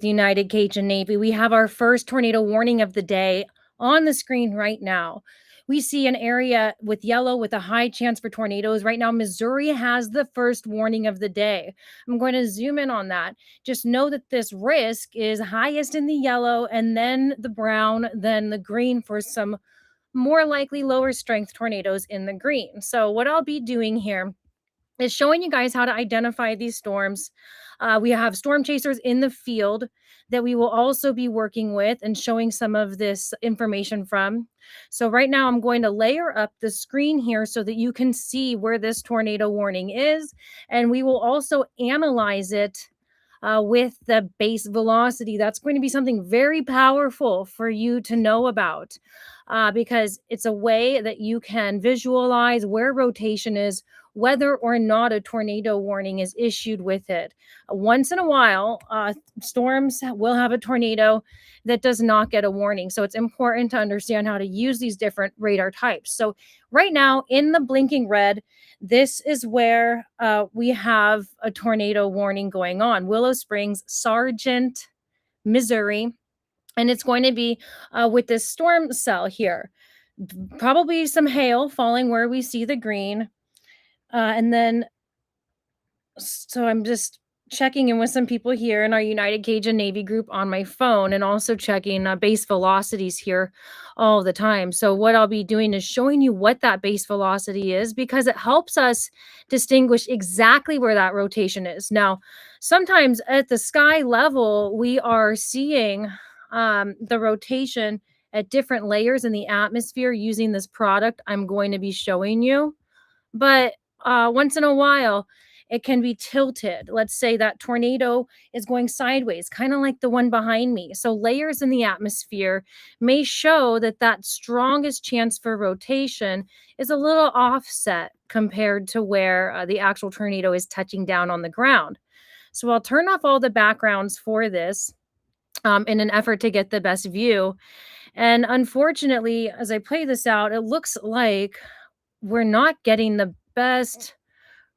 the United Cajun Navy. We have our first tornado warning of the day on the screen right now. We see an area with yellow with a high chance for tornadoes. Right now, Missouri has the first warning of the day. I'm going to zoom in on that. Just know that this risk is highest in the yellow and then the brown, then the green for some more likely lower strength tornadoes in the green. So, what I'll be doing here is showing you guys how to identify these storms. We have storm chasers in the field that we will also be working with and showing some of this information from. So right now I'm going to layer up the screen here so that you can see where this tornado warning is. And we will also analyze it with the base velocity. That's going to be something very powerful for you to know about because it's a way that you can visualize where rotation is, whether or not a tornado warning is issued with it. Once in a while, storms will have a tornado that does not get a warning. So it's important to understand how to use these different radar types. So right now in the blinking red, this is where we have a tornado warning going on. Willow Springs, Sargent, Missouri. And it's going to be with this storm cell here. Probably some hail falling where we see the green. And then, so I'm just checking in with some people here in our United Cajun Navy group on my phone and also checking base velocities here all the time. So, what I'll be doing is showing you what that base velocity is because it helps us distinguish exactly where that rotation is. Now, sometimes at the sky level, we are seeing the rotation at different layers in the atmosphere using this product I'm going to be showing you. But once in a while, it can be tilted. Let's say that tornado is going sideways, kind of like the one behind me. So layers in the atmosphere may show that that strongest chance for rotation is a little offset compared to where the actual tornado is touching down on the ground. So I'll turn off all the backgrounds for this in an effort to get the best view. And unfortunately, as I play this out, it looks like we're not getting the best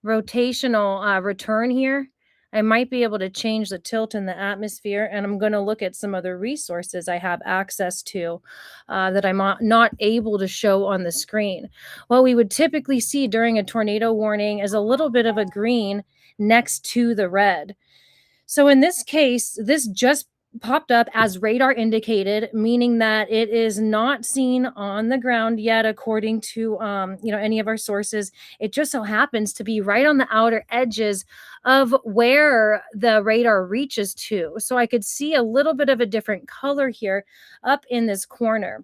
rotational return here. I might be able to change the tilt in the atmosphere, and I'm going to look at some other resources I have access to that I'm not able to show on the screen. What we would typically see during a tornado warning is a little bit of a green next to the red. So in this case, this just popped up as radar indicated, meaning that it is not seen on the ground yet, according to any of our sources. It just so happens to be right on the outer edges of where the radar reaches to. So I could see a little bit of a different color here up in this corner.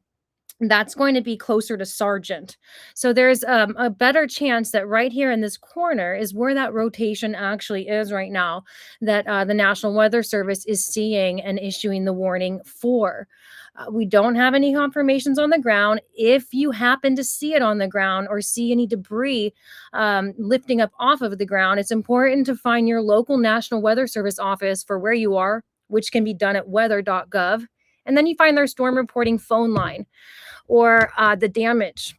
That's going to be closer to Sargent. So there's a better chance that right here in this corner is where that rotation actually is right now, that the National Weather Service is seeing and issuing the warning for. We don't have any confirmations on the ground. If you happen to see it on the ground or see any debris lifting up off of the ground, it's important to find your local National Weather Service office for where you are, which can be done at weather.gov. And then you find their storm reporting phone line or the damage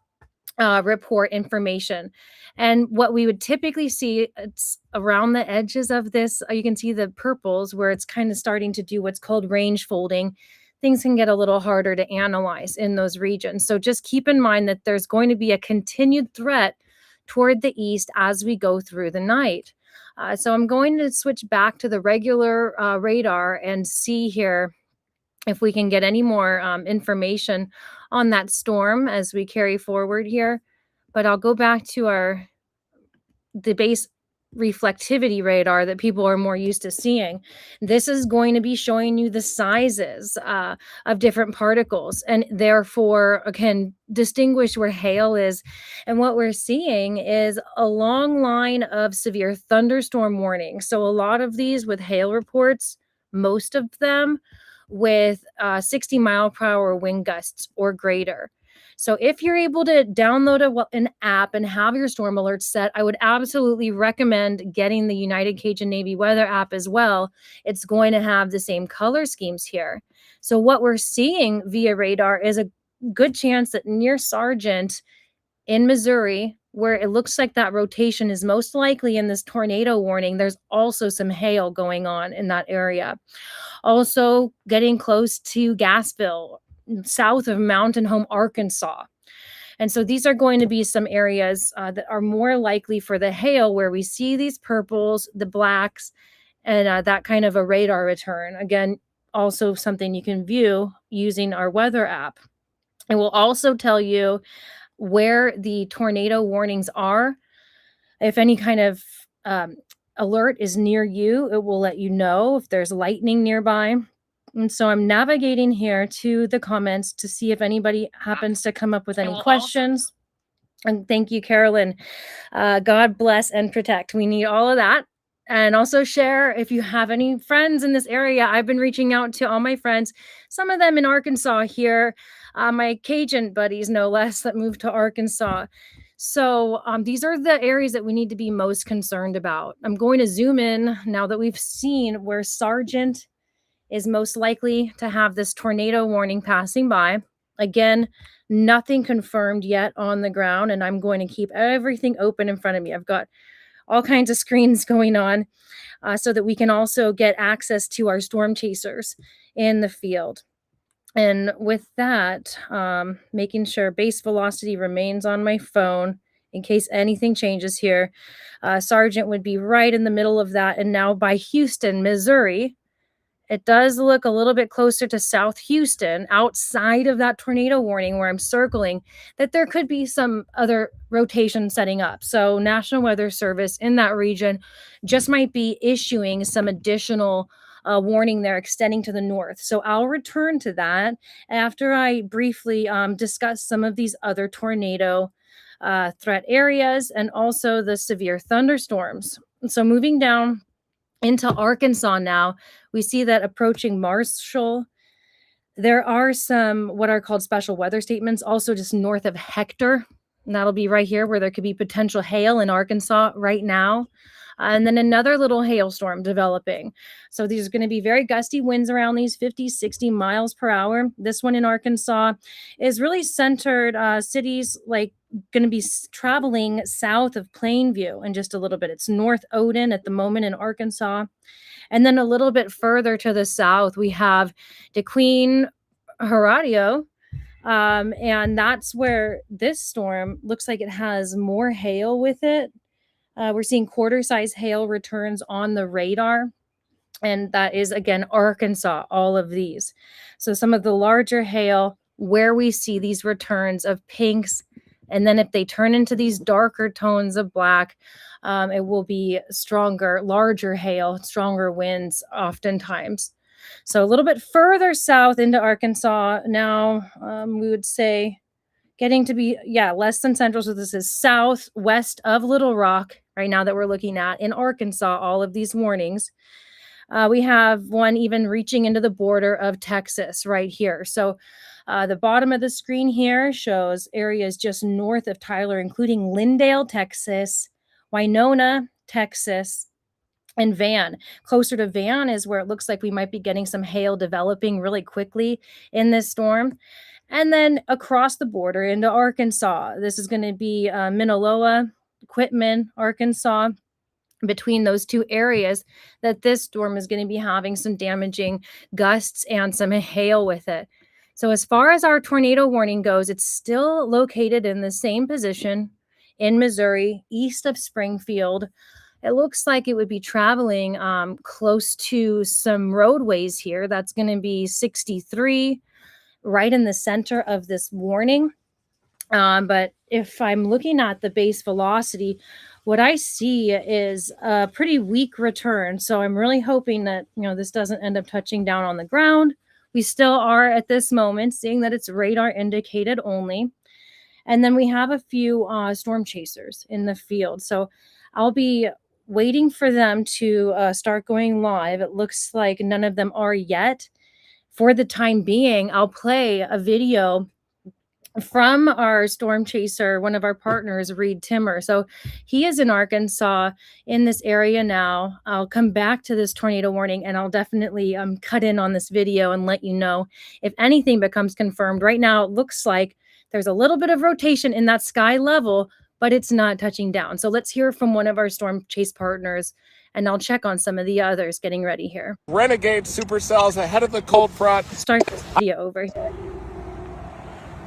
report information. And what we would typically see, it's around the edges of this, you can see the purples where it's kind of starting to do what's called range folding. Things can get a little harder to analyze in those regions. So just keep in mind that there's going to be a continued threat toward the east as we go through the night. So I'm going to switch back to the regular radar and see here if we can get any more information on that storm as we carry forward here. But I'll go back to the base reflectivity radar that people are more used to seeing. This is going to be showing you the sizes of different particles and therefore can distinguish where hail is. And what we're seeing is a long line of severe thunderstorm warnings. So a lot of these with hail reports, most of them with 60-mile-per-hour wind gusts or greater. So if you're able to download an app and have your storm alerts set, I would absolutely recommend getting the United Cajun Navy weather app as well. It's going to have the same color schemes here. So what we're seeing via radar is a good chance that near Sargent in Missouri, where it looks like that rotation is most likely in this tornado warning, there's also some hail going on in that area. Also, getting close to Gasville, south of Mountain Home, Arkansas. And so these are going to be some areas that are more likely for the hail, where we see these purples, the blacks, and that kind of a radar return. Again, also something you can view using our weather app. It will also tell you where the tornado warnings are. If any kind of alert is near you, it will let you know if there's lightning nearby. And so I'm navigating here to the comments to see if anybody happens to come up with any questions. And thank you, Carolyn. God bless and protect. We need all of that. And also share if you have any friends in this area. I've been reaching out to all my friends, some of them in Arkansas here, my Cajun buddies, no less, that moved to Arkansas. So these are the areas that we need to be most concerned about. I'm going to zoom in now that we've seen where Sargent is most likely to have this tornado warning passing by. Again, nothing confirmed yet on the ground, and I'm going to keep everything open in front of me. I've got all kinds of screens going on so that we can also get access to our storm chasers in the field. And with that, making sure base velocity remains on my phone in case anything changes here. Sargent would be right in the middle of that. And now by Houston, Missouri, it does look a little bit closer to South Houston, outside of that tornado warning where I'm circling, that there could be some other rotation setting up. So National Weather Service in that region just might be issuing some additional warning there extending to the north. So I'll return to that after I briefly discuss some of these other tornado threat areas and also the severe thunderstorms. So moving down into Arkansas now, we see that approaching Marshall, there are some what are called special weather statements also just north of Hector. And that'll be right here where there could be potential hail in Arkansas right now. And then another little hailstorm developing. So these are going to be very gusty winds around these 50, 60 miles per hour. This one in Arkansas is really centered cities like going to be traveling south of Plainview in just a little bit. It's North Odin at the moment in Arkansas. And then a little bit further to the south, we have DeQueen, Horatio. And that's where this storm looks like it has more hail with it. We're seeing quarter-size hail returns on the radar. And that is, again, Arkansas, all of these. So some of the larger hail where we see these returns of pinks. And then if they turn into these darker tones of black, it will be stronger, larger hail, stronger winds oftentimes. So a little bit further south into Arkansas now, we would say getting to be, less than central. So this is southwest of Little Rock right now that we're looking at in Arkansas, all of these warnings. We have one even reaching into the border of Texas right here. So the bottom of the screen here shows areas just north of Tyler, including Lindale, Texas, Winona, Texas, and Van. Closer to Van is where it looks like we might be getting some hail developing really quickly in this storm. And then across the border into Arkansas, this is going to be Mineola, Quitman, Arkansas. Between those two areas, that this storm is going to be having some damaging gusts and some hail with it. So as far as our tornado warning goes, it's still located in the same position in Missouri, east of Springfield. It looks like it would be traveling close to some roadways here. That's going to be 63, right in the center of this warning. But if I'm looking at the base velocity, what I see is a pretty weak return. So I'm really hoping that, this doesn't end up touching down on the ground. We still are at this moment seeing that it's radar indicated only. And then we have a few storm chasers in the field. So I'll be waiting for them to start going live. It looks like none of them are yet. For the time being, I'll play a video from our storm chaser, one of our partners, Reed Timmer. So he is in Arkansas in this area now. I'll come back to this tornado warning and I'll definitely cut in on this video and let you know if anything becomes confirmed. Right now, it looks like there's a little bit of rotation in that sky level but it's not touching down. So let's hear from one of our storm chase partners, and I'll check on some of the others getting ready here. Renegade supercells ahead of the cold front. Start this video over here.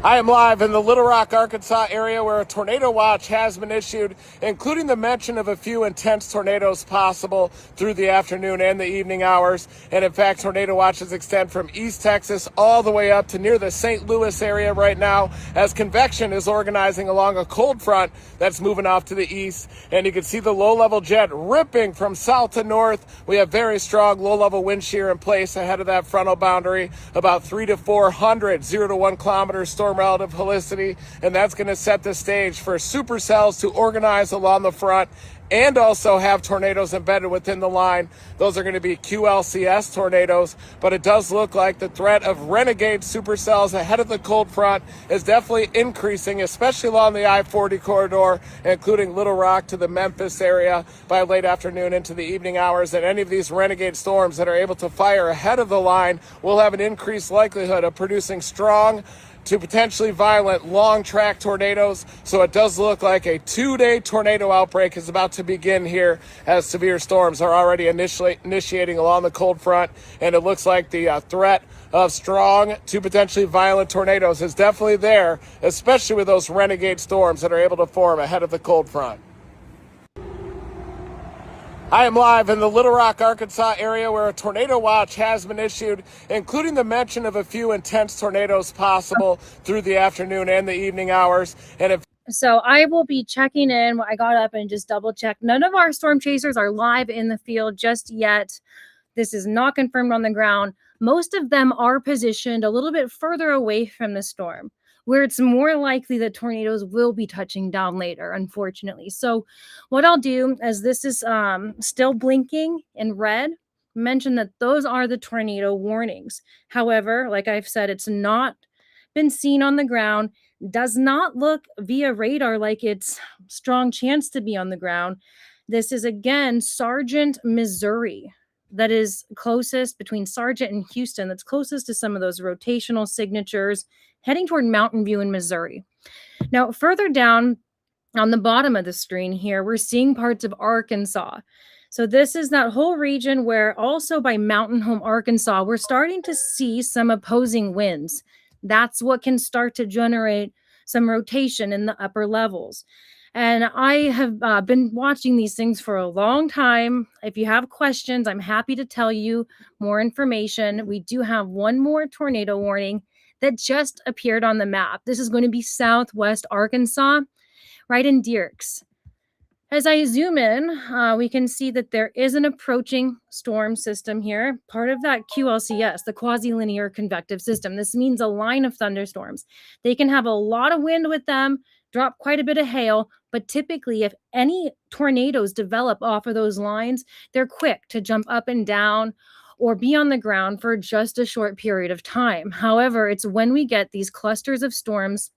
I am live in the Little Rock, Arkansas area where a tornado watch has been issued, including the mention of a few intense tornadoes possible through the afternoon and the evening hours. And in fact, tornado watches extend from East Texas all the way up to near the St. Louis area right now, as convection is organizing along a cold front that's moving off to the east. And you can see the low-level jet ripping from south to north. We have very strong low-level wind shear in place ahead of that frontal boundary, about 300 to 400 0 to 1 kilometer storm relative helicity, and that's going to set the stage for supercells to organize along the front and also have tornadoes embedded within the line. Those are going to be QLCS tornadoes, but it does look like the threat of renegade supercells ahead of the cold front is definitely increasing, especially along the I-40 corridor, including Little Rock to the Memphis area by late afternoon into the evening hours. And any of these renegade storms that are able to fire ahead of the line will have an increased likelihood of producing strong to potentially violent long track tornadoes. So it does look like a 2-day tornado outbreak is about to begin here, as severe storms are already initiating along the cold front. And it looks like the threat of strong to potentially violent tornadoes is definitely there, especially with those renegade storms that are able to form ahead of the cold front. I am live in the Little Rock, Arkansas area where a tornado watch has been issued, including the mention of a few intense tornadoes possible through the afternoon and the evening hours. And so I will be checking in. I got up and just double checked. None of our storm chasers are live in the field just yet. This is not confirmed on the ground. Most of them are positioned a little bit further away from the storm, where it's more likely that tornadoes will be touching down later, unfortunately. So what I'll do, as this is still blinking in red, mention that those are the tornado warnings. However, like I've said, it's not been seen on the ground, does not look via radar like it's strong chance to be on the ground. This is again Sargent, Missouri. That is closest between Sargent and Houston. That's closest to some of those rotational signatures heading toward Mountain View in Missouri. Now, further down on the bottom of the screen here, we're seeing parts of Arkansas. So this is that whole region where also by Mountain Home, Arkansas, we're starting to see some opposing winds. That's what can start to generate some rotation in the upper levels. And I have been watching these things for a long time. If you have questions, I'm happy to tell you more information. We do have one more tornado warning that just appeared on the map. This is going to be southwest Arkansas, right in Dierks. As I zoom in, we can see that there is an approaching storm system here, part of that QLCS, the quasi-linear convective system. This means a line of thunderstorms. They can have a lot of wind with them, drop quite a bit of hail, but typically if any tornadoes develop off of those lines, they're quick to jump up and down or be on the ground for just a short period of time. However, it's when we get these clusters of storms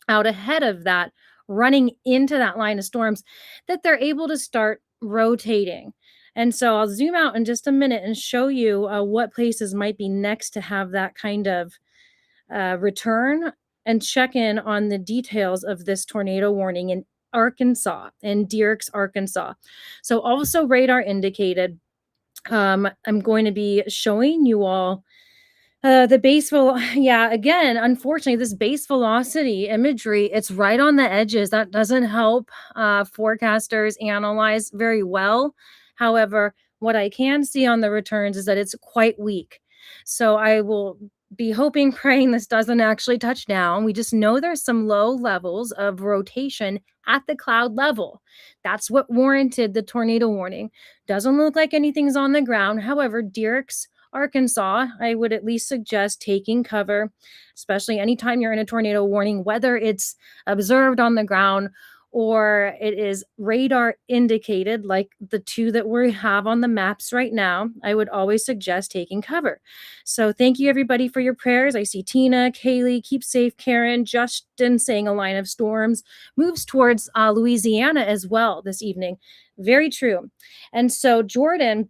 out ahead of that, running into that line of storms, that they're able to start rotating. And so I'll zoom out in just a minute and show you what places might be next to have that kind of return, and check in on the details of this tornado warning in Arkansas, in Dierks, Arkansas. So also radar indicated. I'm going to be showing you all the base again, unfortunately, this base velocity imagery, it's right on the edges. That doesn't help forecasters analyze very well. However, what I can see on the returns is that it's quite weak. So I will be hoping, praying this doesn't actually touch down. We just know there's some low levels of rotation at the cloud level. That's what warranted the tornado warning. Doesn't look like anything's on the ground. However, Dierks, Arkansas, I would at least suggest taking cover, especially anytime you're in a tornado warning, whether it's observed on the ground or it is radar indicated, like the two that we have on the maps right now. I would always suggest taking cover. So thank you, everybody, for your prayers. I see Tina, Kaylee, keep safe, Karen, Justin saying a line of storms moves towards Louisiana as well this evening. Very true. And so Jordan,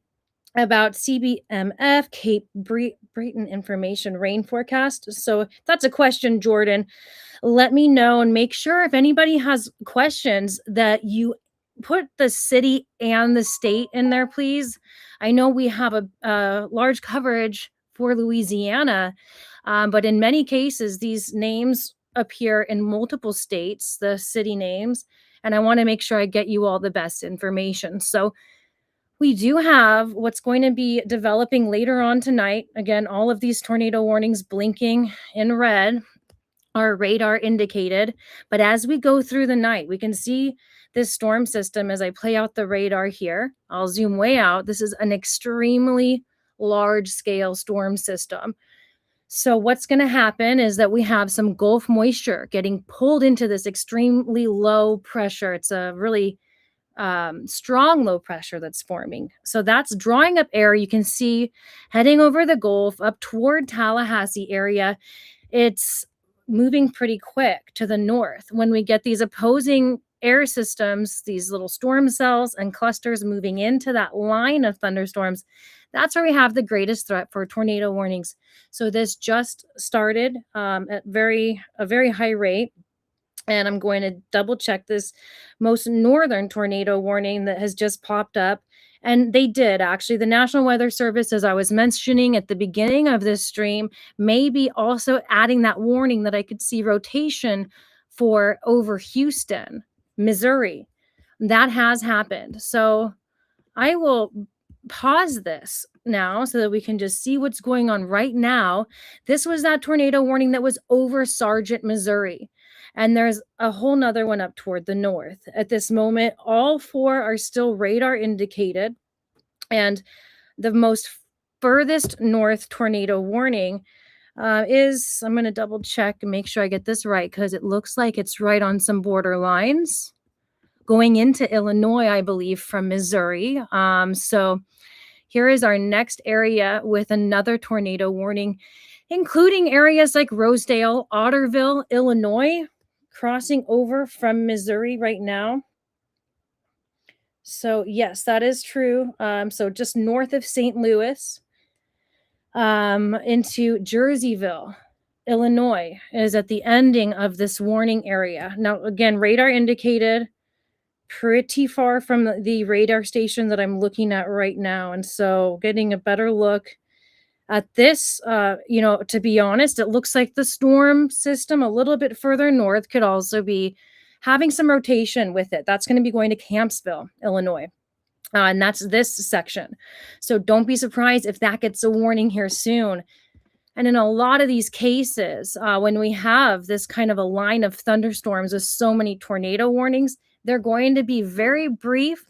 about CBMF, Cape Brayton information rain forecast. So that's a question, Jordan. Let me know and make sure if anybody has questions that you put the city and the state in there, please. I know we have a large coverage for Louisiana, but in many cases, these names appear in multiple states, the city names, and I want to make sure I get you all the best information. So we do have what's going to be developing later on tonight. Again, all of these tornado warnings blinking in red are radar indicated. But as we go through the night, we can see this storm system as I play out the radar here. I'll zoom way out. This is an extremely large scale storm system. So, what's going to happen is that we have some Gulf moisture getting pulled into this extremely low pressure. It's a really strong low pressure that's forming. So that's drawing up air. You can see heading over the Gulf up toward Tallahassee area. It's moving pretty quick to the north. When we get these opposing air systems, these little storm cells and clusters moving into that line of thunderstorms, that's where we have the greatest threat for tornado warnings. So this just started at a very high rate. And I'm going to double check this most northern tornado warning that has just popped up. And they did actually. The National Weather Service, as I was mentioning at the beginning of this stream, may be also adding that warning that I could see rotation for over Houston, Missouri. That has happened. So I will pause this now so that we can just see what's going on right now. This was that tornado warning that was over Sargent, Missouri. And there's a whole nother one up toward the north. At this moment, all four are still radar indicated. And the most furthest north tornado warning is, I'm going to double check and make sure I get this right because it looks like it's right on some border lines going into Illinois, I believe, from Missouri. So here is our next area with another tornado warning, including areas like Rosedale, Otterville, Illinois, crossing over from Missouri right now. So yes, that is true. So just north of St. Louis, into Jerseyville, Illinois is at the ending of this warning area. Now, again, radar indicated pretty far from the radar station that I'm looking at right now. And so getting a better look at this, to be honest, it looks like the storm system a little bit further north could also be having some rotation with it. That's going to be going to Campsville, Illinois. And that's this section. So don't be surprised if that gets a warning here soon. And in a lot of these cases, when we have this kind of a line of thunderstorms with so many tornado warnings, they're going to be very brief.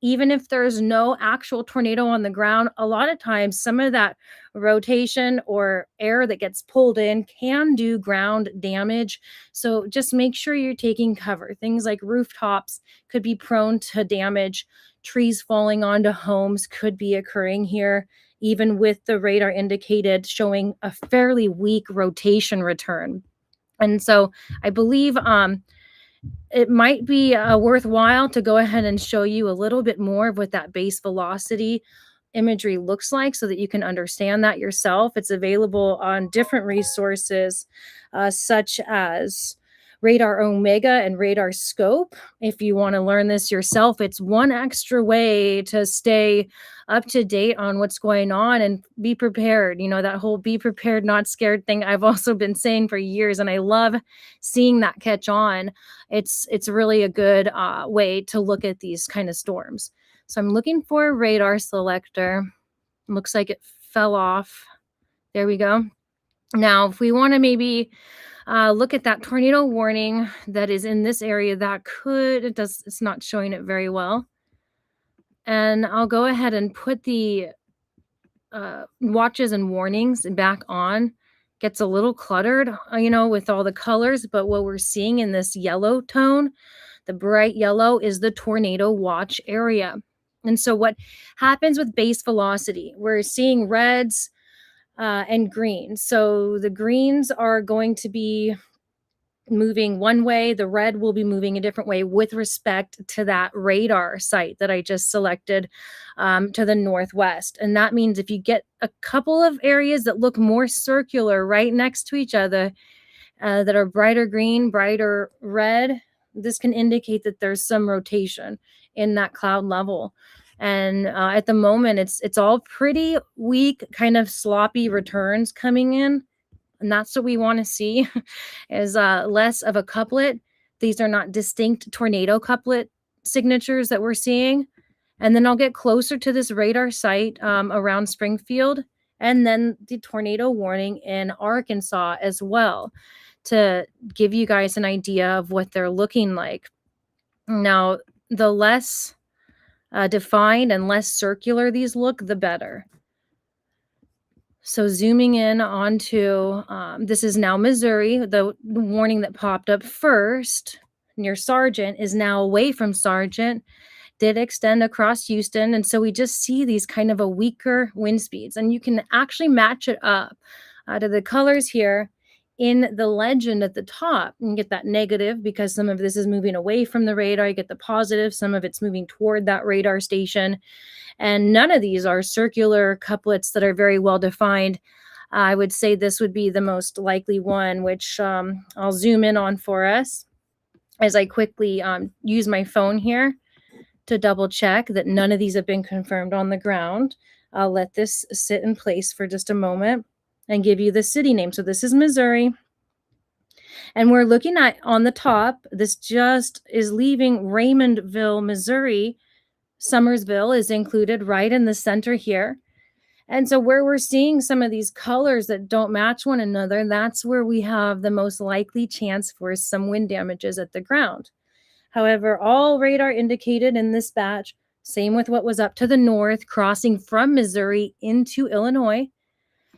Even if there's no actual tornado on the ground, a lot of times some of that rotation or air that gets pulled in can do ground damage. So just make sure you're taking cover. Things like rooftops could be prone to damage. Trees falling onto homes could be occurring here, even with the radar indicated showing a fairly weak rotation return. And so I believe it might be worthwhile to go ahead and show you a little bit more of what that base velocity imagery looks like so that you can understand that yourself. It's available on different resources such as Radar Omega and Radar Scope. If you want to learn this yourself, it's one extra way to stay up to date on what's going on and be prepared. That whole be prepared, not scared thing I've also been saying for years, and I love seeing that catch on. It's really a good way to look at these kind of storms. So I'm looking for a radar selector. Looks like it fell off. There we go. Now, if we want to maybe look at that tornado warning that is in this area, it's not showing it very well. And I'll go ahead and put the watches and warnings back on. Gets a little cluttered, with all the colors, but what we're seeing in this yellow tone, the bright yellow, is the tornado watch area. And so what happens with base velocity? We're seeing reds and greens. So the greens are going to be moving one way, the red will be moving a different way with respect to that radar site that I just selected to the northwest. And that means if you get a couple of areas that look more circular right next to each other, that are brighter green, brighter red, this can indicate that there's some rotation in that cloud level. And at the moment, it's all pretty weak, kind of sloppy returns coming in, and that's what we want to see is less of a couplet. These are not distinct tornado couplet signatures that we're seeing. And then I'll get closer to this radar site around Springfield, and then the tornado warning in Arkansas as well, to give you guys an idea of what they're looking like. Now, the less defined and less circular these look, the better. So zooming in onto, this is now Missouri. The warning that popped up first near Sargent is now away from Sargent, did extend across Houston. And so we just see these kind of a weaker wind speeds. And you can actually match it up to the colors here in the legend at the top. You get that negative because some of this is moving away from the radar. You get the positive, some of it's moving toward that radar station. And none of these are circular couplets that are very well defined. I would say this would be the most likely one, which I'll zoom in on for us as I quickly use my phone here to double check that none of these have been confirmed on the ground. I'll let this sit in place for just a moment and give you the city name. So this is Missouri. And we're looking at on the top, this just is leaving Raymondville, Missouri. Summersville is included right in the center here. And so where we're seeing some of these colors that don't match one another, that's where we have the most likely chance for some wind damages at the ground. However, all radar indicated in this batch, same with what was up to the north, crossing from Missouri into Illinois.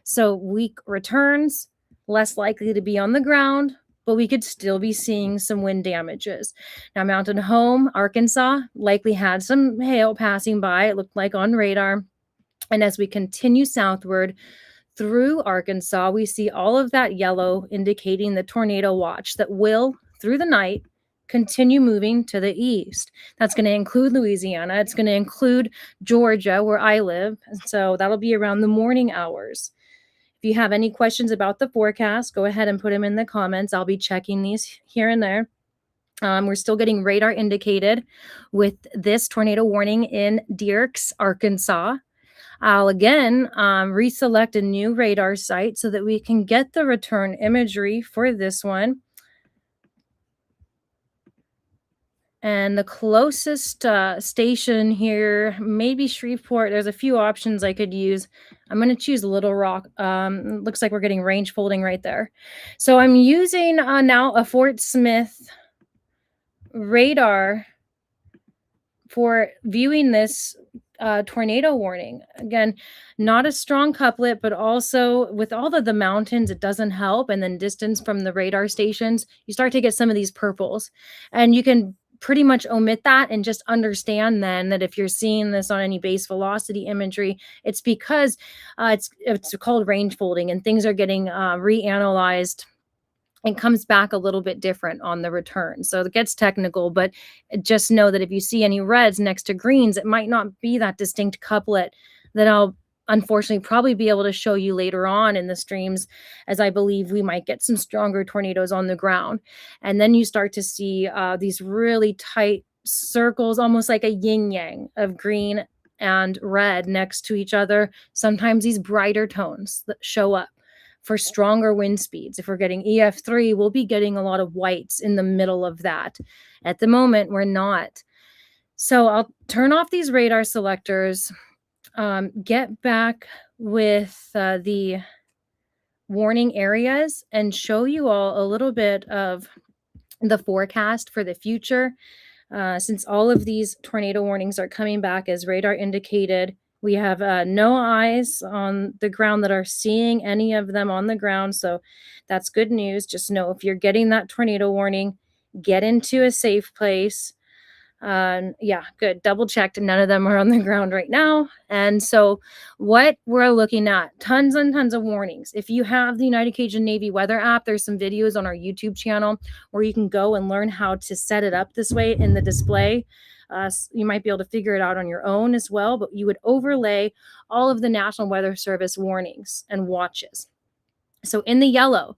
So weak returns, less likely to be on the ground, but we could still be seeing some wind damages. Now, Mountain Home, Arkansas, likely had some hail passing by, it looked like on radar. And as we continue southward through Arkansas, we see all of that yellow indicating the tornado watch that will, through the night, continue moving to the east. That's going to include Louisiana. It's going to include Georgia, where I live. And so that'll be around the morning hours. If you have any questions about the forecast, go ahead and put them in the comments. I'll be checking these here and there. We're still getting radar indicated with this tornado warning in Dierks, Arkansas. I'll again reselect a new radar site so that we can get the return imagery for this one. And the closest station here, maybe Shreveport. There's a few options I could use. I'm going to choose Little Rock. Looks like we're getting range folding right there. So I'm using now a Fort Smith radar for viewing this tornado warning. Again, not a strong couplet, but also with all of the mountains, it doesn't help. And then distance from the radar stations, you start to get some of these purples. And you can pretty much omit that and just understand then that if you're seeing this on any base velocity imagery, it's because it's called range folding and things are getting reanalyzed and comes back a little bit different on the return. So it gets technical, but just know that if you see any reds next to greens, it might not be that distinct couplet that I'll unfortunately probably be able to show you later on in the streams, as I believe we might get some stronger tornadoes on the ground. And then you start to see these really tight circles, almost like a yin yang of green and red next to each other. Sometimes these brighter tones that show up for stronger wind speeds. If we're getting EF3, we'll be getting a lot of whites in the middle of that. At the moment, we're not. So I'll turn off these radar selectors, get back with the warning areas and show you all a little bit of the forecast for the future. Since all of these tornado warnings are coming back as radar indicated, we have no eyes on the ground that are seeing any of them on the ground. So that's good news. Just know if you're getting that tornado warning, get into a safe place. Yeah, good. Double checked. None of them are on the ground right now. And so, what we're looking at, tons and tons of warnings. If you have the United Cajun Navy weather app, there's some videos on our YouTube channel where you can go and learn how to set it up this way in the display. You might be able to figure it out on your own as well, but you would overlay all of the National Weather Service warnings and watches. So, in the yellow,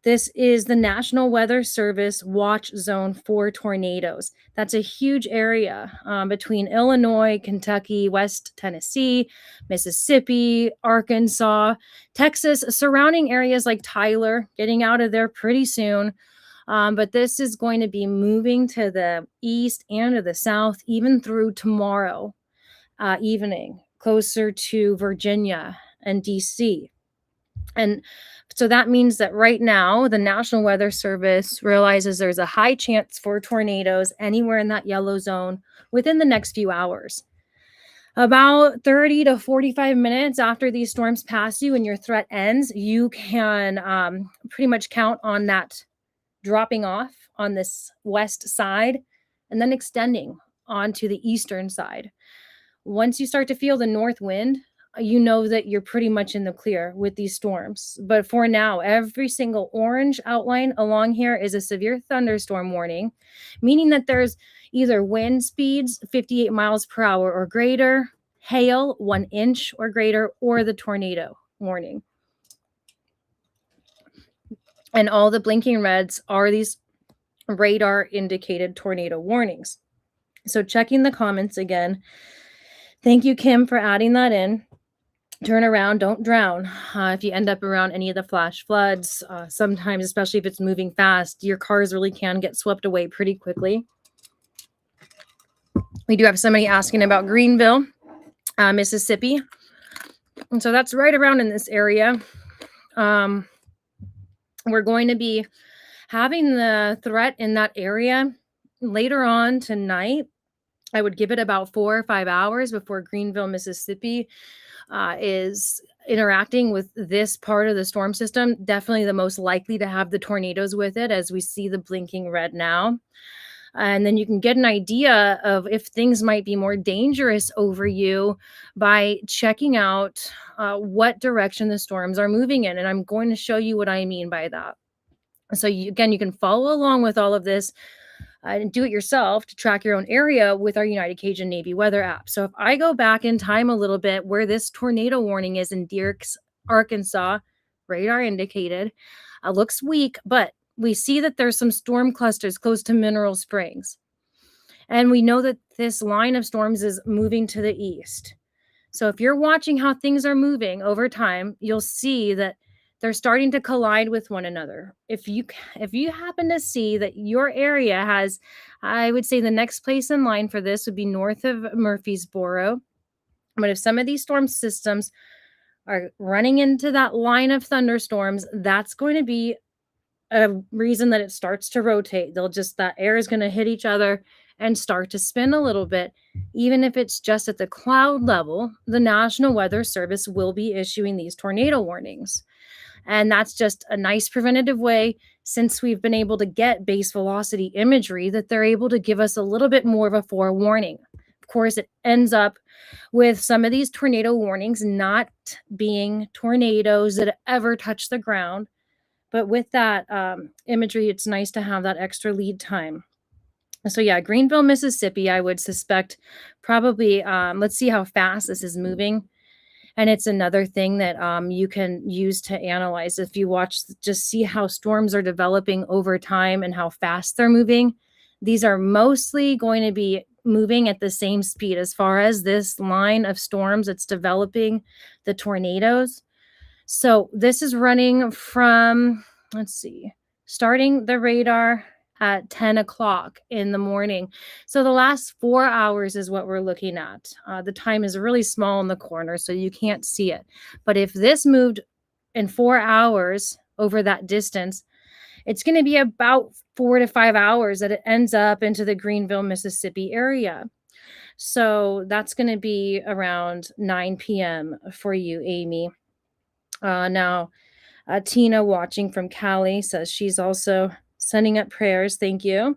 this is the National Weather Service watch zone for tornadoes. That's a huge area between Illinois, Kentucky, West Tennessee, Mississippi, Arkansas, Texas, surrounding areas like Tyler, getting out of there pretty soon. But this is going to be moving to the east and to the south, even through tomorrow evening, closer to Virginia and DC. And so that means that right now, the National Weather Service realizes there's a high chance for tornadoes anywhere in that yellow zone within the next few hours. About 30 to 45 minutes after these storms pass you and your threat ends, you can pretty much count on that dropping off on this west side and then extending onto the eastern side. Once you start to feel the north wind, you know that you're pretty much in the clear with these storms. But for now, every single orange outline along here is a severe thunderstorm warning, meaning that there's either wind speeds 58 miles per hour or greater, hail 1 inch or greater, or the tornado warning. And all the blinking reds are these radar indicated tornado warnings. So checking the comments again. Thank you, Kim, for adding that in. Turn around, don't drown. If you end up around any of the flash floods, sometimes, especially if it's moving fast, your cars really can get swept away pretty quickly. We do have somebody asking about Greenville, Mississippi. And so that's right around in this area. We're going to be having the threat in that area later on tonight. I would give it about 4 or 5 hours before Greenville, Mississippi is interacting with this part of the storm system. Definitely the most likely to have the tornadoes with it, as we see the blinking red now. And then you can get an idea of if things might be more dangerous over you by checking out what direction the storms are moving in. And I'm going to show you what I mean by that. So you can follow along with all of this and do it yourself to track your own area with our United Cajun Navy weather app. So if I go back in time a little bit where this tornado warning is in Dierks, Arkansas, radar indicated, looks weak, but we see that there's some storm clusters close to Mineral Springs. And we know that this line of storms is moving to the east. So if you're watching how things are moving over time, you'll see that they're starting to collide with one another. If you happen to see that your area has, I would say the next place in line for this would be north of Murfreesboro. But if some of these storm systems are running into that line of thunderstorms, that's going to be a reason that it starts to rotate. That air is going to hit each other and start to spin a little bit. Even if it's just at the cloud level, the National Weather Service will be issuing these tornado warnings. And that's just a nice preventative way, since we've been able to get base velocity imagery, that they're able to give us a little bit more of a forewarning. Of course, it ends up with some of these tornado warnings not being tornadoes that ever touch the ground. But with that imagery, it's nice to have that extra lead time. So yeah, Greenville, Mississippi, I would suspect probably, let's see how fast this is moving. And it's another thing that you can use to analyze. If you watch, just see how storms are developing over time and how fast they're moving. These are mostly going to be moving at the same speed as far as this line of storms that's developing the tornadoes. So this is running from, starting the radar at 10 o'clock in the morning. So the last 4 hours is what we're looking at. The time is really small in the corner, so you can't see it. But if this moved in 4 hours over that distance, it's going to be about 4 to 5 hours that it ends up into the Greenville, Mississippi area. So that's going to be around 9 p.m. for you, Amy. Now, Tina watching from Cali says she's also sending up prayers. Thank you.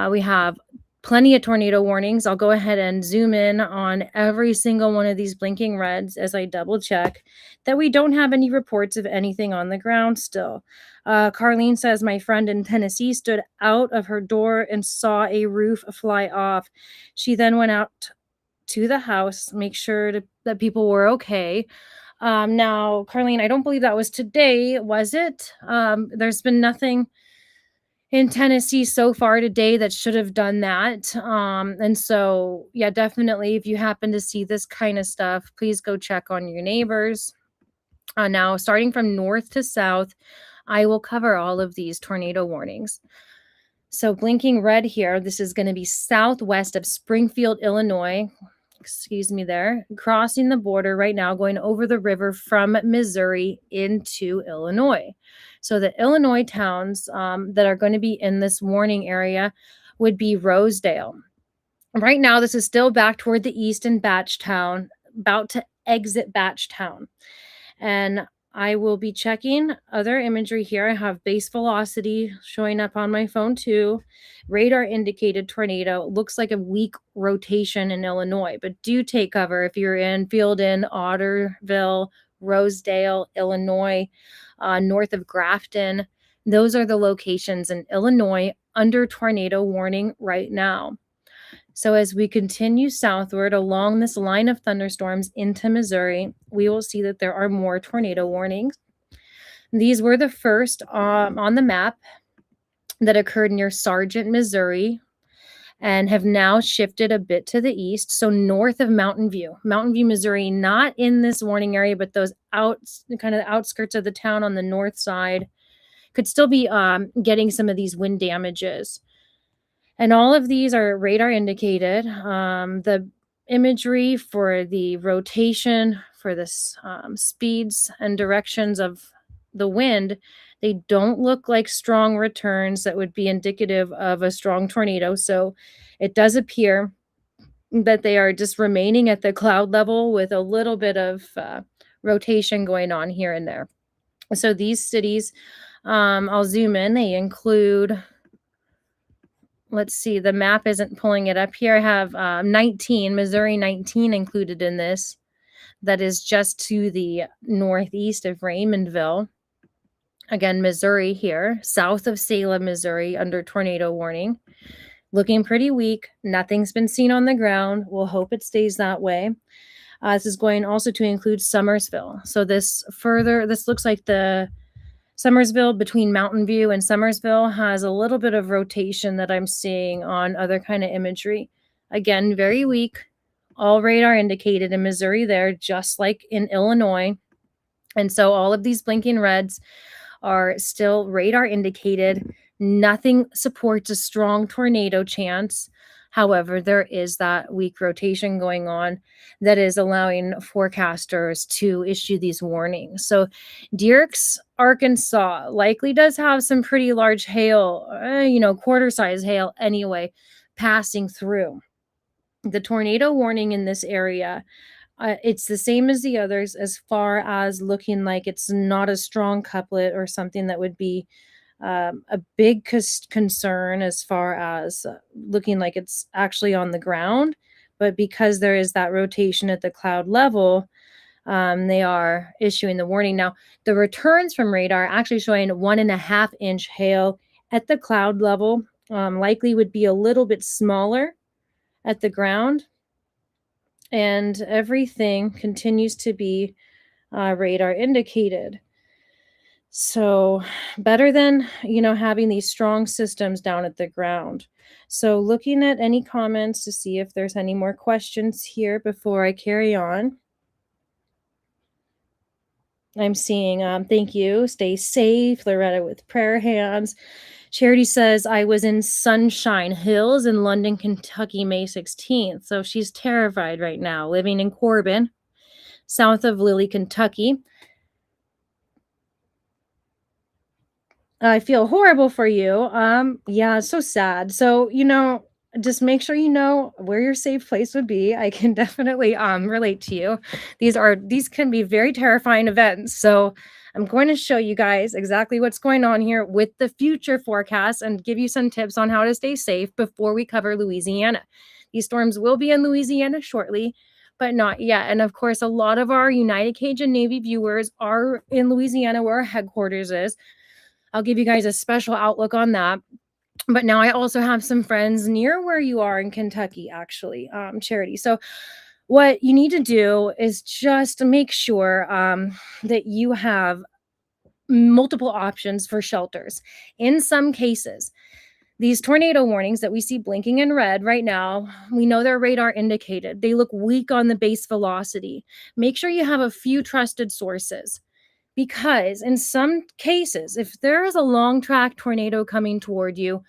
We have Plenty of tornado warnings. I'll go ahead and zoom in on every single one of these blinking reds as I double check that we don't have any reports of anything on the ground still. Carlene says my friend in Tennessee stood out of her door and saw a roof fly off. She then went out to the house, make sure that people were okay. Now, Carlene, I don't believe that was today, was it? There's been nothing in Tennessee so far today that should have done that. And so, yeah, definitely, if you happen to see this kind of stuff, please go check on your neighbors. Now, starting from north to south, I will cover all of these tornado warnings. So, blinking red here, this is going to be southwest of Springfield, Illinois. Excuse me, there, crossing the border right now, going over the river from Missouri into Illinois. So the Illinois towns that are going to be in this warning area would be Rosedale. Right now, this is still back toward the east in Batchtown, about to exit Batchtown. And I will be checking other imagery here. I have base velocity showing up on my phone too. Radar indicated tornado. Looks like a weak rotation in Illinois, but do take cover if you're in Fielden, Otterville, Rosedale, Illinois, north of Grafton. Those are the locations in Illinois under tornado warning right now. So as we continue southward along this line of thunderstorms into Missouri, we will see that there are more tornado warnings. These were the first on the map that occurred near Sargent, Missouri, and have now shifted a bit to the east, so north of Mountain View, Missouri, not in this warning area, but those kind of outskirts of the town on the north side could still be getting some of these wind damages. And all of these are radar indicated. The imagery for the rotation, for the speeds and directions of the wind, they don't look like strong returns that would be indicative of a strong tornado. So it does appear that they are just remaining at the cloud level with a little bit of rotation going on here and there. So these cities, I'll zoom in, they include, let's see, the map isn't pulling it up here. I have 19, Missouri 19 included in this. That is just to the northeast of Raymondville. Again, Missouri here, south of Salem, Missouri, under tornado warning. Looking pretty weak. Nothing's been seen on the ground. We'll hope it stays that way. This is going also to include Summersville. So this looks like the Summersville, between Mountain View and Summersville, has a little bit of rotation that I'm seeing on other kind of imagery. Again, very weak. All radar indicated in Missouri there, just like in Illinois. And so all of these blinking reds are still radar indicated. Nothing supports a strong tornado chance. However, there is that weak rotation going on that is allowing forecasters to issue these warnings. So Dierks, Arkansas likely does have some pretty large hail, quarter size hail anyway, passing through. The tornado warning in this area, it's the same as the others as far as looking like it's not a strong couplet or something that would be a big concern as far as looking like it's actually on the ground. But because there is that rotation at the cloud level, they are issuing the warning. Now, the returns from radar actually showing 1.5-inch hail at the cloud level, likely would be a little bit smaller at the ground. And everything continues to be radar indicated. So better than, having these strong systems down at the ground. So looking at any comments to see if there's any more questions here before I carry on. I'm seeing, thank you. Stay safe. Loretta with prayer hands. Charity says, I was in Sunshine Hills in London, Kentucky, May 16th. So she's terrified right now, living in Corbin, south of Lilly, Kentucky. I feel horrible for you. Yeah, it's so sad. So, just make sure you know where your safe place would be. I can definitely relate to you. These can be very terrifying events. So I'm going to show you guys exactly what's going on here with the future forecast and give you some tips on how to stay safe before we cover Louisiana. These storms will be in Louisiana shortly, but not yet. And of course, a lot of our United Cajun Navy viewers are in Louisiana, where our headquarters is. I'll give you guys a special outlook on that. But now I also have some friends near where you are in Kentucky, actually, Charity. So what you need to do is just make sure that you have multiple options for shelters. In some cases, these tornado warnings that we see blinking in red right now, we know they're radar indicated. They look weak on the base velocity. Make sure you have a few trusted sources, because in some cases, if there is a long track tornado coming toward you,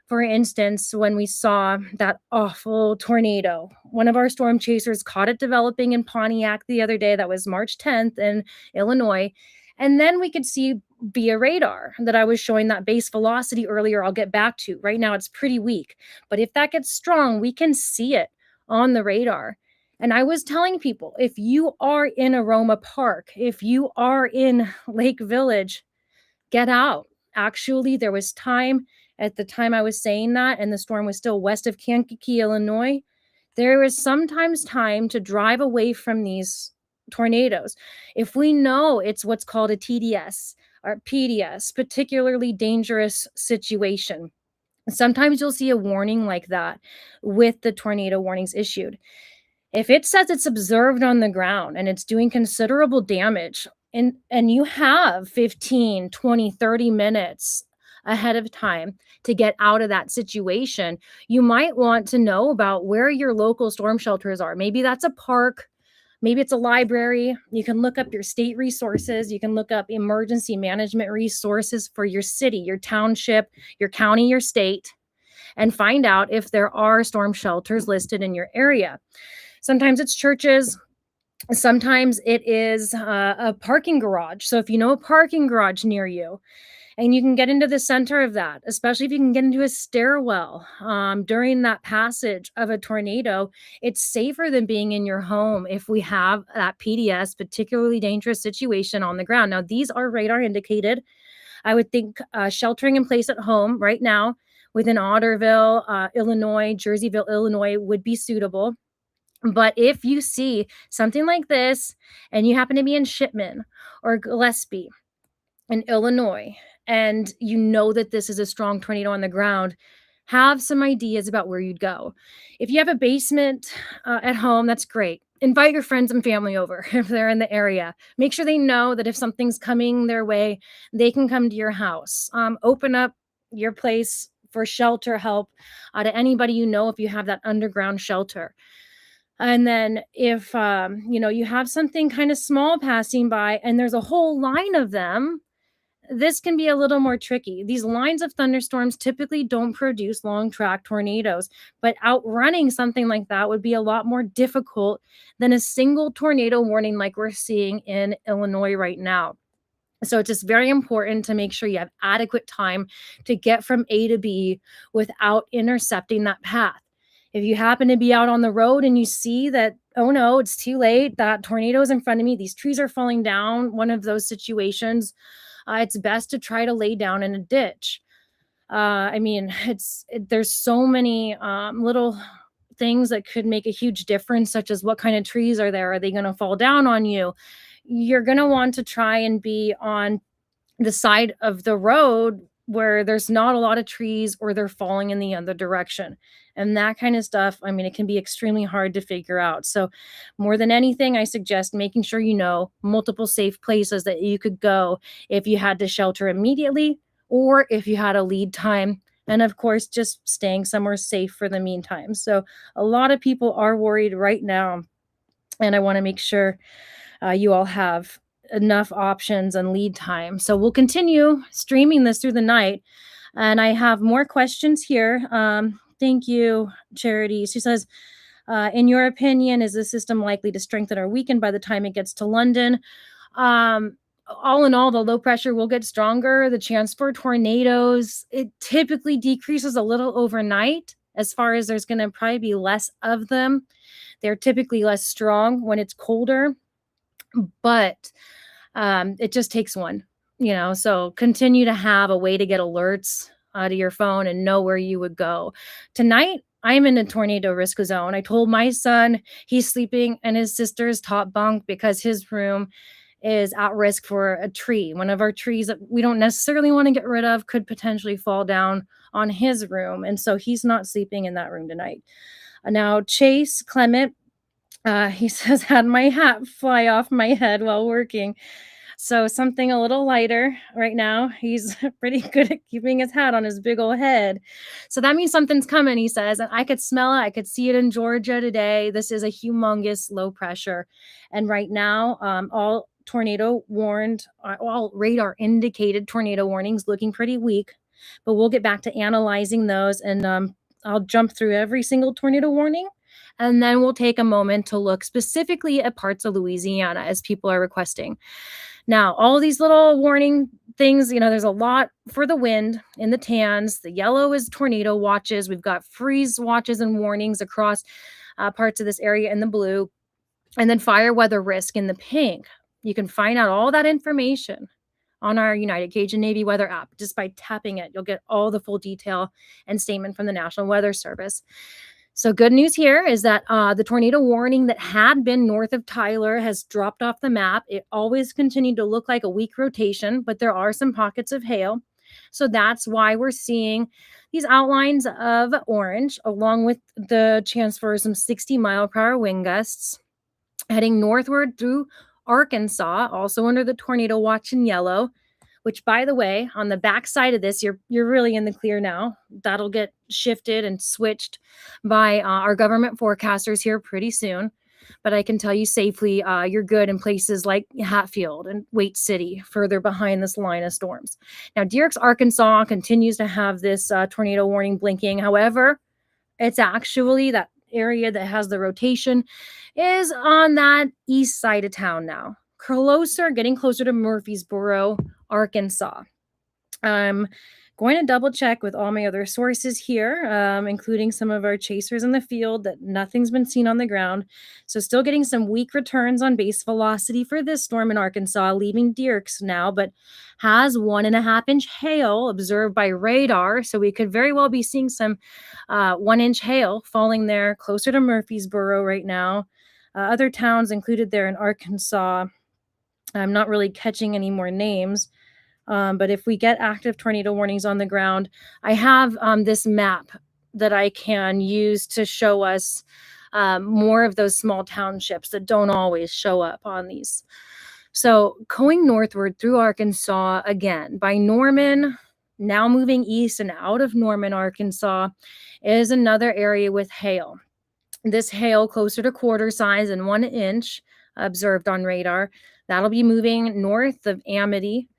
for instance, when we saw that awful tornado, one of our storm chasers caught it developing in Pontiac the other day. That was March 10th in Illinois. And then we could see via radar that I was showing that base velocity earlier. I'll get back to. Right now, it's pretty weak. But if that gets strong, we can see it on the radar. And I was telling people, if you are in Aroma Park, if you are in Lake Village, get out. Actually, there was time at the time I was saying that, and the storm was still west of Kankakee, Illinois. There is sometimes time to drive away from these tornadoes. If we know it's what's called a TDS or PDS, particularly dangerous situation, sometimes you'll see a warning like that with the tornado warnings issued. If it says it's observed on the ground and it's doing considerable damage, and you have 15, 20, 30 minutes ahead of time to get out of that situation, you might want to know about where your local storm shelters are. Maybe that's a park, maybe it's a library. You can look up your state resources, you can look up emergency management resources for your city, your township, your county, your state, and find out if there are storm shelters listed in your area. Sometimes it's churches. Sometimes it is a parking garage. So if you know a parking garage near you and you can get into the center of that, especially if you can get into a stairwell during that passage of a tornado, it's safer than being in your home if we have that PDS, particularly dangerous situation, on the ground. Now, these are radar indicated. I would think sheltering in place at home right now within Otterville, Illinois, Jerseyville, Illinois would be suitable. But if you see something like this and you happen to be in Shipman or Gillespie in Illinois, and you know that this is a strong tornado on the ground, have some ideas about where you'd go. If you have a basement at home, that's great. Invite your friends and family over if they're in the area. Make sure they know that if something's coming their way, they can come to your house. Open up your place for shelter help to anybody you know if you have that underground shelter. And then if you have something kind of small passing by and there's a whole line of them, this can be a little more tricky. These lines of thunderstorms typically don't produce long track tornadoes, but outrunning something like that would be a lot more difficult than a single tornado warning like we're seeing in Illinois right now. So it's just very important to make sure you have adequate time to get from A to B without intercepting that path. If you happen to be out on the road and you see that, oh no, it's too late, that tornado is in front of me, these trees are falling down, one of those situations, it's best to try to lay down in a ditch. There's so many little things that could make a huge difference, such as what kind of trees are there? Are they going to fall down on you? You're going to want to try and be on the side of the road where there's not a lot of trees or they're falling in the other direction. And that kind of stuff, it can be extremely hard to figure out. So, more than anything, I suggest making sure you know multiple safe places that you could go if you had to shelter immediately or if you had a lead time. And of course, just staying somewhere safe for the meantime. So, a lot of people are worried right now. And I want to make sure you all have enough options and lead time. So we'll continue streaming this through the night. And I have more questions here. Thank you, Charity. She says, in your opinion, is the system likely to strengthen or weaken by the time it gets to London? All in all, the low pressure will get stronger. The chance for tornadoes, it typically decreases a little overnight, as far as there's going to probably be less of them. They're typically less strong when it's colder. But It just takes one, so continue to have a way to get alerts to your phone and know where you would go. Tonight, I'm in a tornado risk zone. I told my son he's sleeping in his sister's top bunk because his room is at risk for a tree. One of our trees that we don't necessarily want to get rid of could potentially fall down on his room. And so he's not sleeping in that room tonight. Now, Chase Clement, he says, had my hat fly off my head while working. So something a little lighter right now. He's pretty good at keeping his hat on his big old head. So that means something's coming, he says. And I could smell it. I could see it in Georgia today. This is a humongous low pressure. And right now, all radar indicated tornado warnings looking pretty weak. But we'll get back to analyzing those. And I'll jump through every single tornado warning. And then we'll take a moment to look specifically at parts of Louisiana as people are requesting. Now, all these little warning things, there's a lot for the wind in the tans. The yellow is tornado watches. We've got freeze watches and warnings across parts of this area in the blue. And then fire weather risk in the pink. You can find out all that information on our United Cajun Navy weather app. Just by tapping it, you'll get all the full detail and statement from the National Weather Service. So good news here is that the tornado warning that had been north of Tyler has dropped off the map. It always continued to look like a weak rotation, but there are some pockets of hail. So that's why we're seeing these outlines of orange, along with the chance for some 60-mile-per-hour wind gusts heading northward through Arkansas, also under the tornado watch in yellow. Which, by the way, on the back side of this, you're really in the clear now. That'll get shifted and switched by our government forecasters here pretty soon. But I can tell you safely, you're good in places like Hatfield and Wait City, further behind this line of storms. Now, Dierks, Arkansas continues to have this tornado warning blinking. However, it's actually that area that has the rotation is on that east side of town now. Getting closer to Murfreesboro, Arkansas. I'm going to double check with all my other sources here, including some of our chasers in the field, that nothing's been seen on the ground. So still getting some weak returns on base velocity for this storm in Arkansas, leaving Dierks now, but has 1.5-inch hail observed by radar. So we could very well be seeing some 1-inch hail falling there closer to Murfreesboro right now. Other towns included there in Arkansas. I'm not really catching any more names. But if we get active tornado warnings on the ground, I have this map that I can use to show us more of those small townships that don't always show up on these. So going northward through Arkansas again by Norman, now moving east and out of Norman, Arkansas, is another area with hail. This hail closer to quarter size and 1 inch observed on radar. That'll be moving north of Amity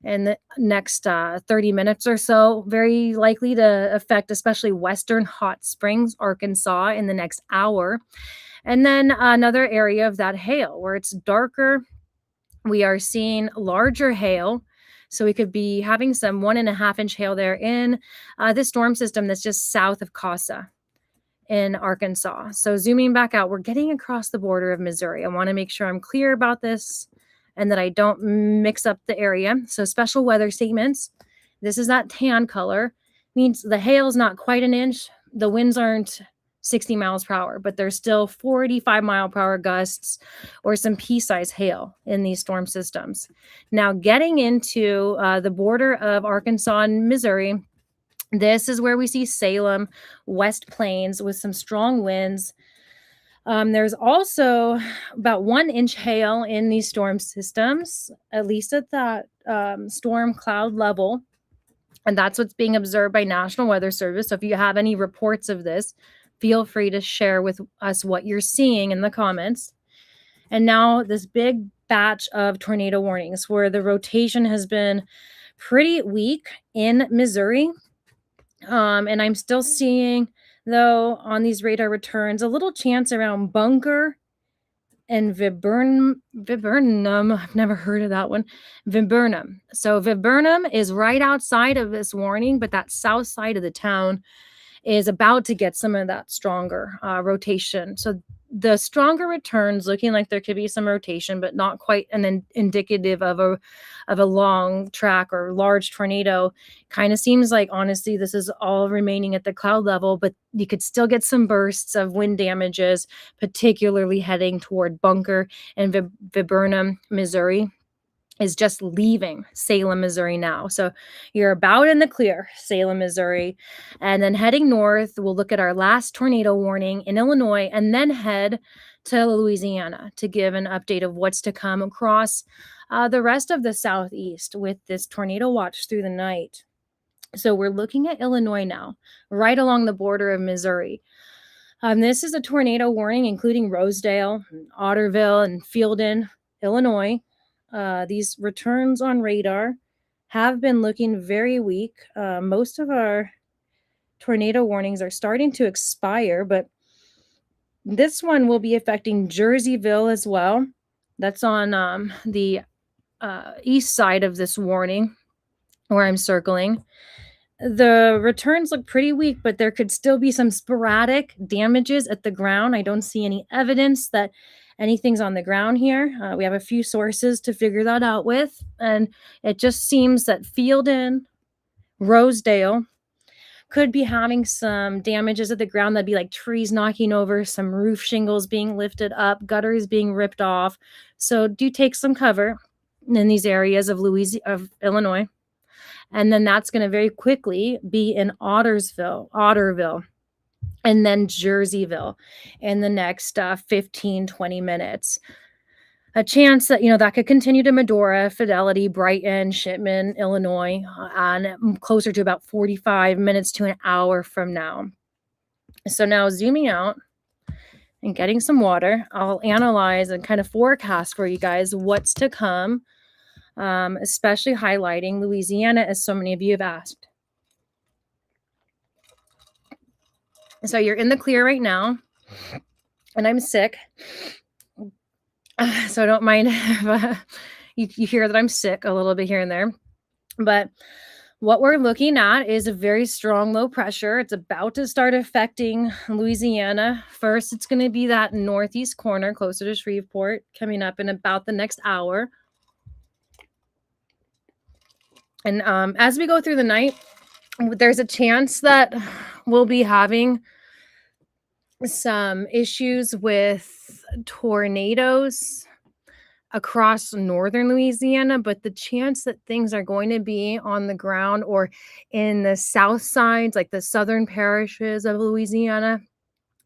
in the next 30 minutes or so, very likely to affect especially western Hot Springs, Arkansas in the next hour. And then another area of that hail where it's darker, we are seeing larger hail. So we could be having some 1.5-inch hail there in this storm system that's just south of Casa in Arkansas. So zooming back out, we're getting across the border of Missouri. I want to make sure I'm clear about this and that I don't mix up the area. So special weather statements. This is that tan color. Means the hail is not quite 1 inch. The winds aren't 60 miles per hour, but there's still 45-mile-per-hour gusts or some pea-size hail in these storm systems. Now, getting into the border of Arkansas and Missouri, this is where we see Salem, West Plains with some strong winds. There's also about 1-inch hail in these storm systems, at least at that storm cloud level. And that's what's being observed by National Weather Service. So if you have any reports of this, feel free to share with us what you're seeing in the comments. And now this big batch of tornado warnings where the rotation has been pretty weak in Missouri. And I'm still seeing, though, on these radar returns, a little chance around Bunker and Viburnum. I've never heard of that one. Viburnum. So Viburnum is right outside of this warning, but that south side of the town is about to get some of that stronger rotation. So the stronger returns looking like there could be some rotation, but not quite an indicative of a long track or large tornado. Kind of seems like honestly this is all remaining at the cloud level, but you could still get some bursts of wind damages, particularly heading toward Bunker and Viburnum, Missouri is just leaving Salem, Missouri now. So you're about in the clear, Salem, Missouri. And then heading north, we'll look at our last tornado warning in Illinois and then head to Louisiana to give an update of what's to come across the rest of the southeast with this tornado watch through the night. So we're looking at Illinois now, right along the border of Missouri. This is a tornado warning, including Rosedale, Otterville, and Fielden, Illinois. These returns on radar have been looking very weak. Most of our tornado warnings are starting to expire, but this one will be affecting Jerseyville as well. That's on the east side of this warning where I'm circling. The returns look pretty weak, but there could still be some sporadic damages at the ground. I don't see any evidence that anything's on the ground here. We have a few sources to figure that out with, and it just seems that Fielden, Rosedale could be having some damages at the ground that'd be like trees knocking over, some roof shingles being lifted up, gutters being ripped off. So do take some cover in these areas of Illinois. And then that's going to very quickly be in Otterville, and then Jerseyville in the next 15, 20 minutes. A chance that, that could continue to Medora, Fidelity, Brighton, Shipman, Illinois, and closer to about 45 minutes to an hour from now. So now zooming out and getting some water, I'll analyze and kind of forecast for you guys what's to come. Especially highlighting Louisiana, as so many of you have asked. So you're in the clear right now, and I'm sick. So don't mind if you hear that I'm sick a little bit here and there. But what we're looking at is a very strong low pressure. It's about to start affecting Louisiana. First, it's going to be that northeast corner closer to Shreveport coming up in about the next hour. And as we go through the night, there's a chance that we'll be having some issues with tornadoes across northern Louisiana, but the chance that things are going to be on the ground or in the south sides, like the southern parishes of Louisiana,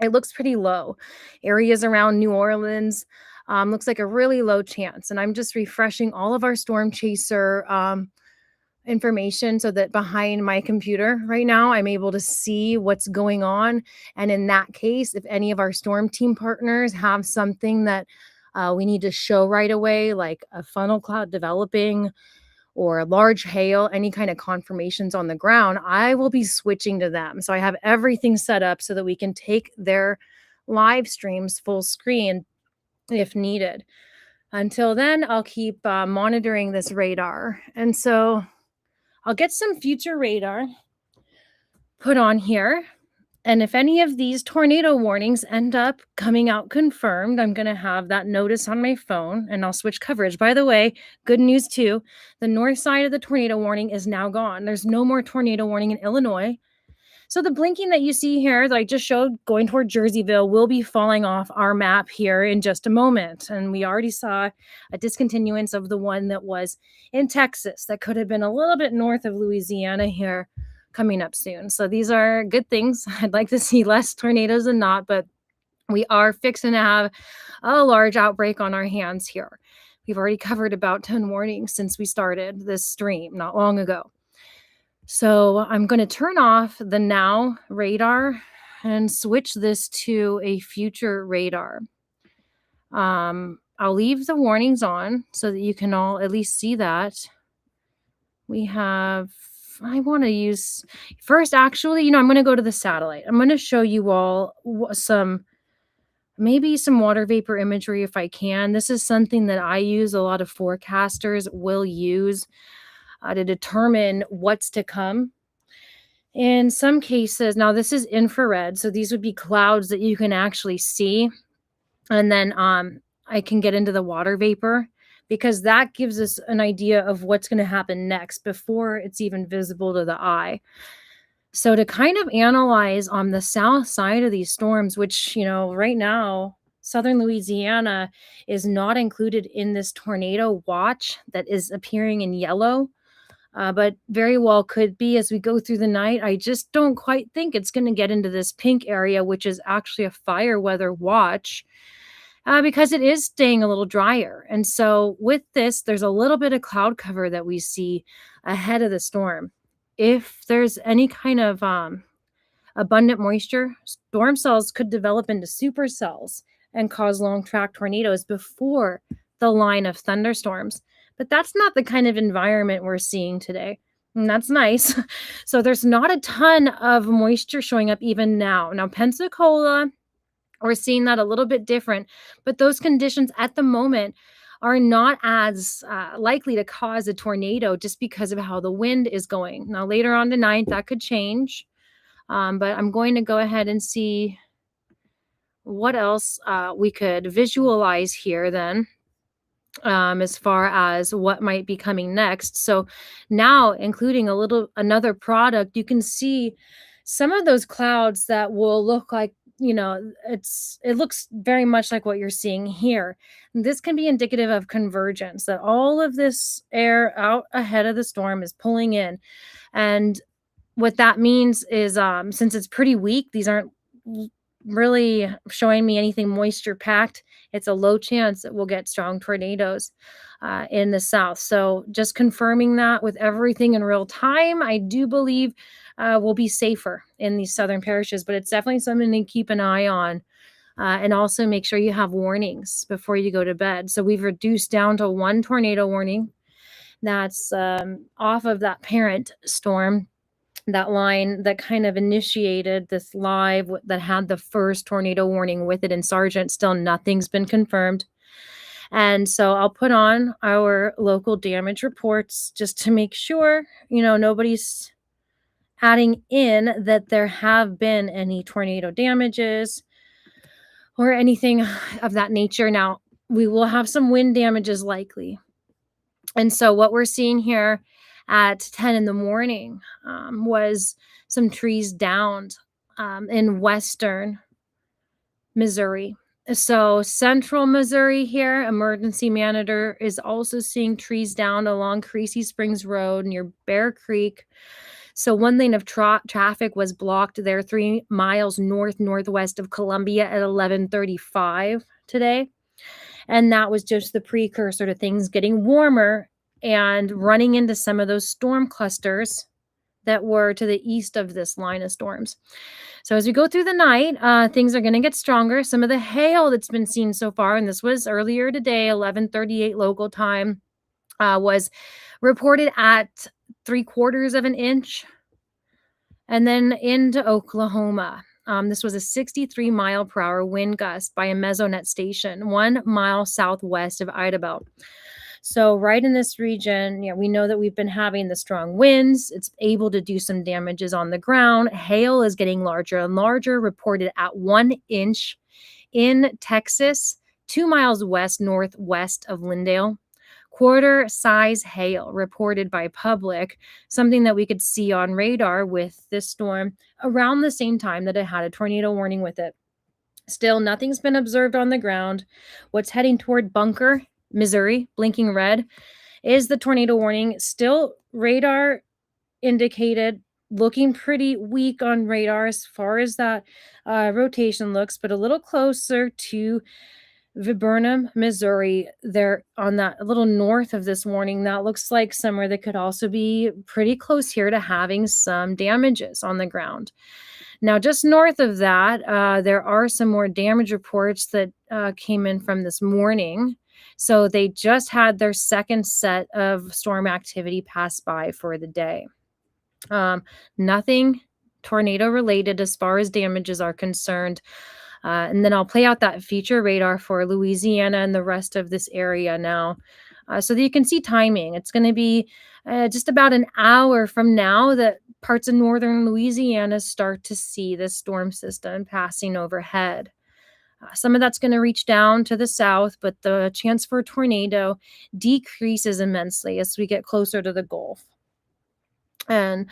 it looks pretty low. Areas around New Orleans looks like a really low chance. And I'm just refreshing all of our storm chaser information so that behind my computer right now I'm able to see what's going on. And in that case, if any of our storm team partners have something that we need to show right away, like a funnel cloud developing or a large hail, any kind of confirmations on the ground, I will be switching to them. So I have everything set up so that we can take their live streams full screen if needed. Until then, I'll keep monitoring this radar. And so I'll get some future radar put on here. And if any of these tornado warnings end up coming out confirmed, I'm going to have that notice on my phone and I'll switch coverage. By the way, good news too, the north side of the tornado warning is now gone. There's no more tornado warning in Illinois. So the blinking that you see here that I just showed going toward Jerseyville will be falling off our map here in just a moment. And we already saw a discontinuance of the one that was in Texas that could have been a little bit north of Louisiana here coming up soon. So these are good things. I'd like to see less tornadoes than not, but we are fixing to have a large outbreak on our hands here. We've already covered about 10 warnings since we started this stream not long ago. So I'm going to turn off the now radar and switch this to a future radar. I'll leave the warnings on so that you can all at least see that. I want to use first, actually, I'm going to go to the satellite. I'm going to show you all maybe some water vapor imagery if I can. This is something that I use, a lot of forecasters will use to determine what's to come. In some cases, now this is infrared, so these would be clouds that you can actually see. And then I can get into the water vapor because that gives us an idea of what's going to happen next before it's even visible to the eye. So to kind of analyze on the south side of these storms, which, right now, southern Louisiana is not included in this tornado watch that is appearing in yellow, but very well could be as we go through the night. I just don't quite think it's going to get into this pink area, which is actually a fire weather watch, because it is staying a little drier. And so with this, there's a little bit of cloud cover that we see ahead of the storm. If there's any kind of abundant moisture, storm cells could develop into supercells and cause long track tornadoes before the line of thunderstorms. But that's not the kind of environment we're seeing today. And that's nice. So there's not a ton of moisture showing up even now. Now, Pensacola, we're seeing that a little bit different, but those conditions at the moment are not as likely to cause a tornado just because of how the wind is going. Now, later on tonight, that could change. But I'm going to go ahead and see what else we could visualize here then, as far as what might be coming next. So now, including another product, you can see some of those clouds that will look like, it looks very much like what you're seeing here. This can be indicative of convergence, that all of this air out ahead of the storm is pulling in. And what that means is, since it's pretty weak, these aren't really showing me anything moisture packed. It's a low chance that we'll get strong tornadoes in the south. So just confirming that with everything in real time, I do believe we'll be safer in these southern parishes, but it's definitely something to keep an eye on. And also make sure you have warnings before you go to bed. So we've reduced down to one tornado warning. That's off of that parent storm, that line that kind of initiated this live that had the first tornado warning with it in Sargent. Still nothing's been confirmed. And so I'll put on our local damage reports just to make sure, nobody's adding in that there have been any tornado damages or anything of that nature. Now, we will have some wind damages likely. And so what we're seeing here at 10 in the morning was some trees downed in western Missouri. So central Missouri here, emergency manager is also seeing trees down along Creasy Springs Road near Bear Creek. So one lane of traffic was blocked there 3 miles northwest of Columbia at 11:35 today. And that was just the precursor to things getting warmer and running into some of those storm clusters that were to the east of this line of storms. So as we go through the night, things are going to get stronger. Some of the hail that's been seen so far, and this was earlier today, 11:38 local time, was reported at 3/4 of an inch. And then into Oklahoma. This was a 63-mile-per-hour wind gust by a mesonet station 1 mile southwest of Idabel. So right in this region, we know that we've been having the strong winds. It's able to do some damages on the ground. Hail is getting larger and larger, reported at 1 inch in Texas, 2 miles northwest of Lindale. Quarter-size hail reported by public, something that we could see on radar with this storm around the same time that it had a tornado warning with it. Still, nothing's been observed on the ground. What's heading toward Bunker, Missouri, blinking red, is the tornado warning. Still radar indicated, looking pretty weak on radar as far as that rotation looks, but a little closer to Viburnum, Missouri. They're on that a little north of this warning. That looks like somewhere that could also be pretty close here to having some damages on the ground. Now, just north of that, there are some more damage reports that came in from this morning. So they just had their second set of storm activity pass by for the day. Nothing tornado related as far as damages are concerned. And then I'll play out that feature radar for Louisiana and the rest of this area now, so that you can see timing. It's going to be just about an hour from now that parts of northern Louisiana start to see this storm system passing overhead. Some of that's going to reach down to the south, but the chance for a tornado decreases immensely as we get closer to the Gulf. And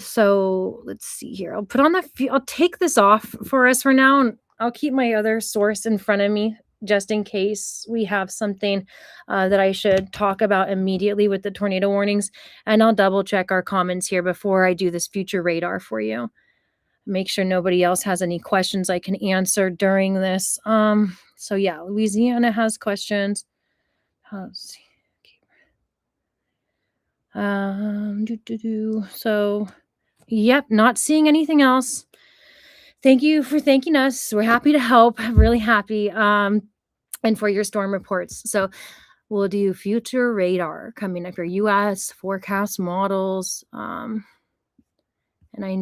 so let's see here. I'll put on I'll take this off for us for now, and I'll keep my other source in front of me just in case we have something that I should talk about immediately with the tornado warnings. And I'll double check our comments here before I do this future radar for you. Make sure nobody else has any questions I can answer during this. So yeah, Louisiana has questions. Let's see. So, yep, not seeing anything else. Thank you for thanking us. We're happy to help. Really happy. And for your storm reports. So we'll do future radar coming up, your U.S. forecast models. And I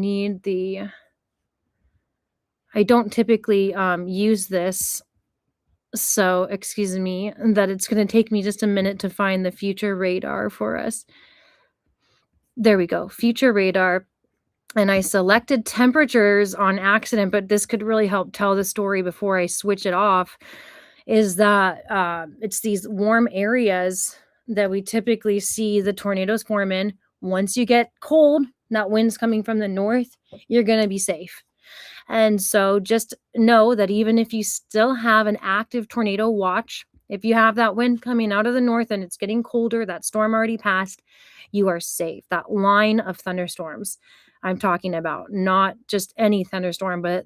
don't typically use this. So excuse me that it's going to take me just a minute to find the future radar for us. There we go. Future radar. And I selected temperatures on accident, but this could really help tell the story before I switch it off, is that it's these warm areas that we typically see the tornadoes form in. Once you get cold, that wind's coming from the north, you're going to be safe. And so just know that even if you still have an active tornado watch, if you have that wind coming out of the north and it's getting colder, that storm already passed, you are safe. That line of thunderstorms I'm talking about, not just any thunderstorm, but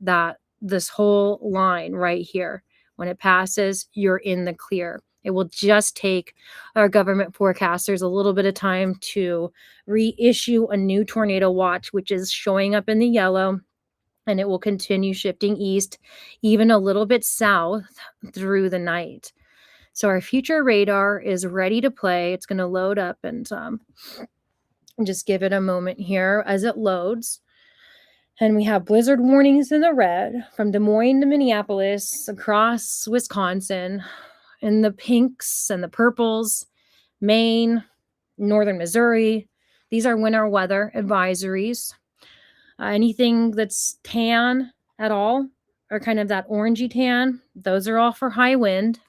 this whole line right here. When it passes, you're in the clear. It will just take our government forecasters a little bit of time to reissue a new tornado watch, which is showing up in the yellow, and it will continue shifting east, even a little bit south through the night. So our future radar is ready to play. It's going to load up, and just give it a moment here as it loads. And we have blizzard warnings in the red from Des Moines to Minneapolis, across Wisconsin, in the pinks and the purples, Maine, northern Missouri. These are winter weather advisories. Anything that's tan at all, or kind of that orangey tan, those are all for high wind.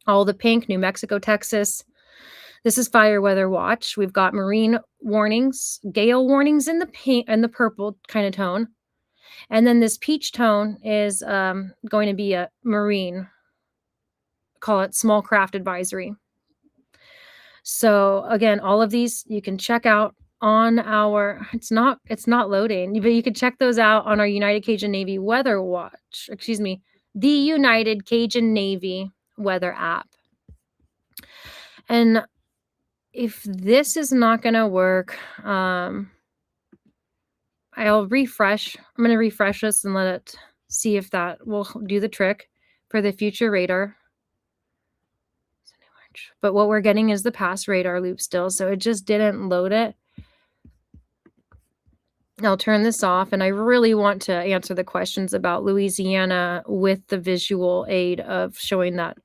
All the pink, New Mexico, Texas. This is fire weather watch. We've got marine warnings, gale warnings in the pink and the purple kind of tone. And then this peach tone is going to be a marine, call it small craft advisory. So again, all of these you can check out on our, it's not loading, but you can check those out on our United Cajun Navy weather watch, the United Cajun Navy weather app. And if this is not going to work, I'll refresh. I'm going to refresh this and let it see if that will do the trick for the future radar. But what we're getting is the past radar loop still, so it just didn't load it. I'll turn this off, and I really want to answer the questions about Louisiana with the visual aid of showing that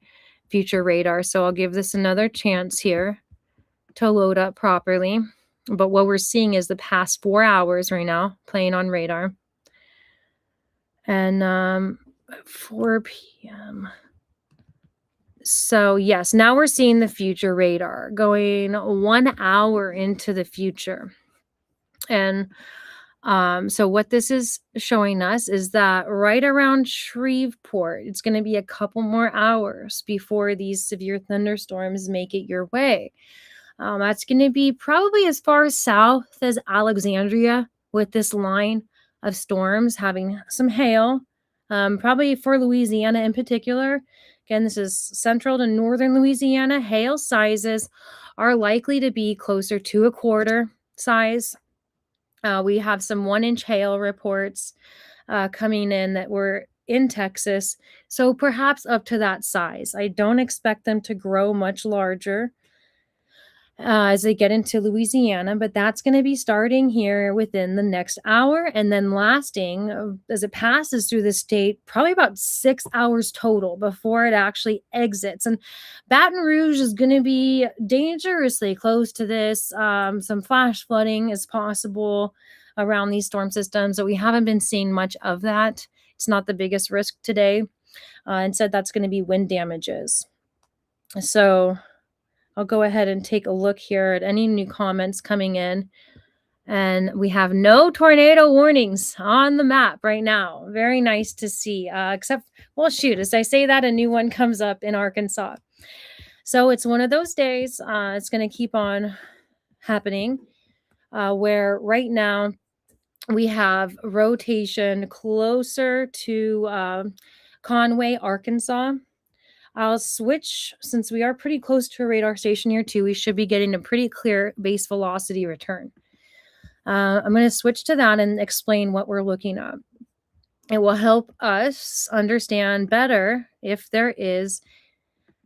future radar. So I'll give this another chance here to load up properly. But what we're seeing is the past 4 hours right now playing on radar. And 4 p.m. So yes, now we're seeing the future radar going 1 hour into the future. And so what this is showing us is that right around Shreveport, it's going to be a couple more hours before these severe thunderstorms make it your way. That's going to be probably as far south as Alexandria, with this line of storms having some hail, probably for Louisiana in particular. Again, this is central to northern Louisiana. Hail sizes are likely to be closer to a quarter size. We have some 1-inch hail reports coming in that were in Texas, so perhaps up to that size. I don't expect them to grow much larger as they get into Louisiana, but that's going to be starting here within the next hour and then lasting as it passes through the state, probably about 6 hours total before it actually exits. And Baton Rouge is going to be dangerously close to this. Some flash flooding is possible around these storm systems, so we haven't been seeing much of that It's not the biggest risk today. And said that's going to be wind damages. So I'll go ahead and take a look here at any new comments coming in. And we have no tornado warnings on the map right now. Very nice to see. Except, well, shoot, as I say that, a new one comes up in Arkansas. So it's one of those days. It's going to keep on happening where right now we have rotation closer to Conway, Arkansas. I'll switch, since we are pretty close to a radar station here too, we should be getting a pretty clear base velocity return. I'm going to switch to that and explain what we're looking at. It will help us understand better if there is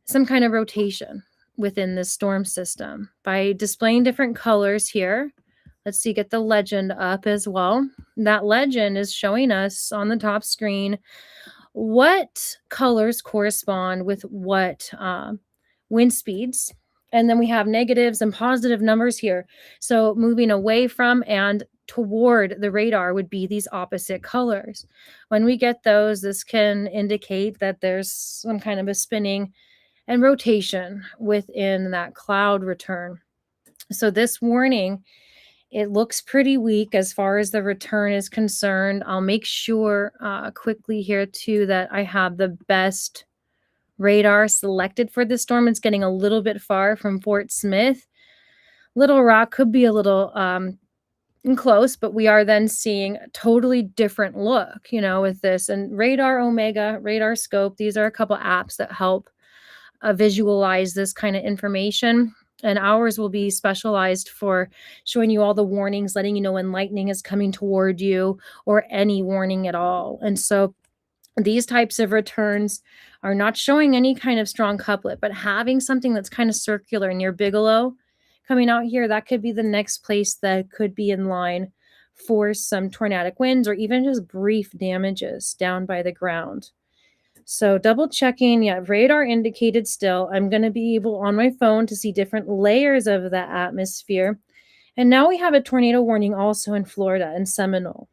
some kind of rotation within this storm system by displaying different colors here. Let's see, get the legend up as well. That legend is showing us on the top screen what colors correspond with what wind speeds. And then we have negatives and positive numbers here. So moving away from and toward the radar would be these opposite colors. When we get those, this can indicate that there's some kind of a spinning and rotation within that cloud return. So this warning, it looks pretty weak as far as the return is concerned. I'll make sure quickly here too that I have the best radar selected for this storm. It's getting a little bit far from Fort Smith. Little Rock could be a little close, but we are then seeing a totally different look, with this. And Radar Omega, Radar Scope, these are a couple apps that help visualize this kind of information. And ours will be specialized for showing you all the warnings, letting you know when lightning is coming toward you or any warning at all. And so these types of returns are not showing any kind of strong couplet, but having something that's kind of circular near Bigelow coming out here, that could be the next place that could be in line for some tornadic winds or even just brief damages down by the ground. So double checking, yeah, radar indicated still. I'm going to be able on my phone to see different layers of the atmosphere. And now we have a tornado warning also in Florida and Seminole.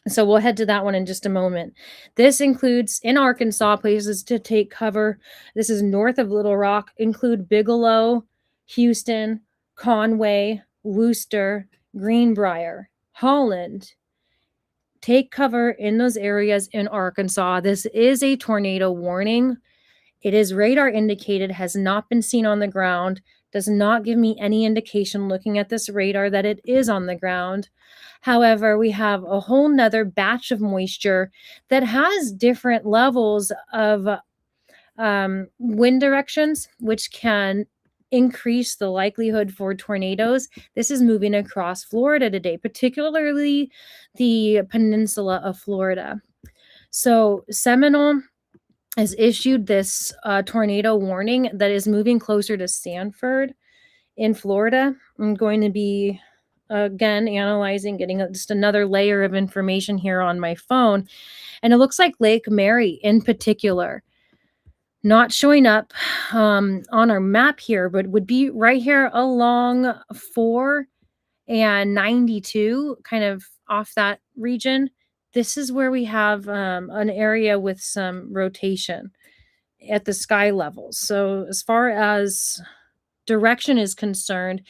So we'll head to that one in just a moment. This includes in Arkansas places to take cover. This is north of Little Rock, include Bigelow, Houston, Conway, Wooster, Greenbrier, Holland. Take cover in those areas in Arkansas. This is a tornado warning. It is radar indicated, has not been seen on the ground, does not give me any indication looking at this radar that it is on the ground. However, we have a whole nother batch of moisture that has different levels of wind directions, which can increase the likelihood for tornadoes. This is moving across Florida today, particularly the peninsula of Florida. So Seminole has issued this tornado warning that is moving closer to Sanford in Florida. I'm going to be again analyzing, getting just another layer of information here on my phone. And it looks like Lake Mary in particular not showing up on our map here, but would be right here along 4 and 92, kind of off that region. This is where we have an area with some rotation at the sky levels. So as far as direction is concerned,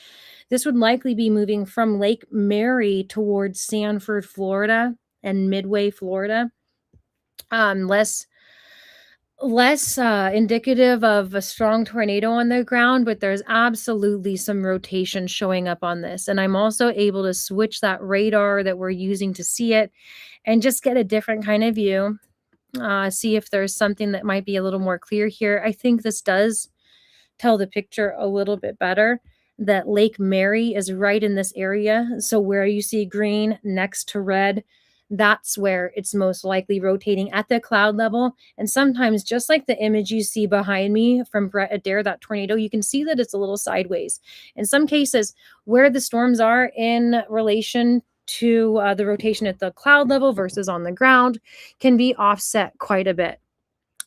this would likely be moving from Lake Mary towards Sanford, Florida and Midway, Florida. Less indicative of a strong tornado on the ground, but there's absolutely some rotation showing up on this. And I'm also able to switch that radar that we're using to see it and just get a different kind of view. See if there's something that might be a little more clear here. I think this does tell the picture a little bit better, that Lake Mary is right in this area. So where you see green next to red, that's where it's most likely rotating at the cloud level. And sometimes, just like the image you see behind me from Brett Adair, that tornado, you can see that it's a little sideways. In some cases, where the storms are in relation to the rotation at the cloud level versus on the ground can be offset quite a bit.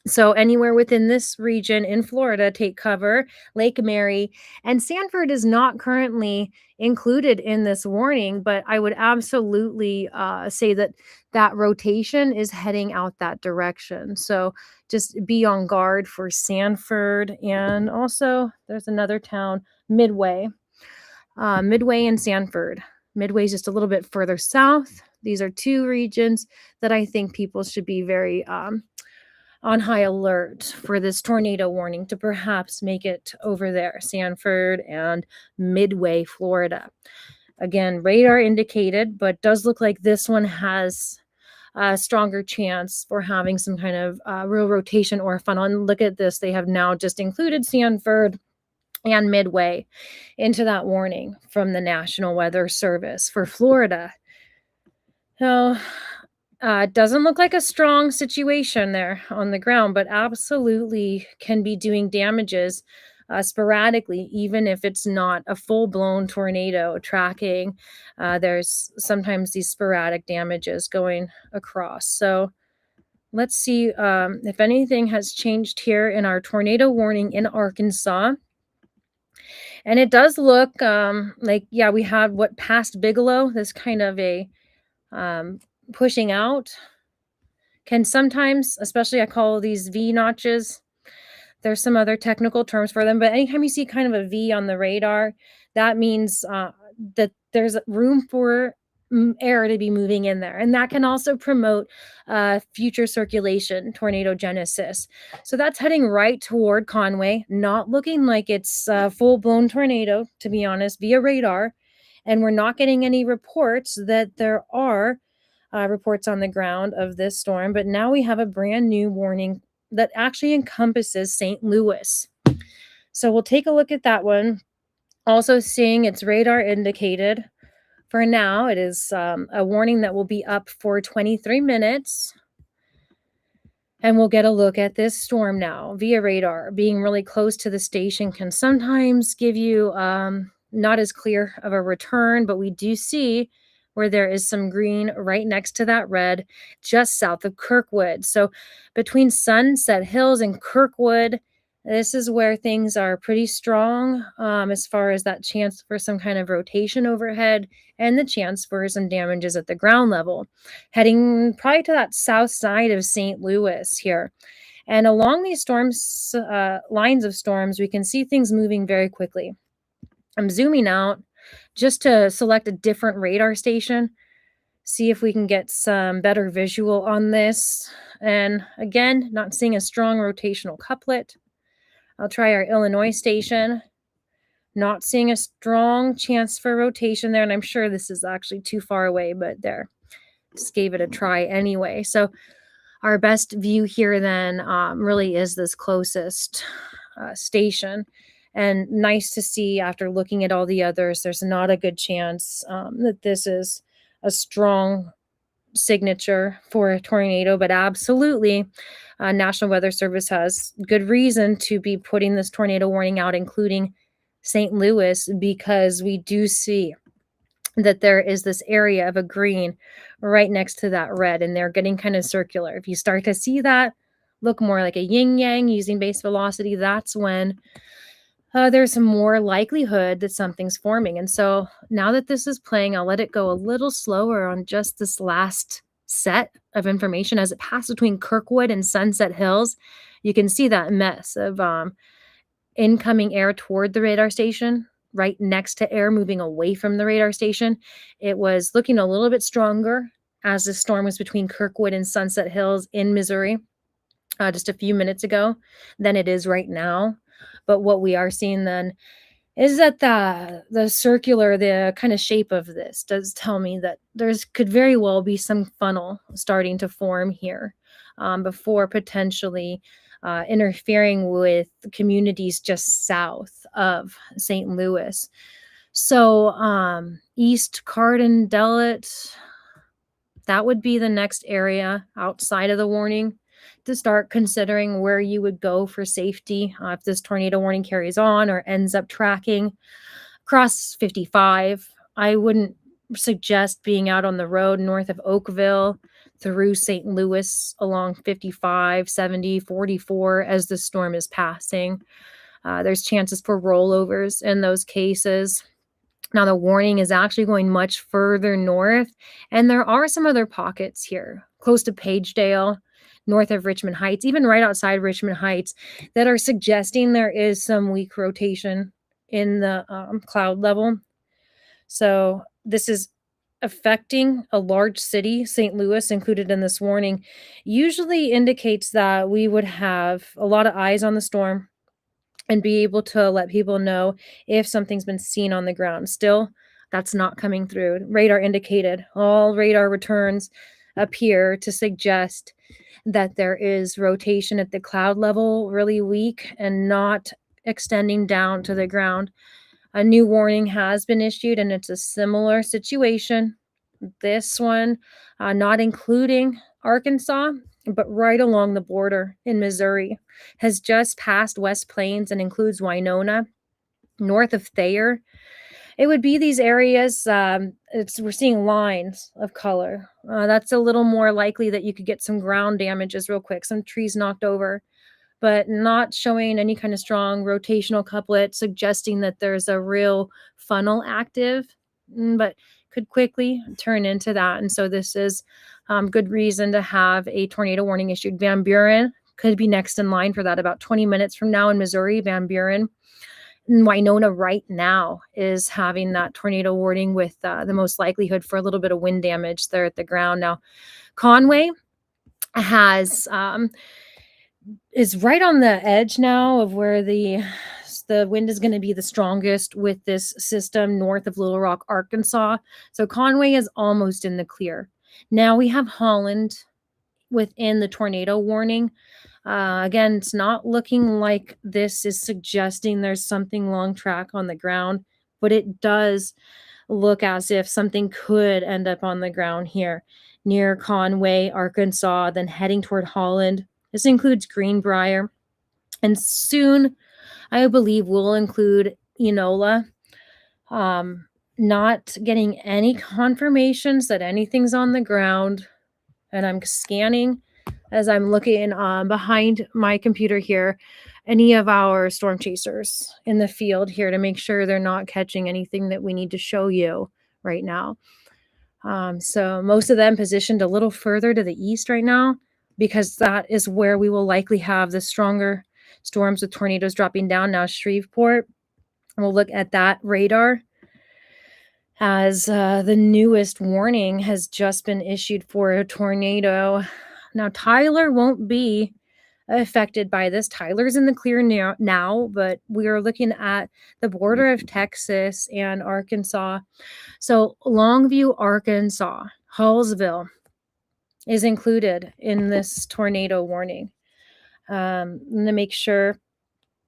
So anywhere within this region in Florida, take cover. Lake Mary and Sanford is not currently included in this warning, but I would absolutely say that that rotation is heading out that direction. So just be on guard for Sanford, and also there's another town, Midway. Midway and Sanford. Midway is just a little bit further south. These are two regions that I think people should be very on high alert for this tornado warning to perhaps make it over there, Sanford and Midway, Florida. Again, radar indicated, but does look like this one has a stronger chance for having some kind of real rotation or funnel. And look at this, they have now just included Sanford and Midway into that warning from the National Weather Service for Florida. So it doesn't look like a strong situation there on the ground, but absolutely can be doing damages sporadically, even if it's not a full blown tornado tracking. There's sometimes these sporadic damages going across. So let's see if anything has changed here in our tornado warning in Arkansas. And it does look like, yeah, we have what past Bigelow, this kind of a pushing out can sometimes, especially I call these V notches. There's some other technical terms for them, but anytime you see kind of a V on the radar, that means that there's room for air to be moving in there. And that can also promote future circulation, tornado genesis. So that's heading right toward Conway, not looking like it's a full blown tornado, to be honest, via radar. And we're not getting any reports that there are reports on the ground of this storm. But now we have a brand new warning that actually encompasses St. Louis. So we'll take a look at that one. Also seeing it's radar indicated. For now, it is a warning that will be up for 23 minutes. And we'll get a look at this storm now via radar. Being really close to the station can sometimes give you not as clear of a return, but we do see where there is some green right next to that red, just south of Kirkwood. So between Sunset Hills and Kirkwood, this is where things are pretty strong as far as that chance for some kind of rotation overhead and the chance for some damages at the ground level. Heading probably to that south side of St. Louis here. And along these storms, lines of storms, we can see things moving very quickly. I'm zooming out just to select a different radar station, see if we can get some better visual on this. And again, not seeing a strong rotational couplet. I'll try our Illinois station. Not seeing a strong chance for rotation there, and I'm sure this is actually too far away, but there, just gave it a try anyway. So our best view here then really is this closest station. And nice to see after looking at all the others, there's not a good chance that this is a strong signature for a tornado, but absolutely National Weather Service has good reason to be putting this tornado warning out, including St. Louis, because we do see that there is this area of a green right next to that red, and they're getting kind of circular. If you start to see that look more like a yin yang using base velocity, that's when there's more likelihood that something's forming. And so now that this is playing, I'll let it go a little slower on just this last set of information as it passes between Kirkwood and Sunset Hills. You can see that mess of incoming air toward the radar station, right next to air moving away from the radar station. It was looking a little bit stronger as the storm was between Kirkwood and Sunset Hills in Missouri just a few minutes ago than it is right now. But what we are seeing then is that the circular, the kind of shape of this does tell me that there's could very well be some funnel starting to form here before potentially interfering with communities just south of St. Louis. So East Cardin Dellet, that would be the next area outside of the warning to start considering where you would go for safety if this tornado warning carries on or ends up tracking across 55. I wouldn't suggest being out on the road north of Oakville. through St. Louis along 55, 70, 44 as the storm is passing. There's chances for rollovers in those cases. Now, the warning is actually going much further north, and there are some other pockets here, close to Pagedale, north of Richmond Heights, even right outside Richmond Heights, that are suggesting there is some weak rotation in the cloud level. So this is affecting a large city, St. Louis included in this warning, usually indicates that we would have a lot of eyes on the storm and be able to let people know if something's been seen on the ground. Still, that's not coming through. Radar indicated. All radar returns appear to suggest that there is rotation at the cloud level, really weak and not extending down to the ground. A new warning has been issued, and it's a similar situation. This one, not including Arkansas, but right along the border in Missouri, has just passed West Plains and includes Winona, north of Thayer. It would be these areas. We're seeing lines of color. That's a little more likely that you could get some ground damages real quick, some trees knocked over, but not showing any kind of strong rotational couplet suggesting that there's a real funnel active, but could quickly turn into that. And so this is good reason to have a tornado warning issued. Van Buren could be next in line for that about 20 minutes from now in Missouri. Van Buren. And Winona right now is having that tornado warning with the most likelihood for a little bit of wind damage there at the ground. Now, Conway has is right on the edge now of where the wind is going to be the strongest with this system north of Little Rock, Arkansas. So Conway is almost in the clear. Now we have Holland within the tornado warning. Again, it's not looking like this is suggesting there's something long track on the ground, but it does look as if something could end up on the ground here near Conway, Arkansas, then heading toward Holland. This includes Greenbrier, and soon I believe we'll include Enola. Not getting any confirmations that anything's on the ground, and I'm scanning as I'm looking behind my computer here, any of our storm chasers in the field here to make sure they're not catching anything that we need to show you right now. So most of them positioned a little further to the east right now, because that is where we will likely have the stronger storms with tornadoes dropping down. Now Shreveport, we'll look at that radar as the newest warning has just been issued for a tornado. Now Tyler won't be affected by this. Tyler's in the clear now, but we are looking at the border of Texas and Arkansas. So Longview, Arkansas, Hallsville is included in this tornado warning. I'm going to make sure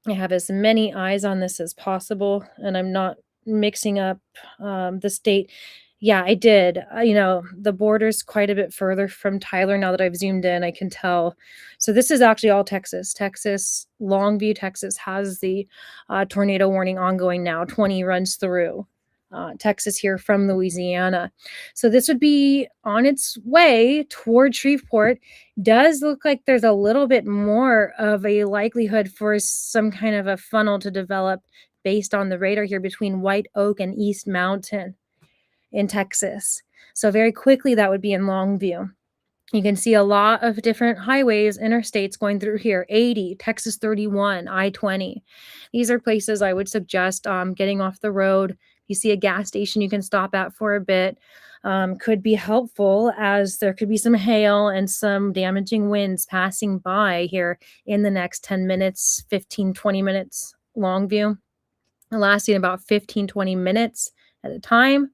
I have as many eyes on this as possible, and I'm not mixing up the state. Yeah, I did. The border's quite a bit further from Tyler now that I've zoomed in, I can tell. So this is actually all Texas. Longview, Texas has the tornado warning ongoing now. 20 runs through Texas here from Louisiana. So this would be on its way toward Shreveport. Does look like there's a little bit more of a likelihood for some kind of a funnel to develop based on the radar here between White Oak and East Mountain in Texas. So very quickly that would be in Longview. You can see a lot of different highways, interstates going through here. 80, Texas 31, I-20. These are places I would suggest getting off the road. You see a gas station you can stop at for a bit. Could be helpful, as there could be some hail and some damaging winds passing by here in the next 10 minutes, 15, 20 minutes. Longview lasting about 15, 20 minutes at a time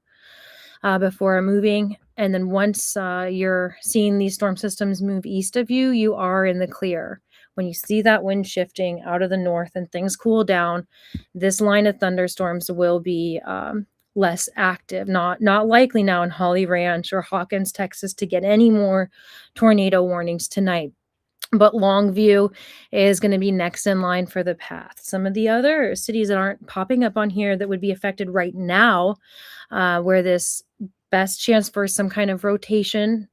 before moving. And then once you're seeing these storm systems move east of you, you are in the clear. When you see that wind shifting out of the north and things cool down, this line of thunderstorms will be less active. Not likely now in Holly Ranch or Hawkins, Texas, to get any more tornado warnings tonight. But Longview is going to be next in line for the path. Some of the other cities that aren't popping up on here that would be affected right now, where this best chance for some kind of rotation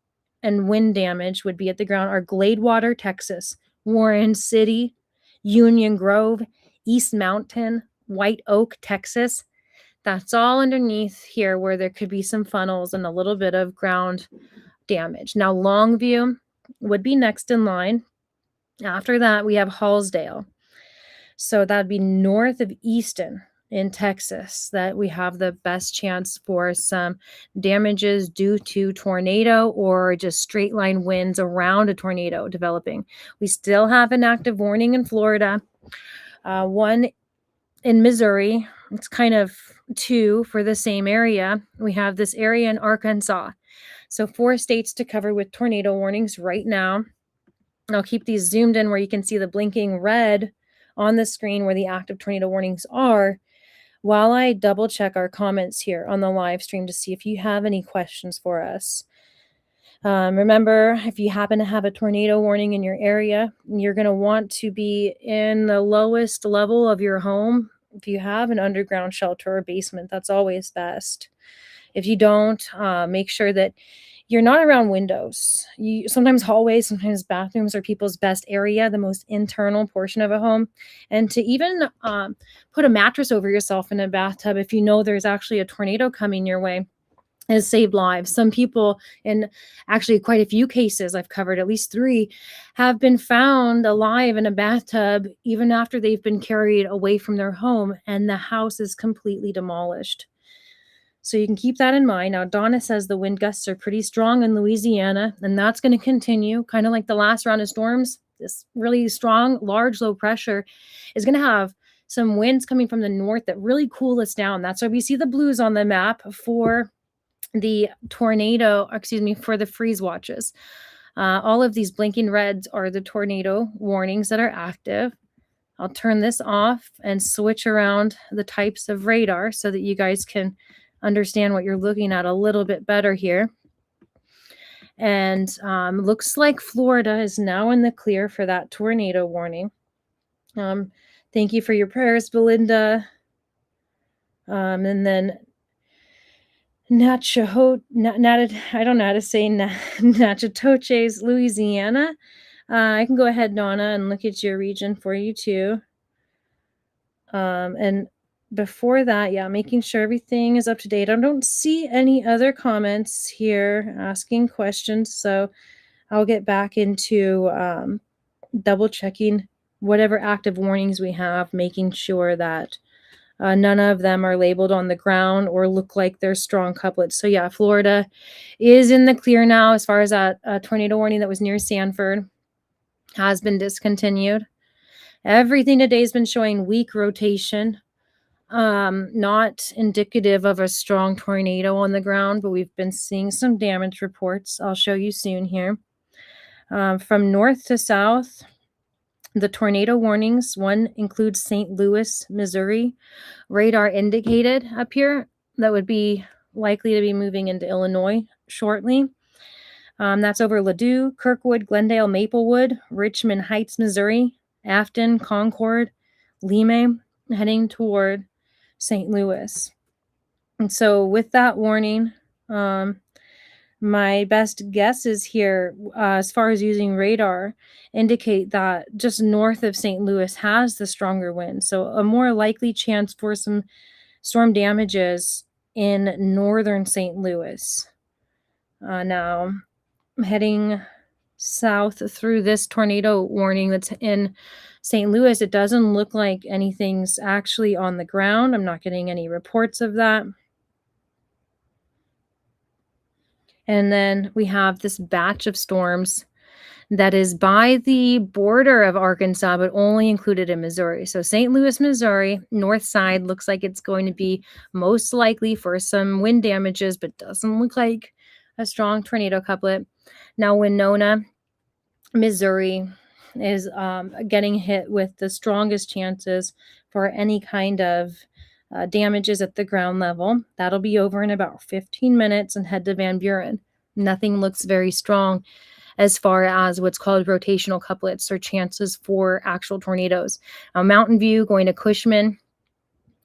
and wind damage would be at the ground are Gladewater, Texas, Warren City, Union Grove, East Mountain, White Oak, Texas. That's all underneath here where there could be some funnels and a little bit of ground damage. Now, Longview would be next in line. After that, we have Hallsdale. So that'd be north of Easton in Texas that we have the best chance for some damages due to tornado or just straight line winds around a tornado developing. We still have an active warning in Florida, one in Missouri. It's kind of two for the same area. We have this area in Arkansas. So 4 states to cover with tornado warnings right now. I'll keep these zoomed in where you can see the blinking red on the screen where the active tornado warnings are, while I double check our comments here on the live stream to see if you have any questions for us. Remember, if you happen to have a tornado warning in your area, you're going to want to be in the lowest level of your home. If you have an underground shelter or basement, that's always best. If you don't, make sure that you're not around windows. Sometimes hallways, sometimes bathrooms are people's best area, the most internal portion of a home. And to even put a mattress over yourself in a bathtub if you know there's actually a tornado coming your way has saved lives. Some people, in actually quite a few cases, I've covered at least 3, have been found alive in a bathtub even after they've been carried away from their home and the house is completely demolished. So you can keep that in mind. Now, Donna says the wind gusts are pretty strong in Louisiana, and that's going to continue, kind of like the last round of storms. This really strong, large, low pressure is going to have some winds coming from the north that really cool us down. That's why we see the blues on the map for the tornado, for the freeze watches. All of these blinking reds are the tornado warnings that are active. I'll turn this off and switch around the types of radar so that you guys can understand what you're looking at a little bit better here. And looks like Florida is now in the clear for that tornado warning. Thank you for your prayers, Belinda. And then I don't know how to say Natchitoches, Louisiana. I can go ahead, Donna, and look at your region for you too. And before that, making sure everything is up to date. I don't see any other comments here asking questions, so I'll get back into double checking whatever active warnings we have, making sure that none of them are labeled on the ground or look like they're strong couplets. So Florida is in the clear now as far as that tornado warning that was near Sanford has been discontinued. Everything today has been showing weak rotation, not indicative of a strong tornado on the ground, but we've been seeing some damage reports. I'll show you soon here. From north to south, the tornado warnings, one includes St. Louis, Missouri. Radar indicated up here that would be likely to be moving into Illinois shortly. That's over Ladue, Kirkwood, Glendale, Maplewood, Richmond Heights, Missouri, Afton, Concord, Lime, heading toward St. Louis. And so with that warning, my best guesses here, as far as using radar, indicate that just north of St. Louis has the stronger wind. So a more likely chance for some storm damages in northern St. Louis. Now, I'm heading south through this tornado warning that's in St. Louis. It doesn't look like anything's actually on the ground. I'm not getting any reports of that. And then we have this batch of storms that is by the border of Arkansas, but only included in Missouri. So St. Louis, Missouri, north side looks like it's going to be most likely for some wind damages, but doesn't look like a strong tornado couplet. Now, Winona, Missouri is getting hit with the strongest chances for any kind of damages at the ground level. That'll be over in about 15 minutes and head to Van Buren. Nothing looks very strong as far as what's called rotational couplets or chances for actual tornadoes. Mountain View going to Cushman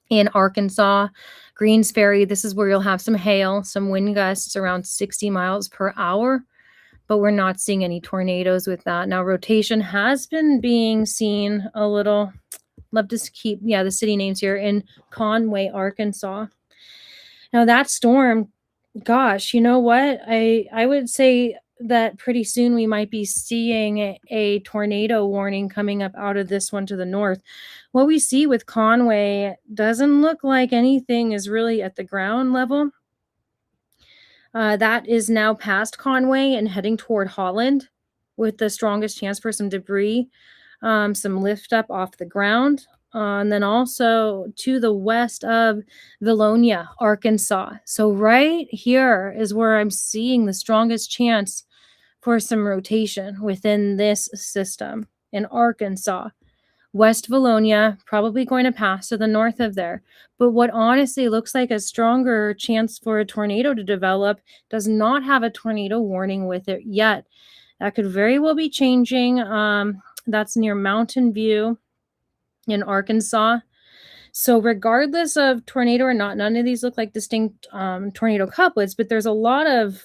in Arkansas, Greens Ferry. This is where you'll have some hail, some wind gusts around 60 miles per hour. but we're not seeing any tornadoes with that. Now, rotation has been being seen a little. Love to keep, yeah, the city names here in Conway, Arkansas. Now, that storm, gosh, you know what? I would say that pretty soon we might be seeing a tornado warning coming up out of this one to the north. What we see with Conway doesn't look like anything is really at the ground level. That is now past Conway and heading toward Holland with the strongest chance for some debris, some lift up off the ground. And then also to the west of Vilonia, Arkansas. So, right here is where I'm seeing the strongest chance for some rotation within this system in Arkansas. West Vilonia, probably going to pass to the north of there. But what honestly looks like a stronger chance for a tornado to develop does not have a tornado warning with it yet. That could very well be changing. That's near Mountain View in Arkansas. So, regardless of tornado or not, none of these look like distinct tornado couplets, but there's a lot of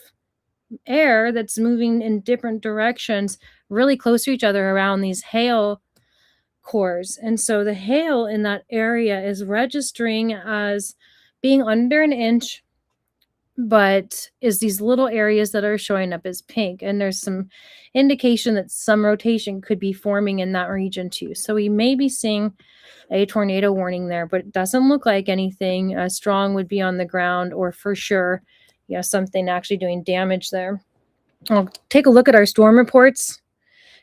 air that's moving in different directions really close to each other around these hail cores. And so the hail in that area is registering as being under an inch, but is these little areas that are showing up as pink. And there's some indication that some rotation could be forming in that region too. So we may be seeing a tornado warning there, but it doesn't look like anything strong would be on the ground or for sure, yeah, something actually doing damage there. I'll take a look at our storm reports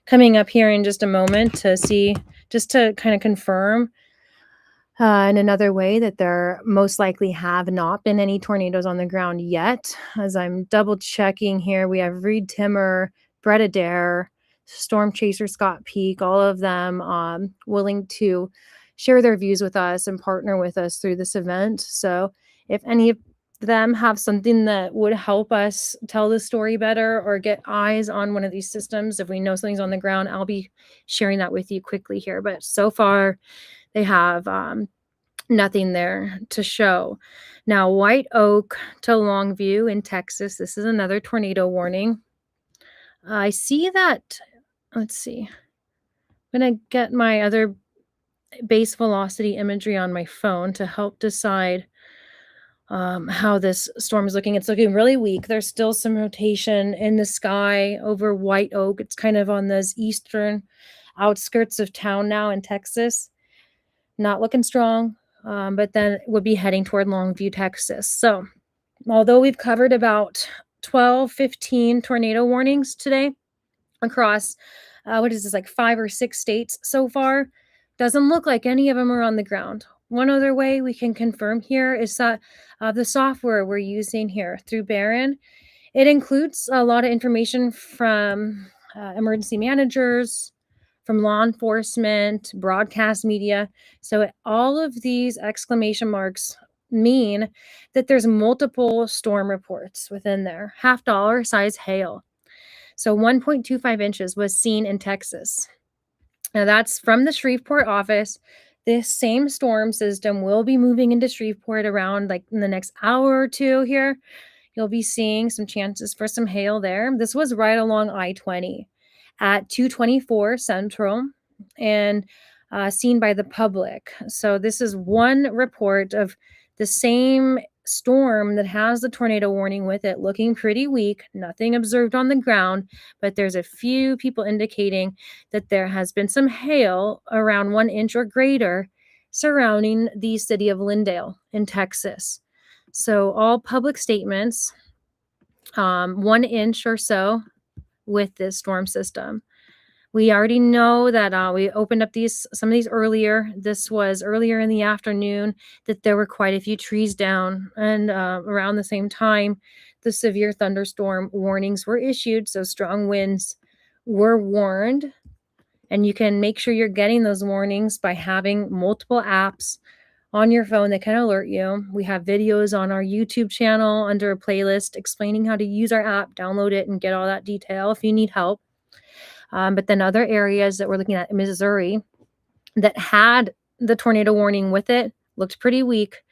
coming up here in just a moment to see, just to kind of confirm in another way that there most likely have not been any tornadoes on the ground yet. As I'm double checking here, we have Reed Timmer, Brett Adair, Storm Chaser Scott Peak, all of them willing to share their views with us and partner with us through this event. So if any of them have something that would help us tell the story better or get eyes on one of these systems, if we know something's on the ground, I'll be sharing that with you quickly here. But so far, they have nothing there to show. Now, White Oak to Longview in Texas. This is another tornado warning. I see that. Let's see. I'm going to get my other base velocity imagery on my phone to help decide how this storm is looking. It's looking really weak. There's still some rotation in the sky over White Oak. It's kind of on those eastern outskirts of town now in Texas. Not looking strong, but then would be heading toward Longview, Texas. So although we've covered about 12, 15 tornado warnings today across, what is this, like 5 or 6 states so far, doesn't look like any of them are on the ground. One other way we can confirm here is that the software we're using here through Barron, it includes a lot of information from emergency managers, from law enforcement, broadcast media. So all of these exclamation marks mean that there's multiple storm reports within there. $50 size hail. So 1.25 inches was seen in Texas. Now that's from the Shreveport office. This same storm system will be moving into Shreveport around like in the next hour or two here. You'll be seeing some chances for some hail there. This was right along I-20 at 224 Central and seen by the public. So this is one report of the same storm that has the tornado warning with it, looking pretty weak, nothing observed on the ground, but there's a few people indicating that there has been some hail around 1 inch or greater surrounding the city of Lindale in Texas. So all public statements, 1 inch or so with this storm system. We already know that we opened up some of these earlier. This was earlier in the afternoon that there were quite a few trees down, and around the same time, the severe thunderstorm warnings were issued. So strong winds were warned, and you can make sure you're getting those warnings by having multiple apps on your phone that can alert you. We have videos on our YouTube channel under a playlist explaining how to use our app, download it, and get all that detail if you need help. But then other areas that we're looking at in Missouri that had the tornado warning with it looked pretty weak.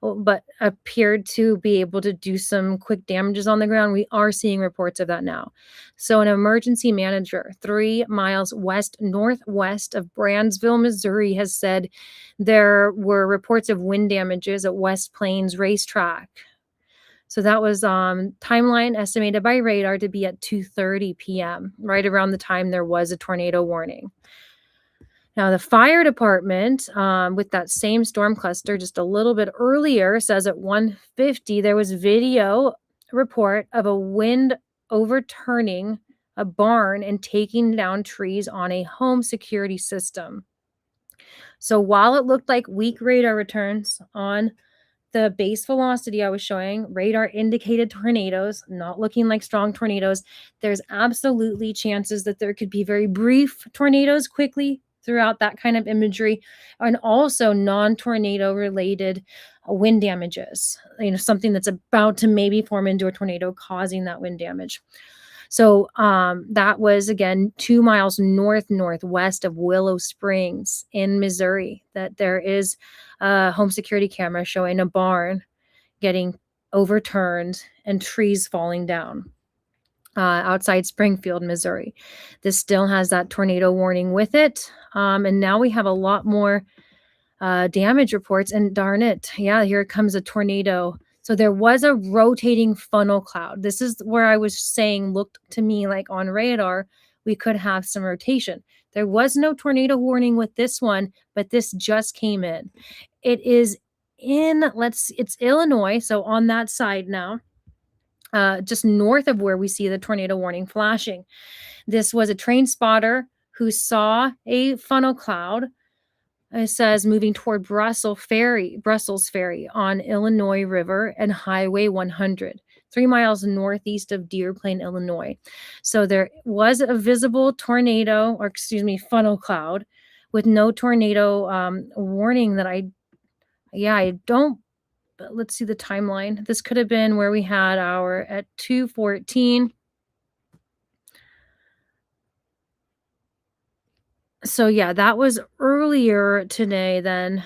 but appeared to be able to do some quick damages on the ground. We are seeing reports of that now. So, an emergency manager 3 miles west northwest of Brandsville, Missouri, has said there were reports of wind damages at West Plains Racetrack. So that was timeline estimated by radar to be at 2:30 p.m., right around the time there was a tornado warning. Now, the fire department, with that same storm cluster just a little bit earlier, says at 1:50 there was video report of a wind overturning a barn and taking down trees on a home security system. So while it looked like weak radar returns on the base velocity I was showing, radar indicated tornadoes, not looking like strong tornadoes. There's absolutely chances that there could be very brief tornadoes quickly throughout that kind of imagery, and also non-tornado related wind damages. Something that's about to maybe form into a tornado causing that wind damage. So that was, again, 2 miles northwest of Willow Springs in Missouri, that there is a home security camera showing a barn getting overturned and trees falling down outside Springfield, Missouri. This still has that tornado warning with it. And now we have a lot more damage reports, and darn it, yeah, here comes a tornado. So there was a rotating funnel cloud. This is where I was saying looked to me like on radar we could have some rotation. There was no tornado warning with this one, but this just came in. It is it's Illinois, so on that side now, just north of where we see the tornado warning flashing. This was a train spotter who saw a funnel cloud. It says moving toward Brussels Ferry on Illinois River and Highway 100, 3 miles northeast of Deer Plain, Illinois. So there was a visible funnel cloud with no tornado warning that I don't, but let's see the timeline. This could have been where we had at 2:14. So yeah, that was earlier today then,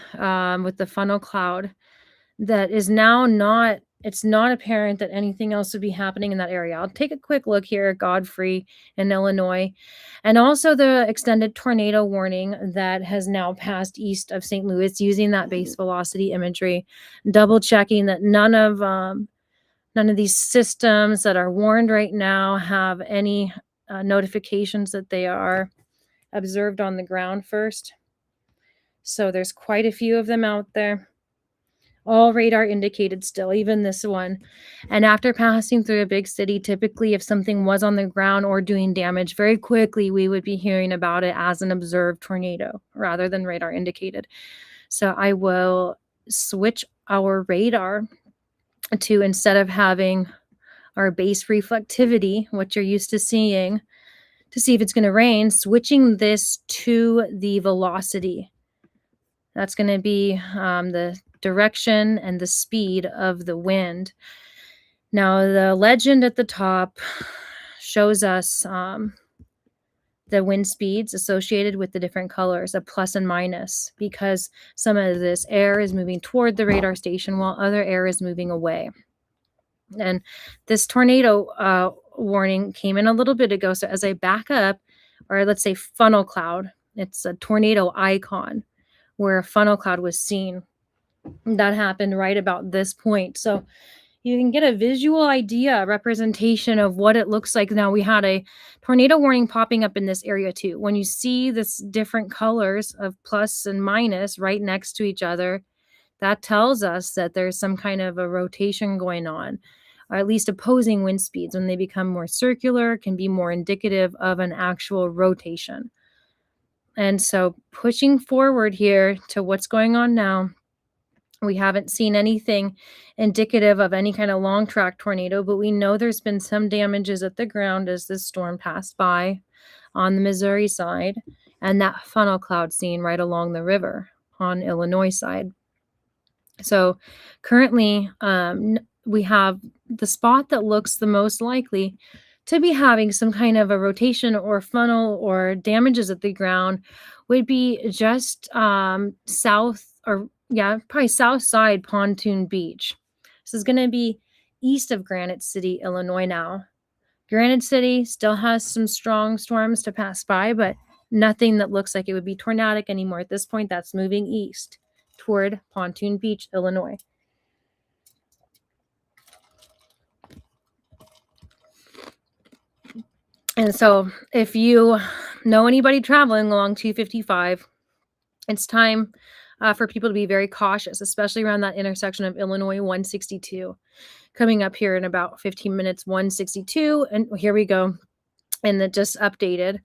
with the funnel cloud that is now it's not apparent that anything else would be happening in that area. I'll take a quick look here at Godfrey in Illinois, and also the extended tornado warning that has now passed east of St. Louis using that base velocity imagery, double checking that none of these systems that are warned right now have any notifications that they are observed on the ground first. So there's quite a few of them out there. All radar indicated still, even this one. And after passing through a big city, typically if something was on the ground or doing damage, very quickly we would be hearing about it as an observed tornado rather than radar indicated. So I will switch our radar to, instead of having our base reflectivity, what you're used to seeing, to see if it's going to rain, switching this to the velocity. That's going to be the direction and the speed of the wind. Now, the legend at the top shows us the wind speeds associated with the different colors, a plus and minus, because some of this air is moving toward the radar station while other air is moving away. And this tornado warning came in a little bit ago. So as I back up, or let's say funnel cloud, it's a tornado icon where a funnel cloud was seen. That happened right about this point. So you can get a visual idea, representation of what it looks like. Now we had a tornado warning popping up in this area too. When you see this different colors of plus and minus right next to each other, that tells us that there's some kind of a rotation going on, or at least opposing wind speeds. When they become more circular, can be more indicative of an actual rotation. And so pushing forward here to what's going on now, we haven't seen anything indicative of any kind of long track tornado, but we know there's been some damages at the ground as this storm passed by on the Missouri side, and that funnel cloud seen right along the river on Illinois side. So currently, we have the spot that looks the most likely to be having some kind of a rotation or funnel or damages at the ground would be just south or Yeah, probably south side Pontoon Beach. This is going to be east of Granite City, Illinois now. Granite City still has some strong storms to pass by, but nothing that looks like it would be tornadic anymore at this point. That's moving east toward Pontoon Beach, Illinois. And so, if you know anybody traveling along 255, it's time for people to be very cautious, especially around that intersection of Illinois 162. Coming up here in about 15 minutes, 162. And here we go. And it just updated.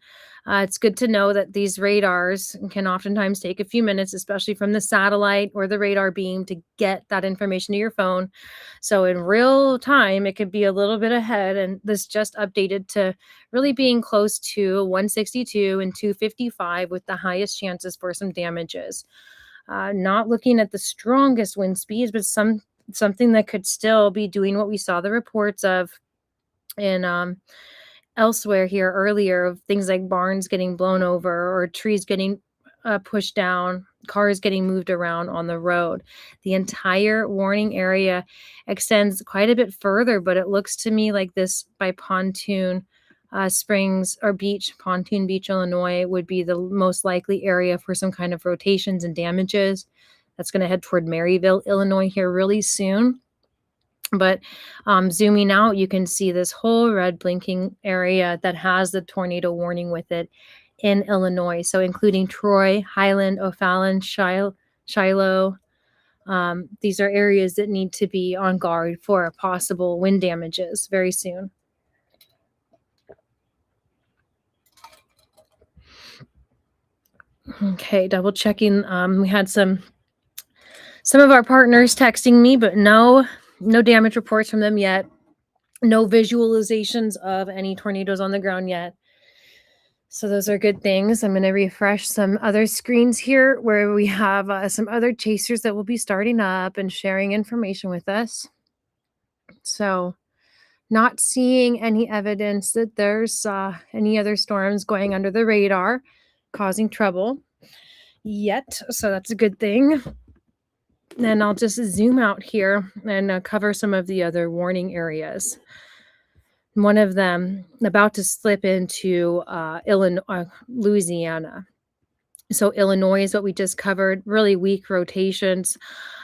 It's good to know that these radars can oftentimes take a few minutes, especially from the satellite or the radar beam, to get that information to your phone. So in real time, it could be a little bit ahead. And this just updated to really being close to 162 and 255 with the highest chances for some damages. Not looking at the strongest wind speeds, but something that could still be doing what we saw the reports of in elsewhere here earlier, of things like barns getting blown over or trees getting pushed down, cars getting moved around on the road. The entire warning area extends quite a bit further, but it looks to me like this by Pontoon Springs or Beach, Pontoon Beach, Illinois, would be the most likely area for some kind of rotations and damages. That's going to head toward Maryville, Illinois here really soon. But zooming out, you can see this whole red blinking area that has the tornado warning with it in Illinois. So including Troy, Highland, O'Fallon, Shiloh. These are areas that need to be on guard for possible wind damages very soon. Okay, double checking. We had some of our partners texting me, but no damage reports from them yet. No visualizations of any tornadoes on the ground yet. So those are good things. I'm going to refresh some other screens here where we have some other chasers that will be starting up and sharing information with us. So not seeing any evidence that there's any other storms going under the radar causing trouble yet. So that's a good thing. Then I'll just zoom out here and cover some of the other warning areas. One of them about to slip into Illinois, Louisiana. So Illinois is what we just covered. Really weak rotations,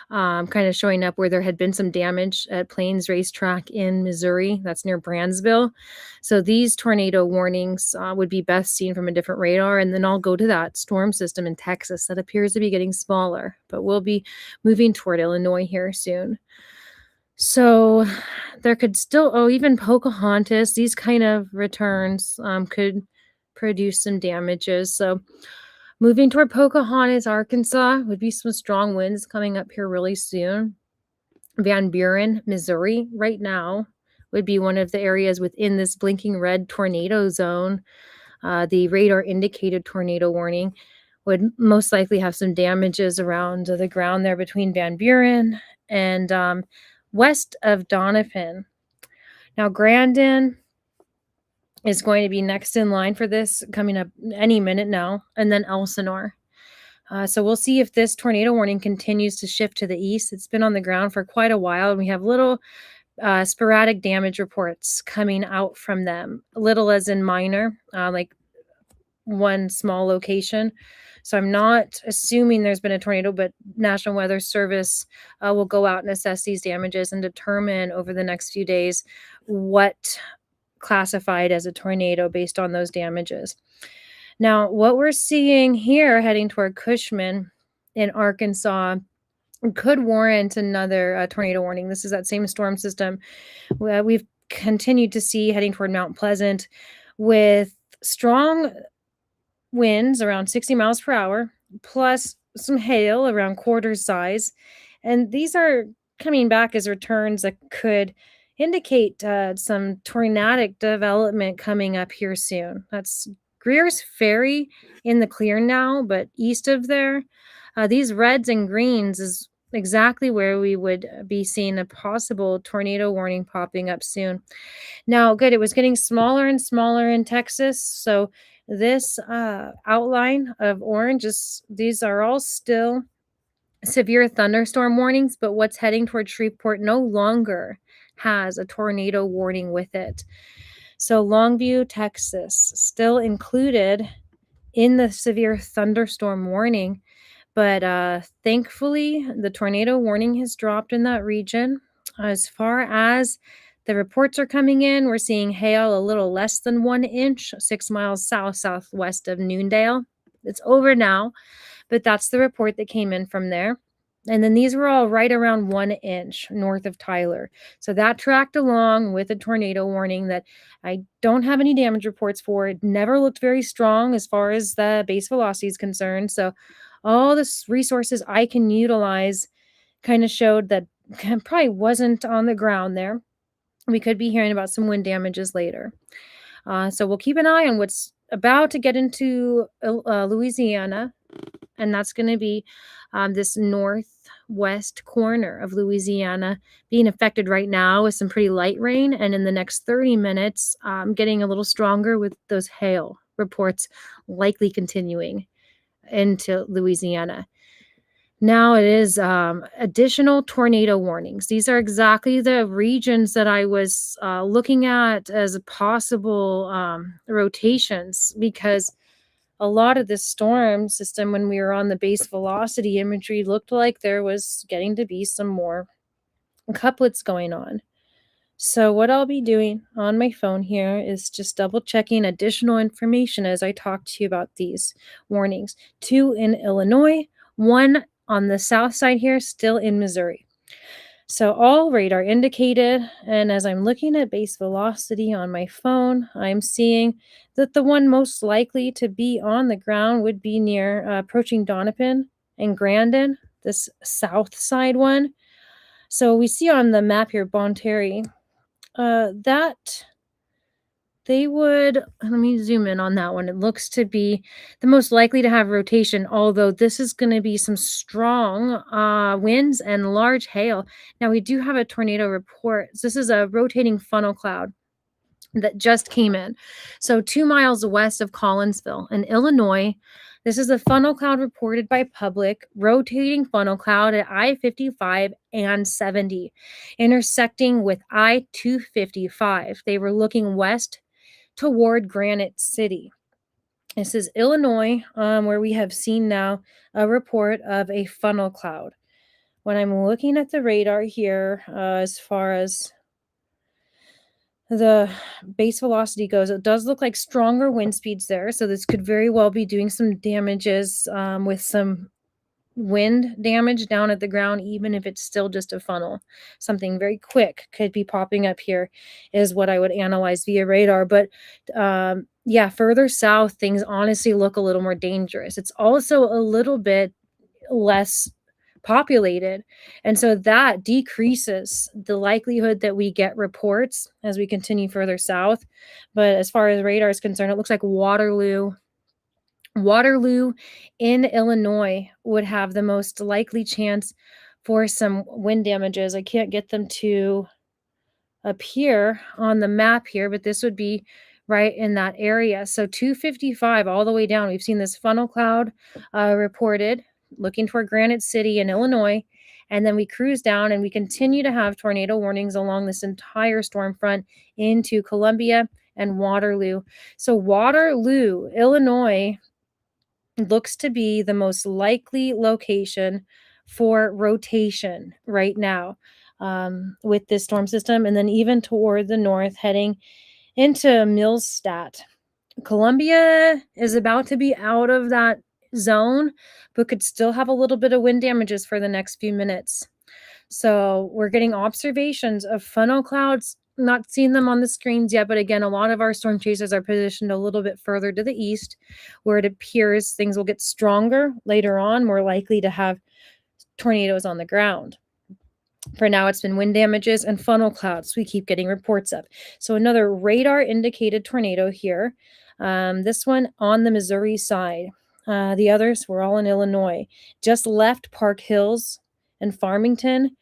kind of showing up where there had been some damage at Plains Racetrack in Missouri. That's near Brandsville. So these tornado warnings would be best seen from a different radar. And then I'll go to that storm system in Texas that appears to be getting smaller, but we'll be moving toward Illinois here soon. So there could still, even Pocahontas, these kind of returns could produce some damages. So moving toward Pocahontas, Arkansas, would be some strong winds coming up here really soon. Van Buren, Missouri, right now, would be one of the areas within this blinking red tornado zone. The radar indicated tornado warning would most likely have some damages around the ground there between Van Buren and west of Donovan. Now, Grandin is going to be next in line for this, coming up any minute now, and then Elsinore. So we'll see if this tornado warning continues to shift to the east. It's been on the ground for quite a while, and we have little sporadic damage reports coming out from them. Little as in minor, like one small location. So I'm not assuming there's been a tornado, but National Weather Service will go out and assess these damages and determine over the next few days what classified as a tornado based on those damages. Now, what we're seeing here heading toward Cushman in Arkansas could warrant another tornado warning. This is that same storm system we've continued to see heading toward Mount Pleasant with strong winds around 60 miles per hour, plus some hail around quarter size. And these are coming back as returns that could indicate some tornadic development coming up here soon. That's Greer's Ferry in the clear now, but east of there, these reds and greens is exactly where we would be seeing a possible tornado warning popping up soon. Now, good, it was getting smaller and smaller in Texas, so this outline of orange these are all still severe thunderstorm warnings, but what's heading towards Shreveport no longer has a tornado warning with it. So Longview, Texas, still included in the severe thunderstorm warning, but thankfully the tornado warning has dropped in that region. As far as the reports are coming in, we're seeing hail a little less than 1 inch, 6 miles southwest of Noondale. It's over now, but that's the report that came in from there. And then these were all right around 1 inch north of Tyler. So that tracked along with a tornado warning that I don't have any damage reports for. It never looked very strong as far as the base velocity is concerned. So all the resources I can utilize kind of showed that probably wasn't on the ground there. We could be hearing about some wind damages later. So we'll keep an eye on what's about to get into Louisiana, and that's going to be this northwest corner of Louisiana being affected right now with some pretty light rain, and in the next 30 minutes, getting a little stronger with those hail reports likely continuing into Louisiana. Now it is additional tornado warnings. These are exactly the regions that I was looking at as possible rotations, because a lot of this storm system, when we were on the base velocity imagery, looked like there was getting to be some more couplets going on. So what I'll be doing on my phone here is just double checking additional information as I talk to you about these warnings. 2 in Illinois, 1 on the south side here, still in Missouri. So all radar indicated, and as I'm looking at base velocity on my phone, I'm seeing that the one most likely to be on the ground would be near approaching Doniphan and Grandin, this south side one. So we see on the map here, Bon Terry, that they would, let me zoom in on that one. It looks to be the most likely to have rotation, although this is going to be some strong winds and large hail. Now, we do have a tornado report. So this is a rotating funnel cloud that just came in. So 2 miles west of Collinsville in Illinois. This is a funnel cloud reported by Public, rotating funnel cloud at I-55 and 70, intersecting with I-255. They were looking west toward Granite City. This is Illinois, where we have seen now a report of a funnel cloud. When I'm looking at the radar here, as far as the base velocity goes, it does look like stronger wind speeds there. So this could very well be doing some damages with some wind damage down at the ground, even if it's still just a funnel. Something very quick could be popping up here is what I would analyze via radar. But yeah, further south, things honestly look a little more dangerous. It's also a little bit less populated, and so that decreases the likelihood that we get reports as we continue further south. But as far as radar is concerned, it looks like Waterloo in Illinois would have the most likely chance for some wind damages. I can't get them to appear on the map here, but this would be right in that area. So 255 all the way down. We've seen this funnel cloud reported looking toward Granite City in Illinois. And then we cruise down and we continue to have tornado warnings along this entire storm front into Columbia and Waterloo. So Waterloo, Illinois, looks to be the most likely location for rotation right now with this storm system. And then even toward the north, heading into Millstadt. Columbia is about to be out of that zone, but could still have a little bit of wind damages for the next few minutes. So we're getting observations of funnel clouds. Not seeing them on the screens yet, but again, a lot of our storm chasers are positioned a little bit further to the east, where it appears things will get stronger later on, more likely to have tornadoes on the ground. For now, it's been wind damages and funnel clouds. We keep getting reports of. So another radar indicated tornado here. This one on the Missouri side. The others were all in Illinois. Just left Park Hills and Farmington.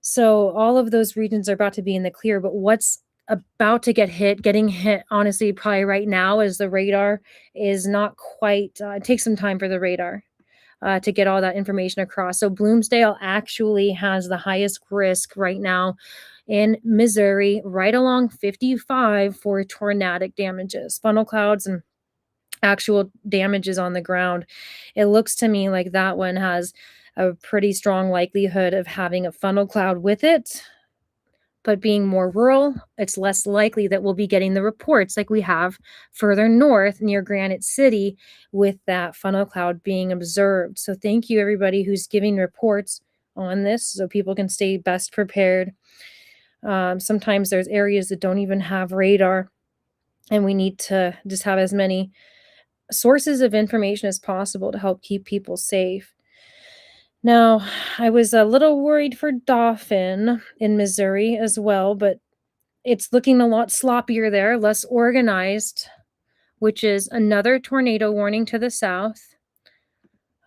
So all of those regions are about to be in the clear, but what's about to getting hit, honestly, probably right now, is the radar is not quite, it takes some time for the radar to get all that information across. So Bloomsdale actually has the highest risk right now in Missouri, right along 55 for tornadic damages, funnel clouds, and actual damages on the ground. It looks to me like that one has a pretty strong likelihood of having a funnel cloud with it, but being more rural, it's less likely that we'll be getting the reports like we have further north near Granite City with that funnel cloud being observed. So thank you everybody who's giving reports on this so people can stay best prepared. Sometimes there's areas that don't even have radar, and we need to just have as many sources of information as possible to help keep people safe. Now, I was a little worried for Dauphin in Missouri as well, but it's looking a lot sloppier there, less organized, which is another tornado warning to the south.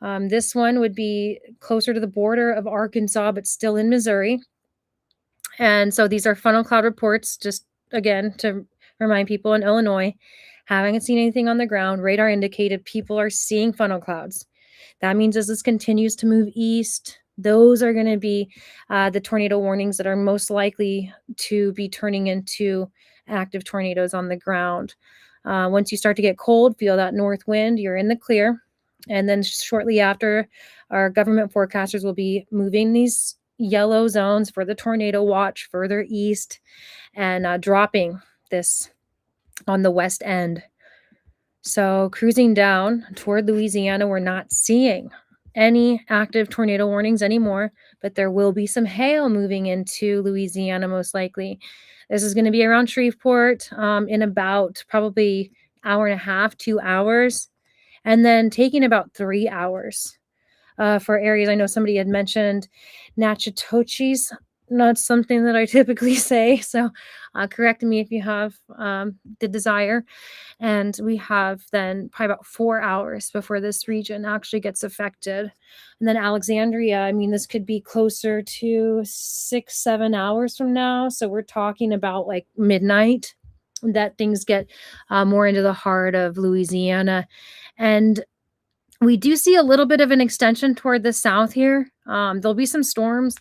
This one would be closer to the border of Arkansas, but still in Missouri. And so these are funnel cloud reports, just again to remind people in Illinois, haven't seen anything on the ground. Radar indicated people are seeing funnel clouds. That means as this continues to move east, those are going to be the tornado warnings that are most likely to be turning into active tornadoes on the ground. Once you start to get cold, feel that north wind, you're in the clear. And then shortly after, our government forecasters will be moving these yellow zones for the tornado watch further east and dropping this on the west end. So cruising down toward Louisiana, we're not seeing any active tornado warnings anymore, but there will be some hail moving into Louisiana most likely. This is going to be around Shreveport in about probably hour and a half, 2 hours, and then taking about 3 hours for areas. I know somebody had mentioned Natchitoches. Not something that I typically say, so correct me if you have the desire. And we have then probably about 4 hours before this region actually gets affected. And then Alexandria, I mean, this could be closer to 6, 7 hours from now. So we're talking about like midnight that things get more into the heart of Louisiana. And we do see a little bit of an extension toward the south here. There'll be some storms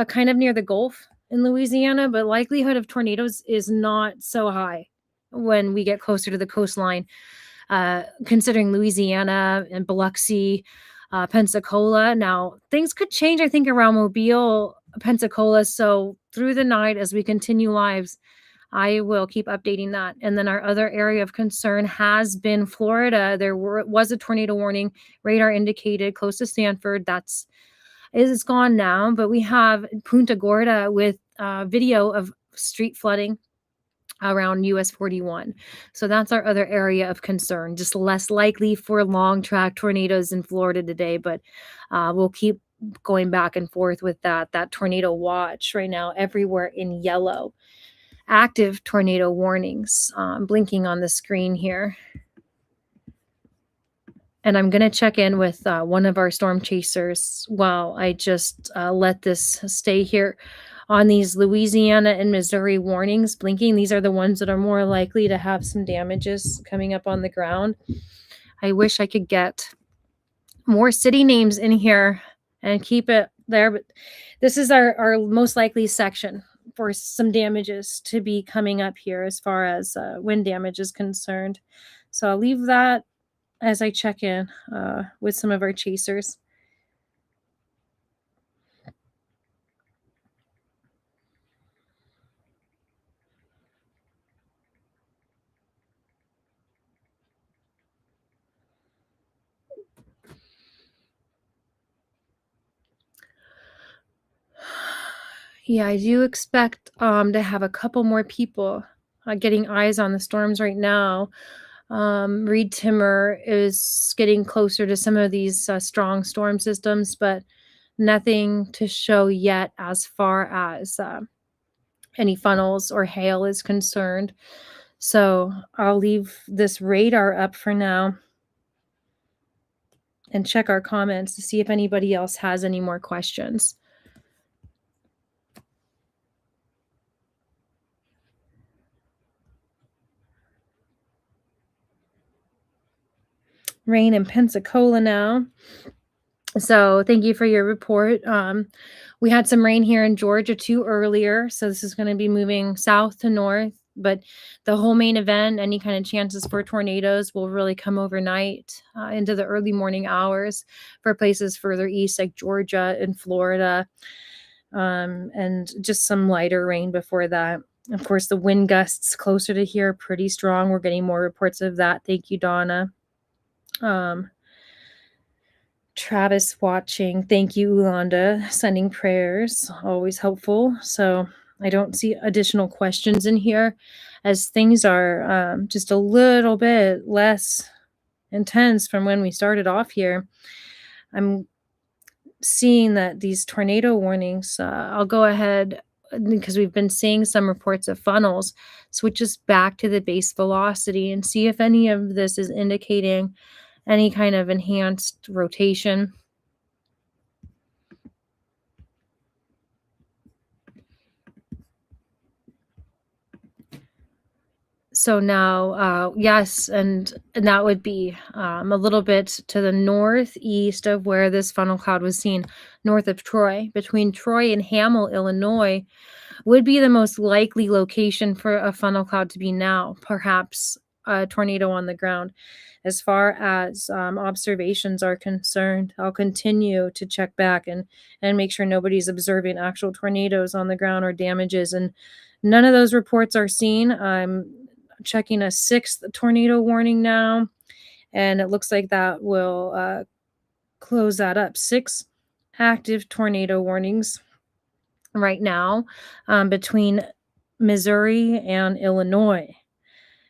kind of near the Gulf in Louisiana, but likelihood of tornadoes is not so high when we get closer to the coastline, considering Louisiana and Biloxi, Pensacola. Now, things could change, I think, around Mobile, Pensacola. So through the night, as we continue lives, I will keep updating that. And then our other area of concern has been Florida. There was a tornado warning, radar indicated close to Stanford. It's gone now, but we have Punta Gorda with video of street flooding around US 41. So that's our other area of concern. Just less likely for long track tornadoes in Florida today, but we'll keep going back and forth with that tornado watch right now everywhere in yellow. Active tornado warnings blinking on the screen here. And I'm going to check in with one of our storm chasers while I just let this stay here on these Louisiana and Missouri warnings blinking. These are the ones that are more likely to have some damages coming up on the ground. I wish I could get more city names in here and keep it there, but this is our most likely section for some damages to be coming up here as far as wind damage is concerned. So I'll leave that as I check in with some of our chasers. Yeah, I do expect to have a couple more people getting eyes on the storms right now. Reed Timmer is getting closer to some of these strong storm systems, but nothing to show yet as far as any funnels or hail is concerned. So I'll leave this radar up for now and check our comments to see if anybody else has any more questions. Rain in Pensacola now. So thank you for your report. We had some rain here in Georgia too earlier, so this is going to be moving south to north. But the whole main event, any kind of chances for tornadoes, will really come overnight into the early morning hours for places further east like Georgia and Florida, and just some lighter rain before that. Of course, the wind gusts closer to here are pretty strong. We're getting more reports of that. Thank you, Donna. Um, Travis watching. Thank you, Ulanda. Sending prayers. Always helpful. So I don't see additional questions in here as things are just a little bit less intense from when we started off here. I'm seeing that these tornado warnings, I'll go ahead because we've been seeing some reports of funnels, switch us back to the base velocity and see if any of this is indicating any kind of enhanced rotation. So now, yes, and that would be a little bit to the northeast of where this funnel cloud was seen, north of Troy. Between Troy and Hamel, Illinois, would be the most likely location for a funnel cloud to be now, perhaps a tornado on the ground. As far as observations are concerned, I'll continue to check back and make sure nobody's observing actual tornadoes on the ground or damages. And none of those reports are seen. I'm checking a sixth tornado warning now, and it looks like that will close that up. 6 active tornado warnings right now between Missouri and Illinois.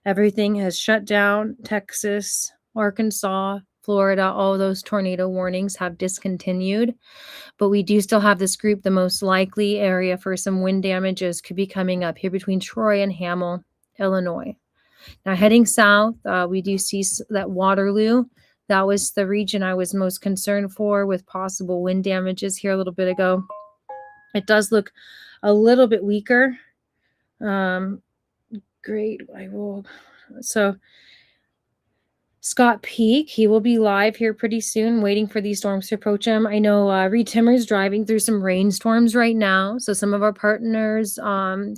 Everything has shut down. Texas, Arkansas, Florida, all those tornado warnings have discontinued. But we do still have this group. The most likely area for some wind damages could be coming up here between Troy and Hamel, Illinois. Now, heading south, we do see that Waterloo. That was the region I was most concerned for with possible wind damages here a little bit ago. It does look a little bit weaker. Great. So Scott Peak, he will be live here pretty soon, waiting for these storms to approach him. I know Reed Timmer's driving through some rainstorms right now. So some of our partners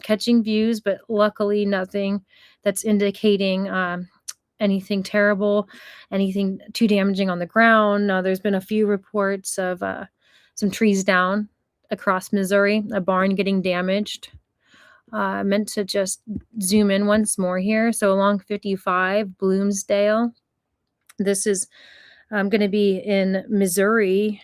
catching views, but luckily nothing that's indicating anything terrible, anything too damaging on the ground. There's been a few reports of some trees down across Missouri, a barn getting damaged. Meant to just zoom in once more here. So along 55, Bloomsdale. This is going to be in Missouri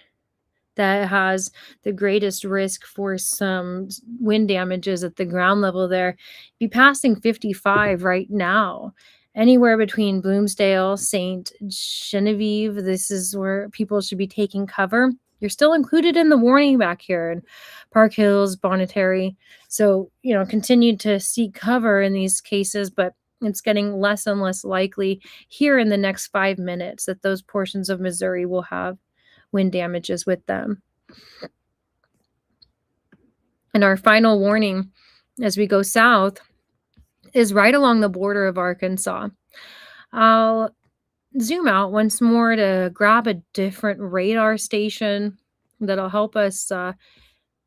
that has the greatest risk for some wind damages at the ground level there. Be passing 55 right now. Anywhere between Bloomsdale, St. Genevieve, this is where people should be taking cover. You're still included in the warning back here in Park Hills, Bonnetary. So, continue to seek cover in these cases, but it's getting less and less likely here in the next 5 minutes that those portions of Missouri will have wind damages with them. And our final warning as we go south is right along the border of Arkansas. I'll zoom out once more to grab a different radar station that'll help us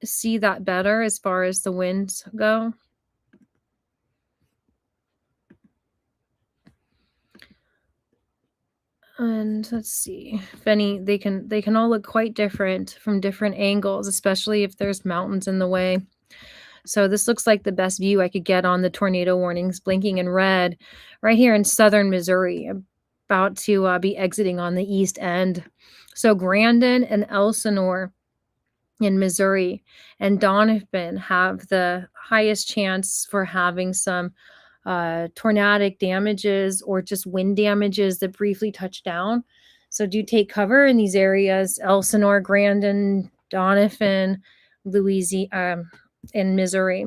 see that better as far as the winds go. And let's see if any they can all look quite different from different angles, especially if there's mountains in the way. So this looks like the best view I could get on the tornado warnings blinking in red right here in southern Missouri, about to be exiting on the east end. So Grandin and Elsinore in Missouri and Donovan have the highest chance for having some tornadic damages or just wind damages that briefly touch down. So do take cover in these areas: Elsinore, Grandin, Donovan, Louisiana, in Missouri.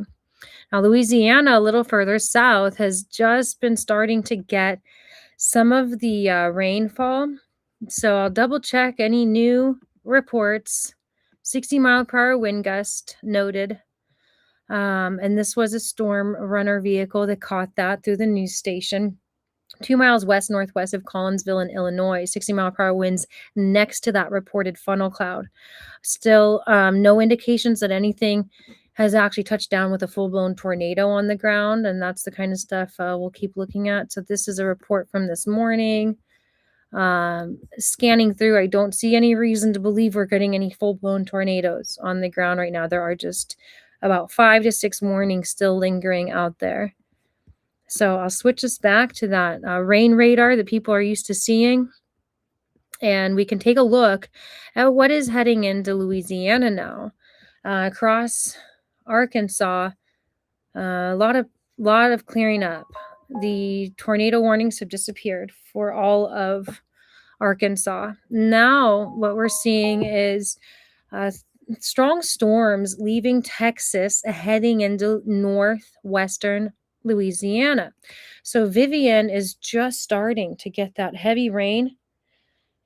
Now, Louisiana, a little further south, has just been starting to get some of the rainfall. So I'll double check any new reports. 60-mile-per-hour wind gust noted. And this was a storm runner vehicle that caught that through the news station. 2 miles west-northwest of Collinsville in Illinois, 60-mile-per-hour winds next to that reported funnel cloud. Still, no indications that anything has actually touched down with a full-blown tornado on the ground, and that's the kind of stuff we'll keep looking at. So this is a report from this morning. Scanning through, I don't see any reason to believe we're getting any full-blown tornadoes on the ground right now. There are just about 5 to 6 warnings still lingering out there. So I'll switch us back to that rain radar that people are used to seeing. And we can take a look at what is heading into Louisiana now. Across Arkansas, a lot of clearing up. The tornado warnings have disappeared for all of Arkansas. Now what we're seeing is strong storms leaving Texas, heading into northwestern Louisiana. So Vivian is just starting to get that heavy rain,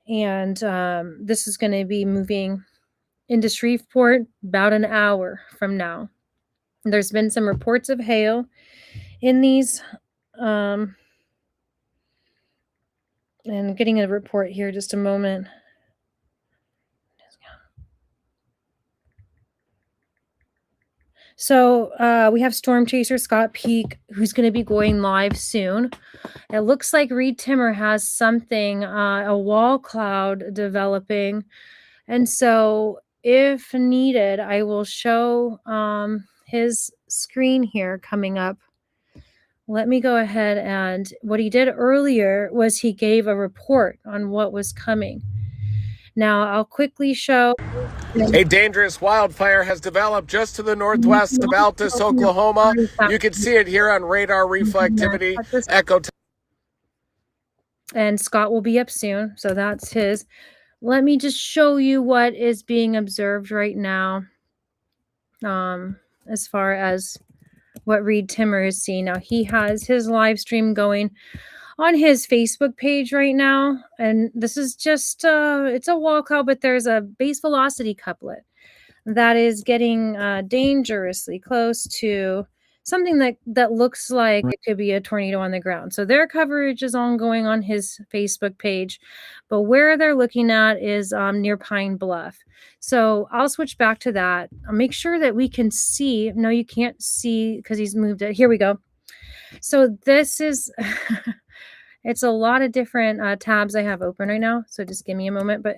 and this is going to be moving into Shreveport about an hour from now. There's been some reports of hail in these, and getting a report here just a moment. So we have storm chaser Scott Peak, who's going to be going live soon. It looks like Reed Timmer has something, a wall cloud developing. And so if needed, I will show his screen here coming up. Let me go ahead, and what he did earlier was he gave a report on what was coming. Now I'll quickly show. A dangerous wildfire has developed just to the northwest of Altus, Oklahoma. You can see it here on radar reflectivity. Echo. And Scott will be up soon, so that's his. Let me just show you what is being observed right now, as far as what Reed Timmer is seeing. Now, he has his live stream going on his Facebook page right now, and this is just, it's a wall cloud, but there's a base velocity couplet that is getting dangerously close to something that looks like it could be a tornado on the ground. So their coverage is ongoing on his Facebook page, but where they're looking at is near Pine Bluff. So I'll switch back to that. I'll make sure that we can see. No, you can't see because he's moved it. Here we go. So this is, it's a lot of different tabs I have open right now. So just give me a moment. But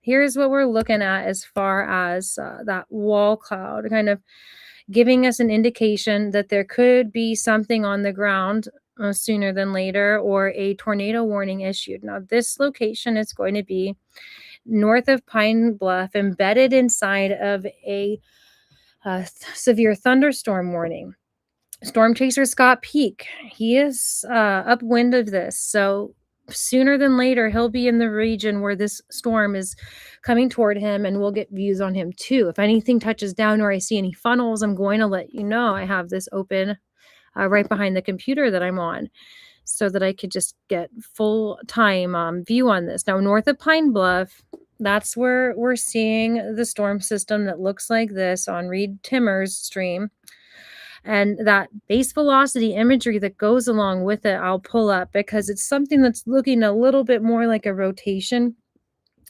here's what we're looking at as far as that wall cloud, kind of giving us an indication that there could be something on the ground sooner than later, or a tornado warning issued. Now, this location is going to be north of Pine Bluff, embedded inside of a severe thunderstorm warning. Storm chaser Scott Peak, he is upwind of this. So sooner than later, he'll be in the region where this storm is coming toward him, and we'll get views on him too. If anything touches down or I see any funnels, I'm going to let you know. I have this open right behind the computer that I'm on, so that I could just get full-time view on this. Now, north of Pine Bluff, that's where we're seeing the storm system that looks like this on Reed Timmer's stream. And that base velocity imagery that goes along with it, I'll pull up, because it's something that's looking a little bit more like a rotation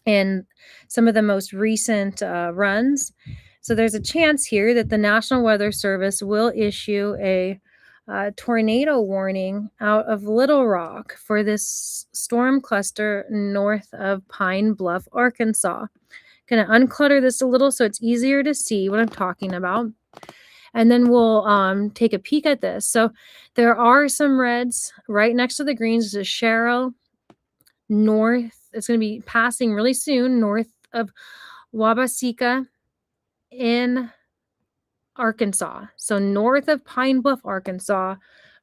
in some of the most recent runs. So there's a chance here that the National Weather Service will issue a tornado warning out of Little Rock for this storm cluster north of Pine Bluff, Arkansas. Going to unclutter this a little so it's easier to see what I'm talking about. And then we'll take a peek at this. So there are some reds right next to the greens. There's Cheryl north. It's going to be passing really soon north of Wabaseka in Arkansas. So north of Pine Bluff, Arkansas,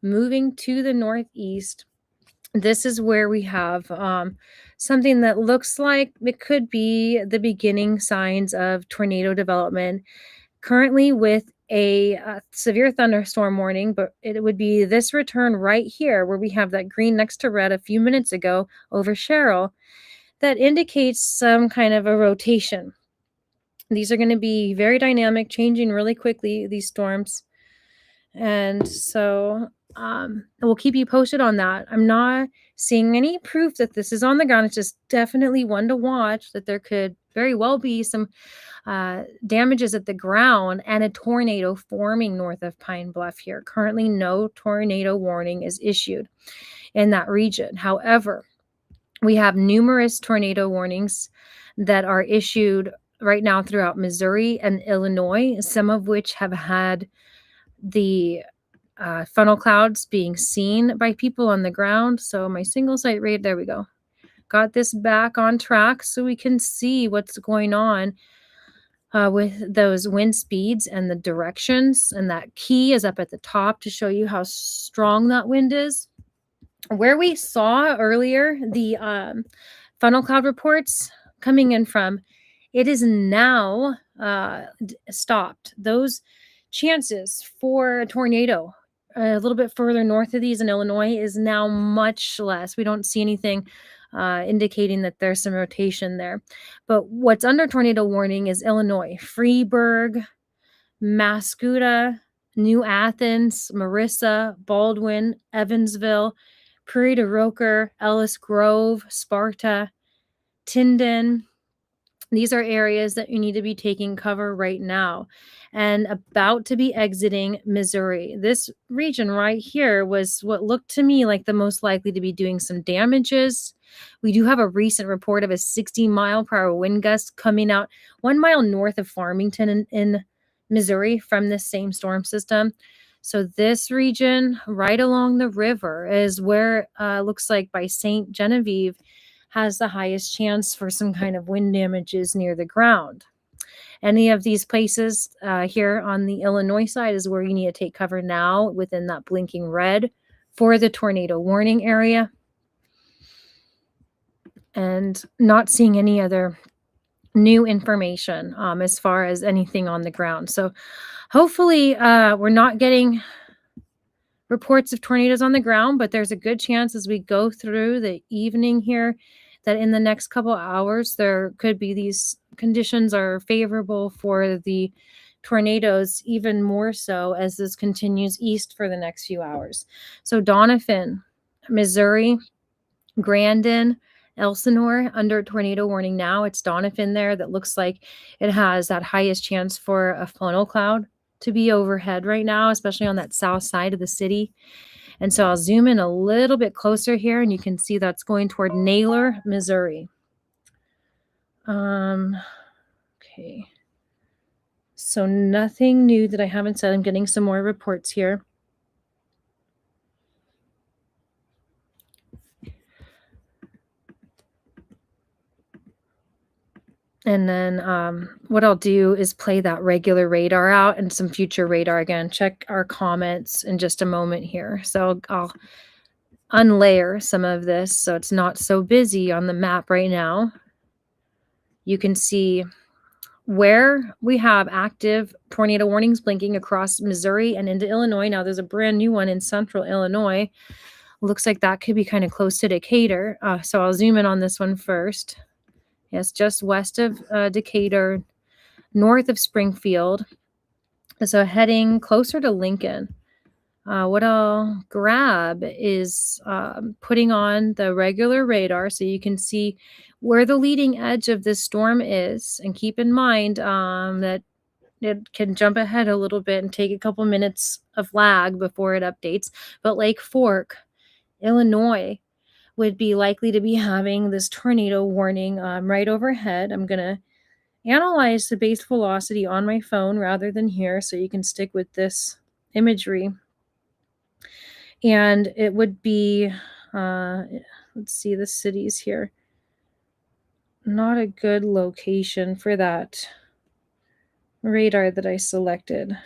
moving to the northeast. This is where we have something that looks like it could be the beginning signs of tornado development. Currently with a severe thunderstorm warning, but it would be this return right here where we have that green next to red a few minutes ago over Cheryl that indicates some kind of a rotation. These are going to be very dynamic, changing really quickly, these storms. And so we'll keep you posted on that. I'm not seeing any proof that this is on the ground. It's just definitely one to watch, that there could very well be some damages at the ground and a tornado forming north of Pine Bluff here. Currently, no tornado warning is issued in that region. However, we have numerous tornado warnings that are issued right now throughout Missouri and Illinois, some of which have had the funnel clouds being seen by people on the ground. So my single site radar, there we go. Got this back on track so we can see what's going on with those wind speeds and the directions. And that key is up at the top to show you how strong that wind is. Where we saw earlier the funnel cloud reports coming in from, it is now stopped. Those chances for a tornado a little bit further north of these in Illinois is now much less. We don't see anything indicating that there's some rotation there. But what's under tornado warning is Illinois, Freeburg, Mascoutah, New Athens, Marissa, Baldwin, Evansville, Prairie du Rocher, Ellis Grove, Sparta, Tyndon. These are areas that you need to be taking cover right now and about to be exiting Missouri. This region right here was what looked to me like the most likely to be doing some damages. We do have a recent report of a 60-mile-per-hour wind gust coming out 1 mile north of Farmington in Missouri from this same storm system. So this region right along the river is where looks like by St. Genevieve has the highest chance for some kind of wind damages near the ground. Any of these places here on the Illinois side is where you need to take cover now within that blinking red for the tornado warning area. And not seeing any other new information as far as anything on the ground. So hopefully we're not getting reports of tornadoes on the ground, but there's a good chance as we go through the evening here that in the next couple hours there could be these conditions are favorable for the tornadoes, even more so as this continues east for the next few hours. So Doniphan, Missouri, Grandin, Elsinore under tornado warning now. It's Doniphan there that looks like it has that highest chance for a funnel cloud to be overhead right now, especially on that south side of the city. And so I'll zoom in a little bit closer here, and you can see that's going toward Naylor, Missouri. Okay. So nothing new that I haven't said. I'm getting some more reports here. And then what I'll do is play that regular radar out and some future radar again. Check our comments in just a moment here. So I'll unlayer some of this so it's not so busy on the map right now. You can see where we have active tornado warnings blinking across Missouri and into Illinois. Now there's a brand new one in central Illinois. Looks like that could be kind of close to Decatur. So I'll zoom in on this one first. Yes, just west of Decatur, north of Springfield. So heading closer to Lincoln. What I'll grab is putting on the regular radar so you can see where the leading edge of this storm is. And keep in mind that it can jump ahead a little bit and take a couple minutes of lag before it updates. But Lake Fork, Illinois, would be likely to be having this tornado warning right overhead. I'm going to analyze the base velocity on my phone rather than here so you can stick with this imagery. And it would be, let's see the cities here. Not a good location for that radar that I selected.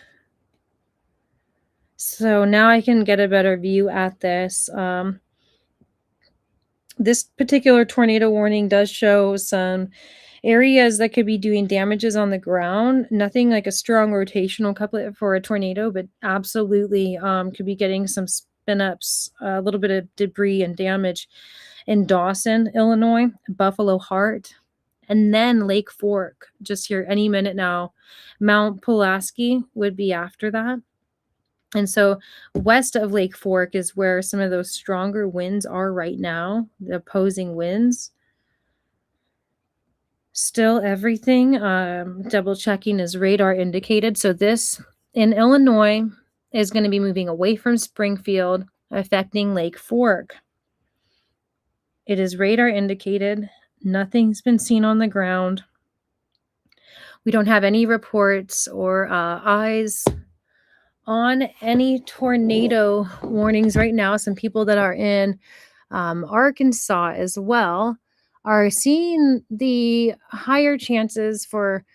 So now I can get a better view at this. This particular tornado warning does show some areas that could be doing damages on the ground. Nothing like a strong rotational couplet for a tornado, but absolutely could be getting some spin-ups, a little bit of debris and damage in Dawson, Illinois, Buffalo Heart, and then Lake Fork, just here any minute now. Mount Pulaski would be after that. And so west of Lake Fork is where some of those stronger winds are right now, the opposing winds. Still everything, double checking is radar indicated. So this in Illinois is going to be moving away from Springfield, affecting Lake Fork. It is radar indicated. Nothing's been seen on the ground. We don't have any reports or eyes on any tornado warnings right now. Some people that are in Arkansas as well are seeing the higher chances for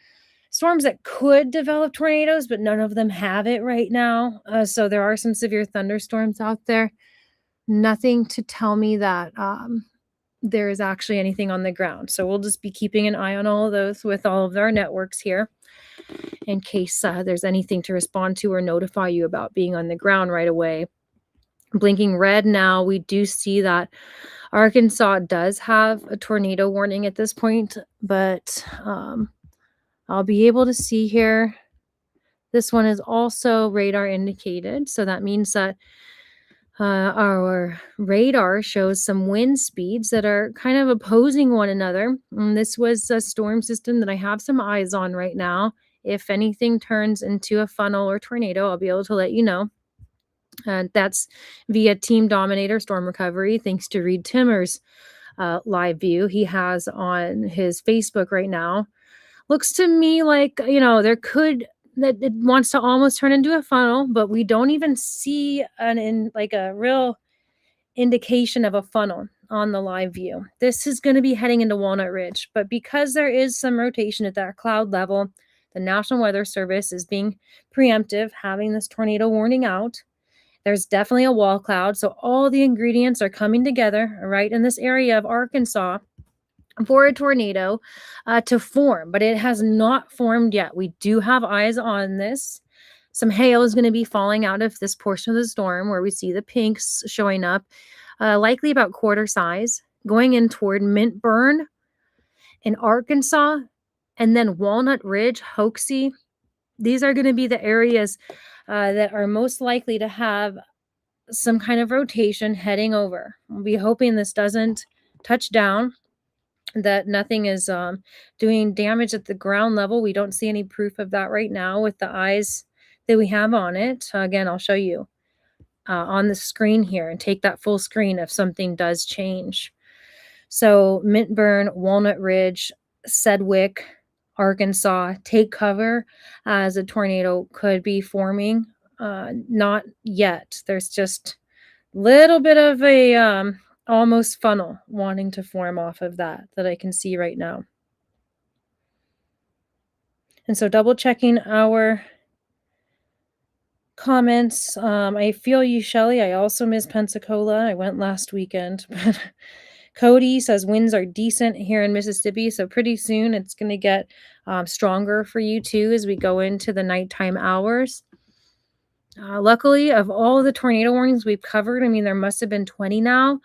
storms that could develop tornadoes, but none of them have it right now. So there are some severe thunderstorms out there. Nothing to tell me that there is actually anything on the ground. So we'll just be keeping an eye on all of those with all of our networks here in case there's anything to respond to or notify you about being on the ground right away. Blinking red now, we do see that Arkansas does have a tornado warning at this point, but I'll be able to see here. This one is also radar indicated, so that means that our radar shows some wind speeds that are kind of opposing one another. And this was a storm system that I have some eyes on right now. If anything turns into a funnel or tornado, I'll be able to let you know. And that's via Team Dominator Storm Recovery, thanks to Reed Timmer's live view he has on his Facebook right now. Looks to me like, there could that it wants to almost turn into a funnel, but we don't even see a real indication of a funnel on the live view. This is going to be heading into Walnut Ridge, but because there is some rotation at that cloud level, the National Weather Service is being preemptive, having this tornado warning out. There's definitely a wall cloud, so all the ingredients are coming together right in this area of Arkansas for a tornado to form, but it has not formed yet. We do have eyes on this. Some hail is going to be falling out of this portion of the storm where we see the pinks showing up, likely about quarter size, going in toward Mint Burn in Arkansas, and then Walnut Ridge, Hoaxie. These are going to be the areas that are most likely to have some kind of rotation heading over. We'll be hoping this doesn't touch down, that nothing is doing damage at the ground level. We don't see any proof of that right now with the eyes that we have on it. Again, I'll show you on the screen here and take that full screen if something does change. So Mint Burn, Walnut Ridge, Sedgwick, Arkansas, take cover as a tornado could be forming. Not yet. There's just a little bit of a almost funnel wanting to form off of that I can see right now. And so double checking our comments. I feel you, Shelly. I also miss Pensacola. I went last weekend. But Cody says winds are decent here in Mississippi. So pretty soon it's going to get stronger for you too as we go into the nighttime hours. Luckily, of all the tornado warnings we've covered, there must have been 20 now.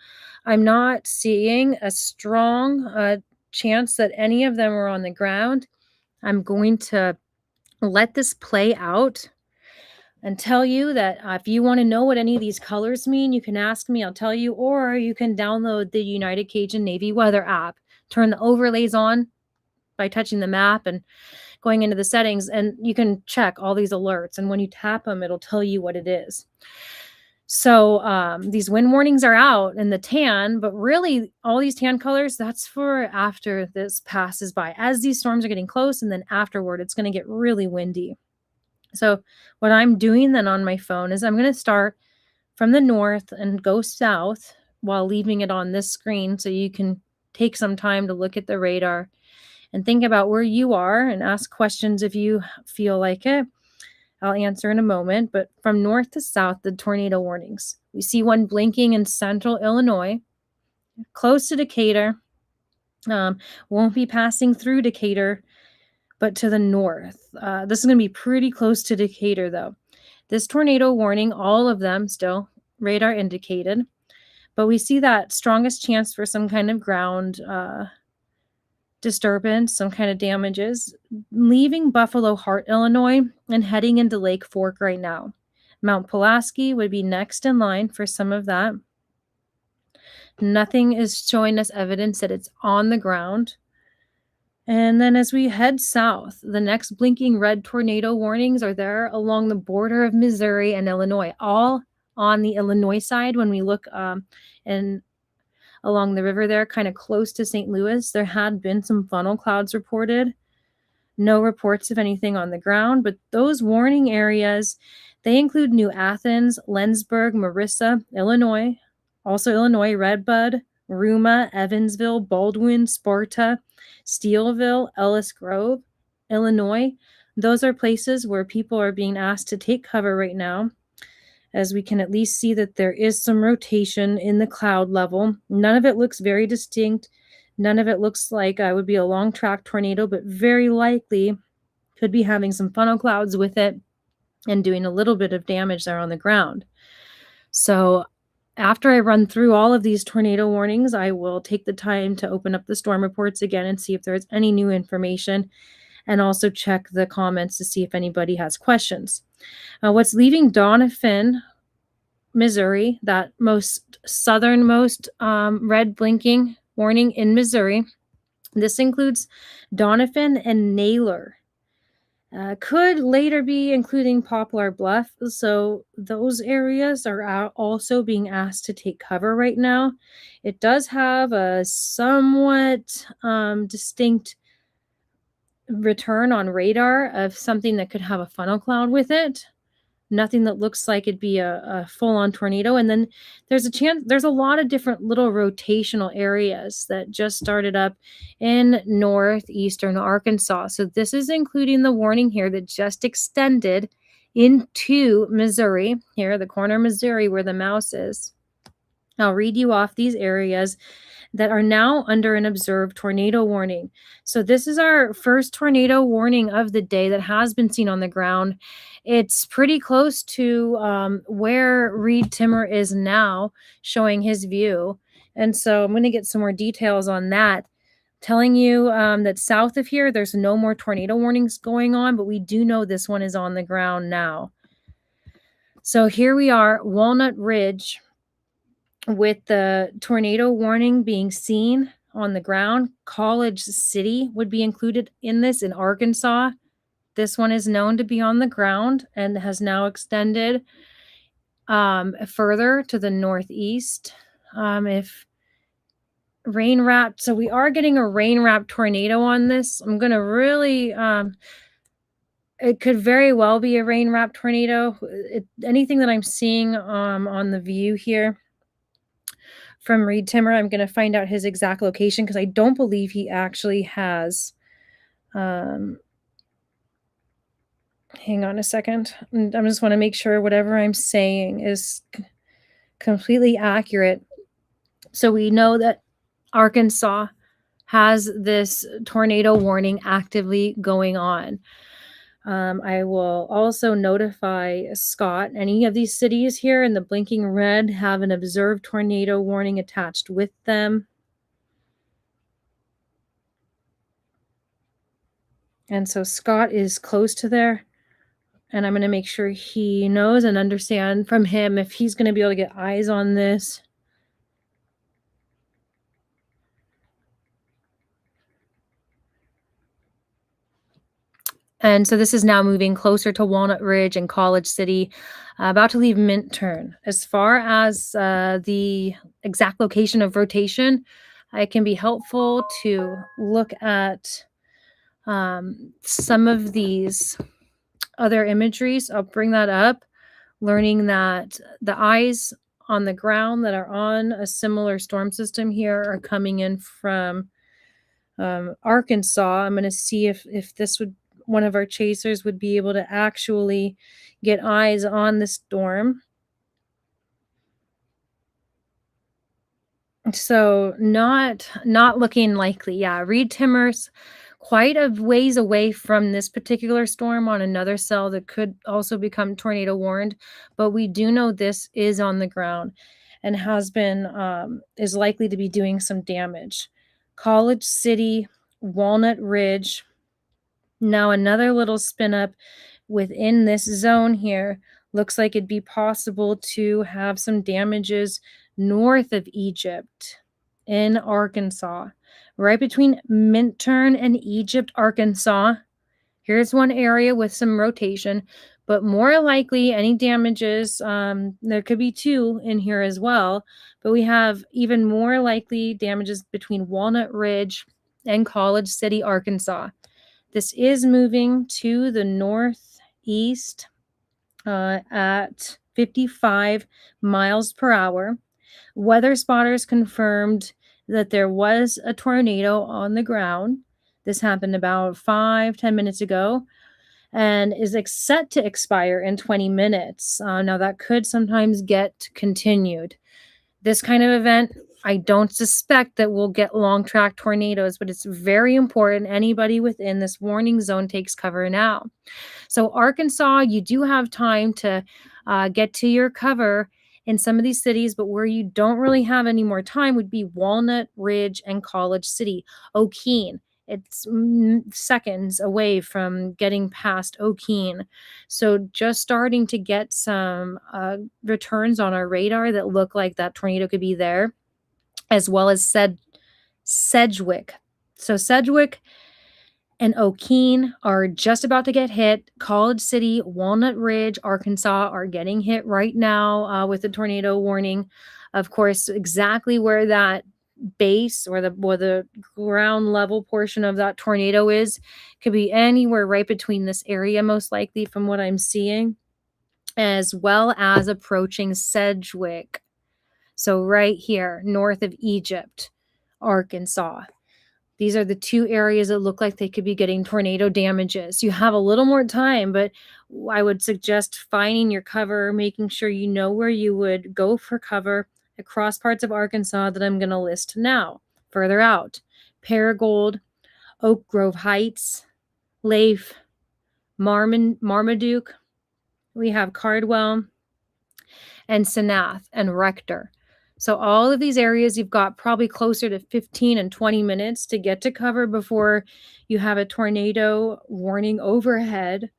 I'm not seeing a strong chance that any of them are on the ground. I'm going to let this play out and tell you that if you want to know what any of these colors mean, you can ask me, I'll tell you, or you can download the United Cajun Navy Weather app, turn the overlays on by touching the map and going into the settings, and you can check all these alerts. And when you tap them, it'll tell you what it is. So these wind warnings are out in the tan, but really all these tan colors, that's for after this passes by. As these storms are getting close, and then afterward, it's going to get really windy. So what I'm doing then on my phone is I'm going to start from the north and go south while leaving it on this screen so you can take some time to look at the radar and think about where you are and ask questions if you feel like it. I'll answer in a moment, but from north to south, the tornado warnings. We see one blinking in central Illinois, close to Decatur. Won't be passing through Decatur, but to the north. This is going to be pretty close to Decatur, though. This tornado warning, all of them still radar indicated, but we see that strongest chance for some kind of ground disturbance, some kind of damages, leaving Buffalo Heart, Illinois, and heading into Lake Fork right now. Mount Pulaski would be next in line for some of that. Nothing is showing us evidence that it's on the ground. And then as we head south, the next blinking red tornado warnings are there along the border of Missouri and Illinois, all on the Illinois side. When we look and along the river there, kind of close to St. Louis, there had been some funnel clouds reported. No reports of anything on the ground, but those warning areas, they include New Athens, Lensburg, Marissa, Illinois, also Illinois, Redbud, Ruma, Evansville, Baldwin, Sparta, Steelville, Ellis Grove, Illinois. Those are places where people are being asked to take cover right now, as we can at least see that there is some rotation in the cloud level. None of it looks very distinct. None of it looks like it would be a long track tornado, but very likely could be having some funnel clouds with it and doing a little bit of damage there on the ground. So after I run through all of these tornado warnings, I will take the time to open up the storm reports again and see if there's any new information, and also check the comments to see if anybody has questions. What's leaving Doniphan, Missouri, that most southernmost red blinking warning in Missouri. This includes Doniphan and Naylor. Could later be including Poplar Bluff, so those areas are also being asked to take cover right now. It does have a somewhat distinct return on radar of something that could have a funnel cloud with it. Nothing that looks like it'd be a full-on tornado. And then there's a lot of different little rotational areas that just started up in northeastern Arkansas. So this is including the warning here that just extended into Missouri, here, the corner of Missouri where the mouse is. I'll read you off these areas that are now under an observed tornado warning. So this is our first tornado warning of the day that has been seen on the ground. It's pretty close to where Reed Timmer is now, showing his view. And so I'm going to get some more details on that, telling you that south of here, there's no more tornado warnings going on, but we do know this one is on the ground now. So here we are, Walnut Ridge, with the tornado warning being seen on the ground. College City would be included in this, in Arkansas. This one is known to be on the ground and has now extended further to the northeast. If rain wrapped, so we are getting a rain wrapped tornado on this. I'm going to really, it could very well be a rain wrapped tornado. Anything that I'm seeing on the view here from Reed Timmer, I'm going to find out his exact location, because I don't believe he actually has. Hang on a second. I just want to make sure whatever I'm saying is completely accurate. So we know that Arkansas has this tornado warning actively going on. I will also notify Scott. Any of these cities here in the blinking red have an observed tornado warning attached with them. And so Scott is close to there. And I'm going to make sure he knows and understand from him if he's going to be able to get eyes on this. And so this is now moving closer to Walnut Ridge and College City, about to leave Minturn. As far as the exact location of rotation, it can be helpful to look at some of these other imageries. I'll bring that up, learning that the eyes on the ground that are on a similar storm system here are coming in from Arkansas. I'm going to see if this would, one of our chasers would be able to actually get eyes on the storm. So not looking likely. Yeah, Reed Timmer's quite a ways away from this particular storm on another cell that could also become tornado warned, but we do know this is on the ground and has been is likely to be doing some damage. College City, Walnut Ridge. Now another little spin up within this zone here, Looks like it'd be possible to have some damages north of Egypt in Arkansas, right between Minturn and Egypt, Arkansas. Here's one area with some rotation, but more likely any damages, there could be two in here as well, but we have even more likely damages between Walnut Ridge and College City, Arkansas. This is moving to the northeast at 55 miles per hour. Weather spotters confirmed that there was a tornado on the ground. This happened about 5-10 minutes ago and is set to expire in 20 minutes. Now, that could sometimes get continued. This kind of event, I don't suspect that we'll get long track tornadoes, but it's very important anybody within this warning zone takes cover now. So, Arkansas, you do have time to get to your cover in some of these cities, but where you don't really have any more time would be Walnut Ridge and College City. O'Keene, it's seconds away from getting past O'Keene. So, just starting to get some returns on our radar that look like that tornado could be there, as well as Sedgwick. So, Sedgwick and O'Keene are just about to get hit. College City, Walnut Ridge, Arkansas are getting hit right now with the tornado warning. Of course, exactly where that base or the ground level portion of that tornado is could be anywhere right between this area, most likely from what I'm seeing, as well as approaching Sedgwick. So right here, north of Egypt, Arkansas. These are the two areas that look like they could be getting tornado damages. You have a little more time, but I would suggest finding your cover, making sure you know where you would go for cover across parts of Arkansas that I'm going to list now. Further out, Paragould, Oak Grove Heights, Leif, Marmaduke. We have Cardwell and Senath and Rector. So all of these areas, you've got probably closer to 15 and 20 minutes to get to cover before you have a tornado warning overhead.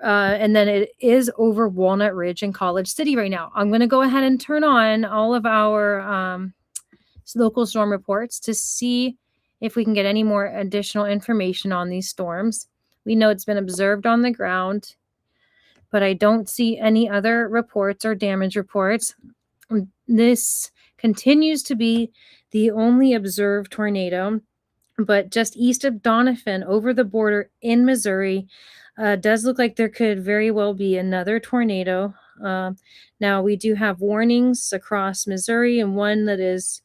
And then it is over Walnut Ridge and College City right now. I'm going to go ahead and turn on all of our local storm reports to see if we can get any more additional information on these storms. We know it's been observed on the ground, but I don't see any other reports or damage reports. This continues to be the only observed tornado, but just east of Doniphan, over the border in Missouri, does look like there could very well be another tornado. Now, we do have warnings across Missouri, and one that is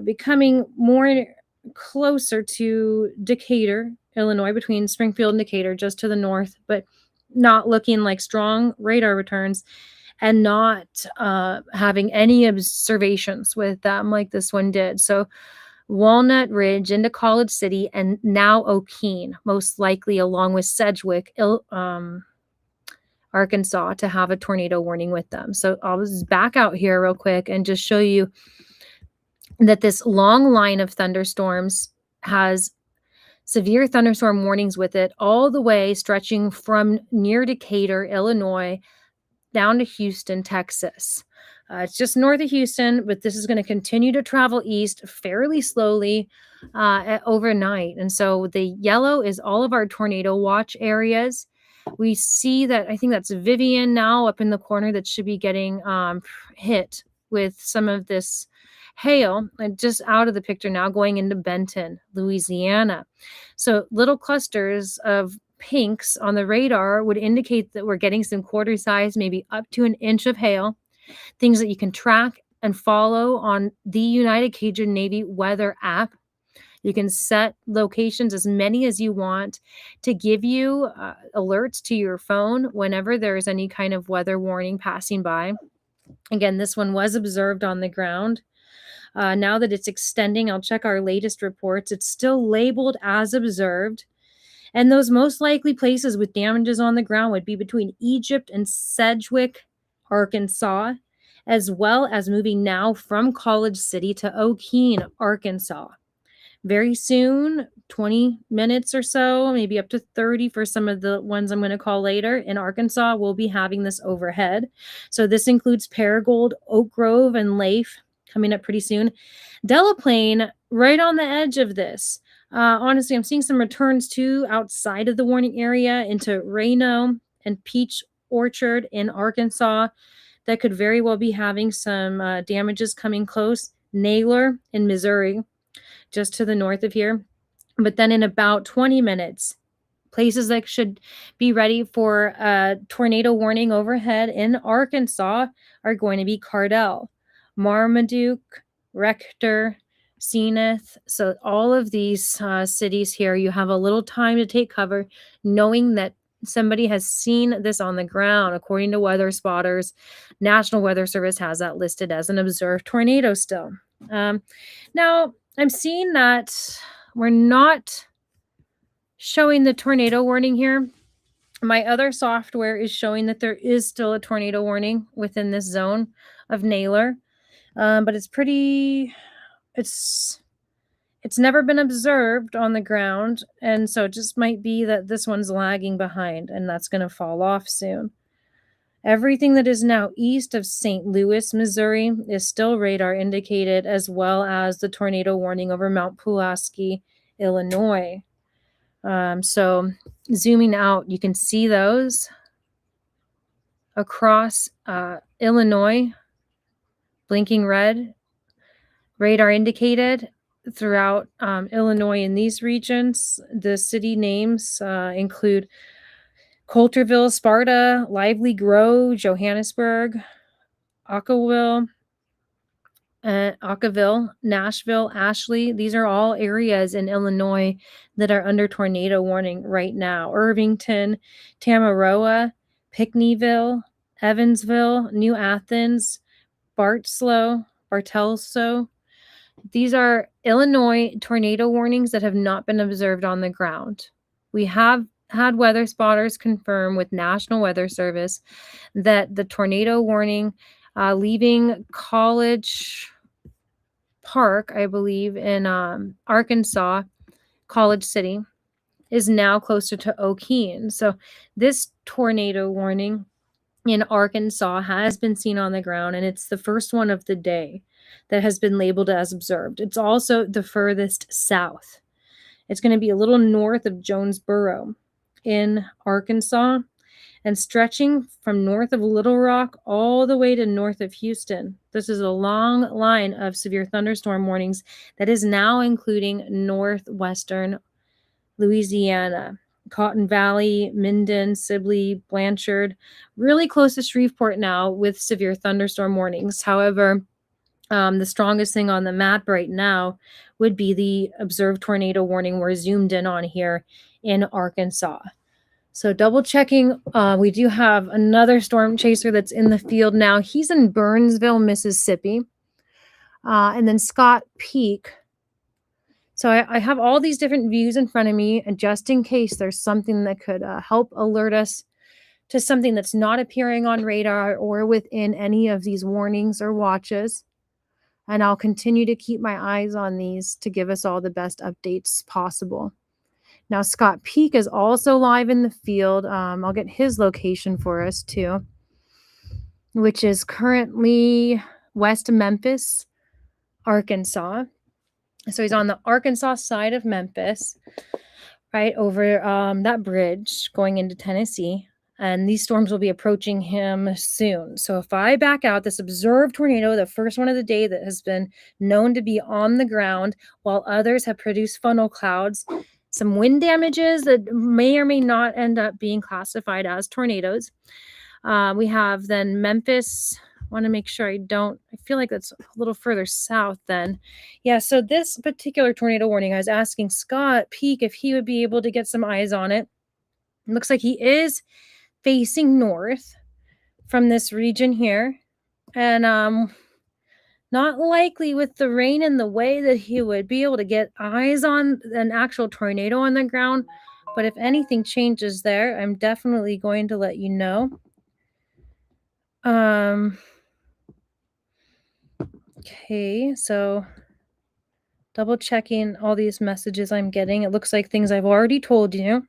becoming more closer to Decatur, Illinois, between Springfield and Decatur, just to the north, but not looking like strong radar returns, and not having any observations with them like this one did. So Walnut Ridge into College City, and now O'Keene, most likely along with Sedgwick, Arkansas, to have a tornado warning with them. So I'll just back out here real quick and just show you that this long line of thunderstorms has severe thunderstorm warnings with it, all the way stretching from near Decatur, Illinois, down to Houston, Texas. It's just north of Houston, but this is going to continue to travel east fairly slowly overnight. And so the yellow is all of our tornado watch areas. We see that, I think that's Vivian now up in the corner, that should be getting hit with some of this hail, and just out of the picture now, going into Benton, Louisiana. So little clusters of pinks on the radar would indicate that we're getting some quarter size, maybe up to an inch of hail, things that you can track and follow on the United Cajun Navy weather app. You can set locations, as many as you want, to give you alerts to your phone whenever there's any kind of weather warning passing by. Again, this one was observed on the ground. Now that it's extending, I'll check our latest reports. It's still labeled as observed. And those most likely places with damages on the ground would be between Egypt and Sedgwick, Arkansas, as well as moving now from College City to O'Keene, Arkansas. very soon, 20 minutes or so, maybe up to 30 for some of the ones I'm going to call later in Arkansas, we'll be having this overhead. So this includes Paragould, Oak Grove, and Leif coming up pretty soon. Delaplane, right on the edge of this. Honestly, I'm seeing some returns too outside of the warning area into Reno and Peach Orchard in Arkansas that could very well be having some damages coming close. Naylor in Missouri, just to the north of here. But then in about 20 minutes, places that should be ready for a tornado warning overhead in Arkansas are going to be Cardell, Marmaduke, Rector, Zenith. So all of these cities here, you have a little time to take cover, knowing that somebody has seen this on the ground. According to weather spotters, National Weather Service has that listed as an observed tornado still. Now, I'm seeing that we're not showing the tornado warning here. My other software is showing that there is still a tornado warning within this zone of Naylor, but it's never been observed on the ground, and so it just might be that this one's lagging behind, and that's going to fall off soon. Everything that is now east of St. Louis, Missouri, is still radar indicated, as well as the tornado warning over Mount Pulaski, Illinois. So zooming out, you can see those across Illinois, blinking red, radar indicated throughout Illinois in these regions. The city names include Coulterville, Sparta, Lively Grove, Johannesburg, Ockaville, Nashville, Ashley. These are all areas in Illinois that are under tornado warning right now. Irvington, Tamaroa, Pinckneyville, Evansville, New Athens, Bartelso. These are Illinois tornado warnings that have not been observed on the ground. We have had weather spotters confirm with National Weather Service that the tornado warning leaving College Park, I believe, in Arkansas, College City, is now closer to O'Keene. So this tornado warning in Arkansas has been seen on the ground, and it's the first one of the day that has been labeled as observed. It's also the furthest south. It's going to be a little north of Jonesboro in Arkansas and stretching from north of Little Rock all the way to north of Houston. This is a long line of severe thunderstorm warnings that is now including northwestern Louisiana, Cotton Valley, Minden, Sibley, Blanchard, really close to Shreveport now with severe thunderstorm warnings. However, the strongest thing on the map right now would be the observed tornado warning we're zoomed in on here in Arkansas. So double checking, we do have another storm chaser that's in the field now. He's in Burnsville, Mississippi. And then Scott Peak. So I have all these different views in front of me, and just in case there's something that could help alert us to something that's not appearing on radar or within any of these warnings or watches. And I'll continue to keep my eyes on these to give us all the best updates possible. Now, Scott Peak is also live in the field. I'll get his location for us too, which is currently west of Memphis, Arkansas. So he's on the Arkansas side of Memphis, right over that bridge going into Tennessee. And these storms will be approaching him soon. So if I back out this observed tornado, the first one of the day that has been known to be on the ground, while others have produced funnel clouds, some wind damages that may or may not end up being classified as tornadoes. We have then Memphis. I want to make sure I feel like that's a little further south then. Yeah, so this particular tornado warning, I was asking Scott Peak if he would be able to get some eyes on it. It looks like he is facing north from this region here. And not likely with the rain and the way that he would be able to get eyes on an actual tornado on the ground. But if anything changes there, I'm definitely going to let you know. Okay, so Double checking all these messages I'm getting. It looks like things I've already told you.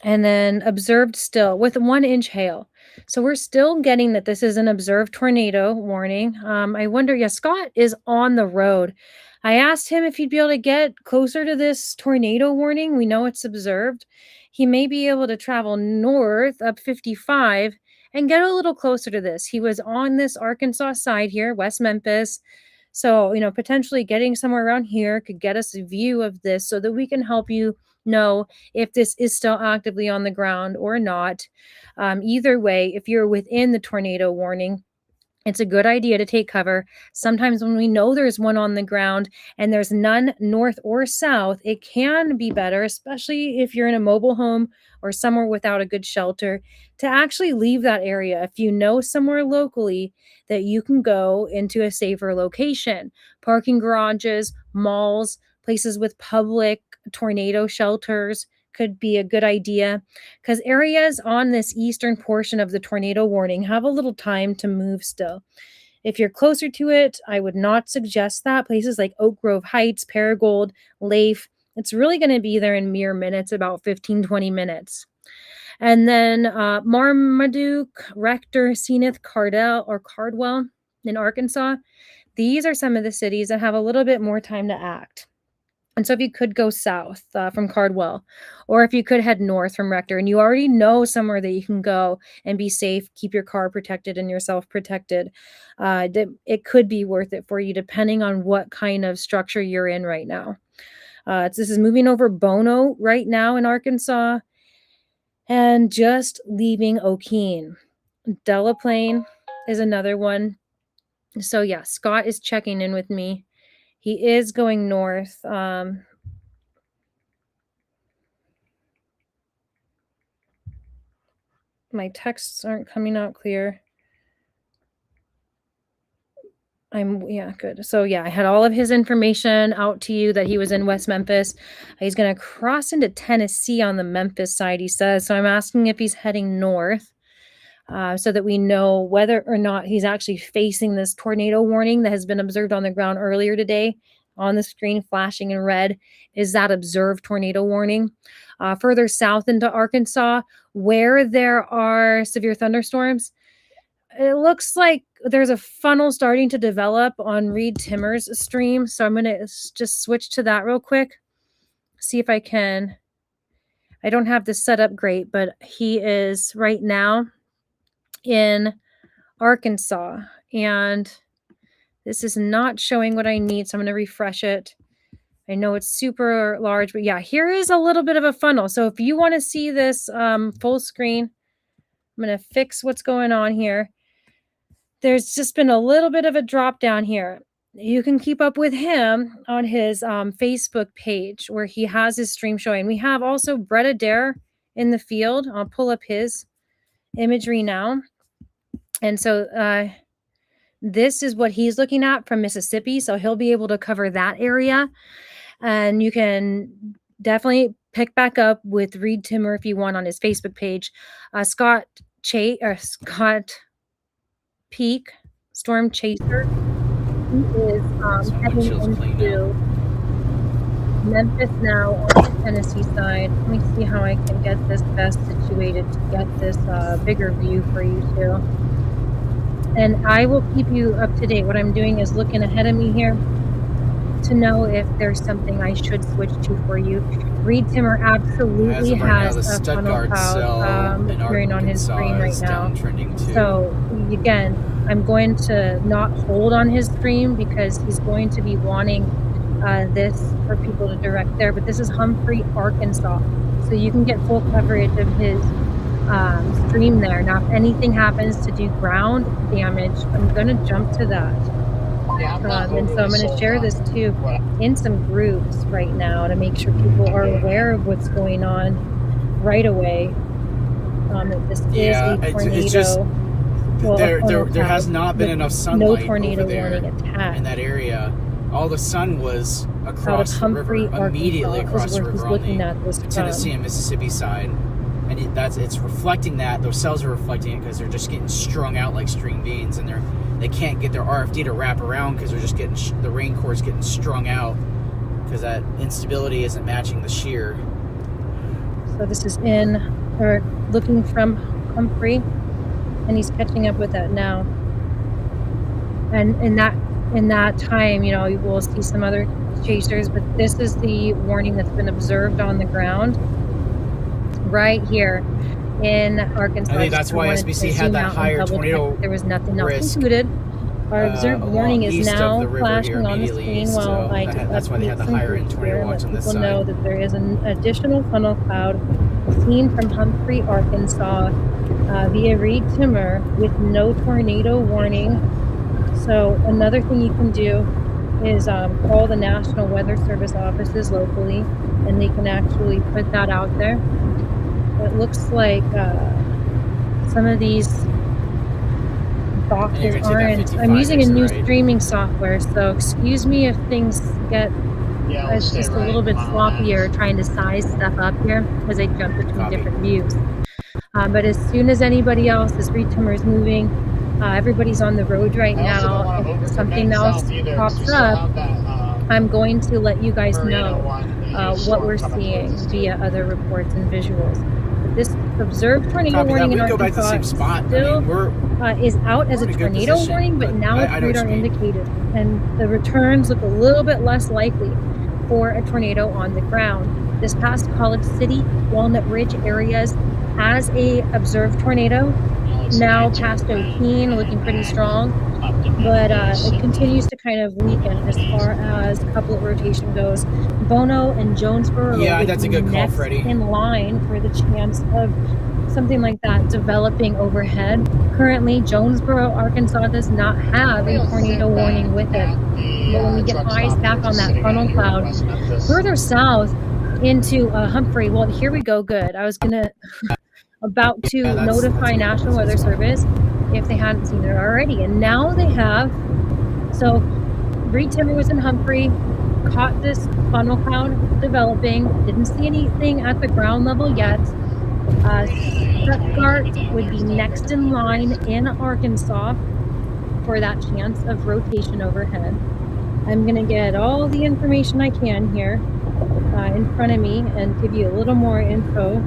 And then observed still with 1-inch hail. So we're still getting that this is an observed tornado warning. I wonder, yeah, Scott is on the road. I asked him if he'd be able to get closer to this tornado warning. We know it's observed. He may be able to travel north up 55 and get a little closer to this. He was on this Arkansas side here, West Memphis. So, potentially getting somewhere around here could get us a view of this so that we can help you know if this is still actively on the ground or not. Either way, if you're within the tornado warning, it's a good idea to take cover. Sometimes when we know there's one on the ground and there's none north or south, it can be better, especially if you're in a mobile home or somewhere without a good shelter, to actually leave that area. If you know somewhere locally that you can go into a safer location, parking garages, malls, places with public tornado shelters could be a good idea, because areas on this eastern portion of the tornado warning have a little time to move still. If you're closer to it, I would not suggest that. Places like Oak Grove Heights, Paragould, Leif, it's really going to be there in mere minutes, about 15, 20 minutes. And then Marmaduke, Rector, Zenith, Cardwell in Arkansas. These are some of the cities that have a little bit more time to act. And so if you could go south from Cardwell, or if you could head north from Rector, and you already know somewhere that you can go and be safe, keep your car protected and yourself protected, it could be worth it for you depending on what kind of structure you're in right now. This is moving over Bono right now in Arkansas and just leaving Okeen. Delaplane is another one. So yeah, Scott is checking in with me. He is going north. My texts aren't coming out clear. Yeah, good. So yeah, I had all of his information out to you that he was in West Memphis. He's going to cross into Tennessee on the Memphis side, he says. So I'm asking if he's heading north. So that we know whether or not he's actually facing this tornado warning that has been observed on the ground earlier today. On the screen flashing in red is that observed tornado warning. Further south into Arkansas, where there are severe thunderstorms, it looks like there's a funnel starting to develop on Reed Timmer's stream. So I'm going to just switch to that real quick. See if I can. I don't have this set up great, but he is right now in Arkansas, and this is not showing what I need, so I'm going to refresh it. I know it's super large, but yeah, here is a little bit of a funnel. So if you want to see this full screen, I'm going to fix what's going on here. There's just been a little bit of a drop down here. You can keep up with him on his Facebook page where he has his stream showing. We have also Brett Adair in the field. I'll pull up his imagery now. And so this is what he's looking at from Mississippi. So he'll be able to cover that area. And you can definitely pick back up with Reed Timmer if you want on his Facebook page. Scott Peak, Storm Chaser, he is heading into Memphis now on the Tennessee side. Let me see how I can get this best situated to get this bigger view for you too. And I will keep you up to date. What I'm doing is looking ahead of me here to know if there's something I should switch to for you. Reed Timmer absolutely has a funnel cloud appearing on his screen right now. So again, I'm going to not hold on his stream because he's going to be wanting this for people to direct there. But this is Humphrey, Arkansas. So you can get full coverage of his stream there. Now, if anything happens to do ground damage, I'm going to jump to that. And so I'm going to share this too in some groups right now to make sure people are aware of what's going on right away. That this is a tornado. It's just, there has not been enough sunlight over there in that area. All the sun was across the river, immediately across the river on the Tennessee and Mississippi side. And it's reflecting that. Those cells are reflecting it because they're just getting strung out like string beans, and they can't get their RFD to wrap around because they're just getting the rain core's getting strung out because that instability isn't matching the shear. So this is or looking from Humphrey, and he's catching up with that now. And in that time, you know, we'll see some other chasers, but this is the warning that's been observed on the ground right here in Arkansas. I think that's why SBC had that higher tornado. There was nothing else included. Our observed warning is now flashing on the screen while that's why they had the higher end tornado watch on this side. People know that there is an additional funnel cloud seen from Humphrey, Arkansas, via Reed Timmer with no tornado warning. So another thing you can do is call the National Weather Service offices locally, and they can actually put that out there. It looks like some of these boxes aren't. I'm using a new streaming software, so excuse me if things get it's just a little bit sloppier trying to size stuff up here as I jump between different views. But as soon as anybody else, as Reed Timmer is moving, everybody's on the road right now. If something else pops up, I'm going to let you guys know what we're seeing via other reports and visuals. But this observed tornado warning in Arkansas still is out as a tornado warning, but now it's radar indicated. And the returns look a little bit less likely for a tornado on the ground. This past College City, Walnut Ridge areas has a observed tornado. Now past O'Keene, looking pretty strong, but it continues to kind of weaken as far as a couple of rotation goes. Bono and Jonesboro that's a good call, Freddie. In line for the chance of something like that developing overhead. Currently, Jonesboro, Arkansas does not have a tornado warning with it. But when we get eyes back on that funnel cloud, further south into Humphrey, well, here we go, good. I was about to notify National Weather Service if they hadn't seen it already, and now they have. So Reed Timmer was in Humphrey, caught this funnel cloud developing, didn't see anything at the ground level yet. Stuttgart would be next in line in Arkansas for that chance of rotation overhead. I'm going to get all the information I can here in front of me and give you a little more info.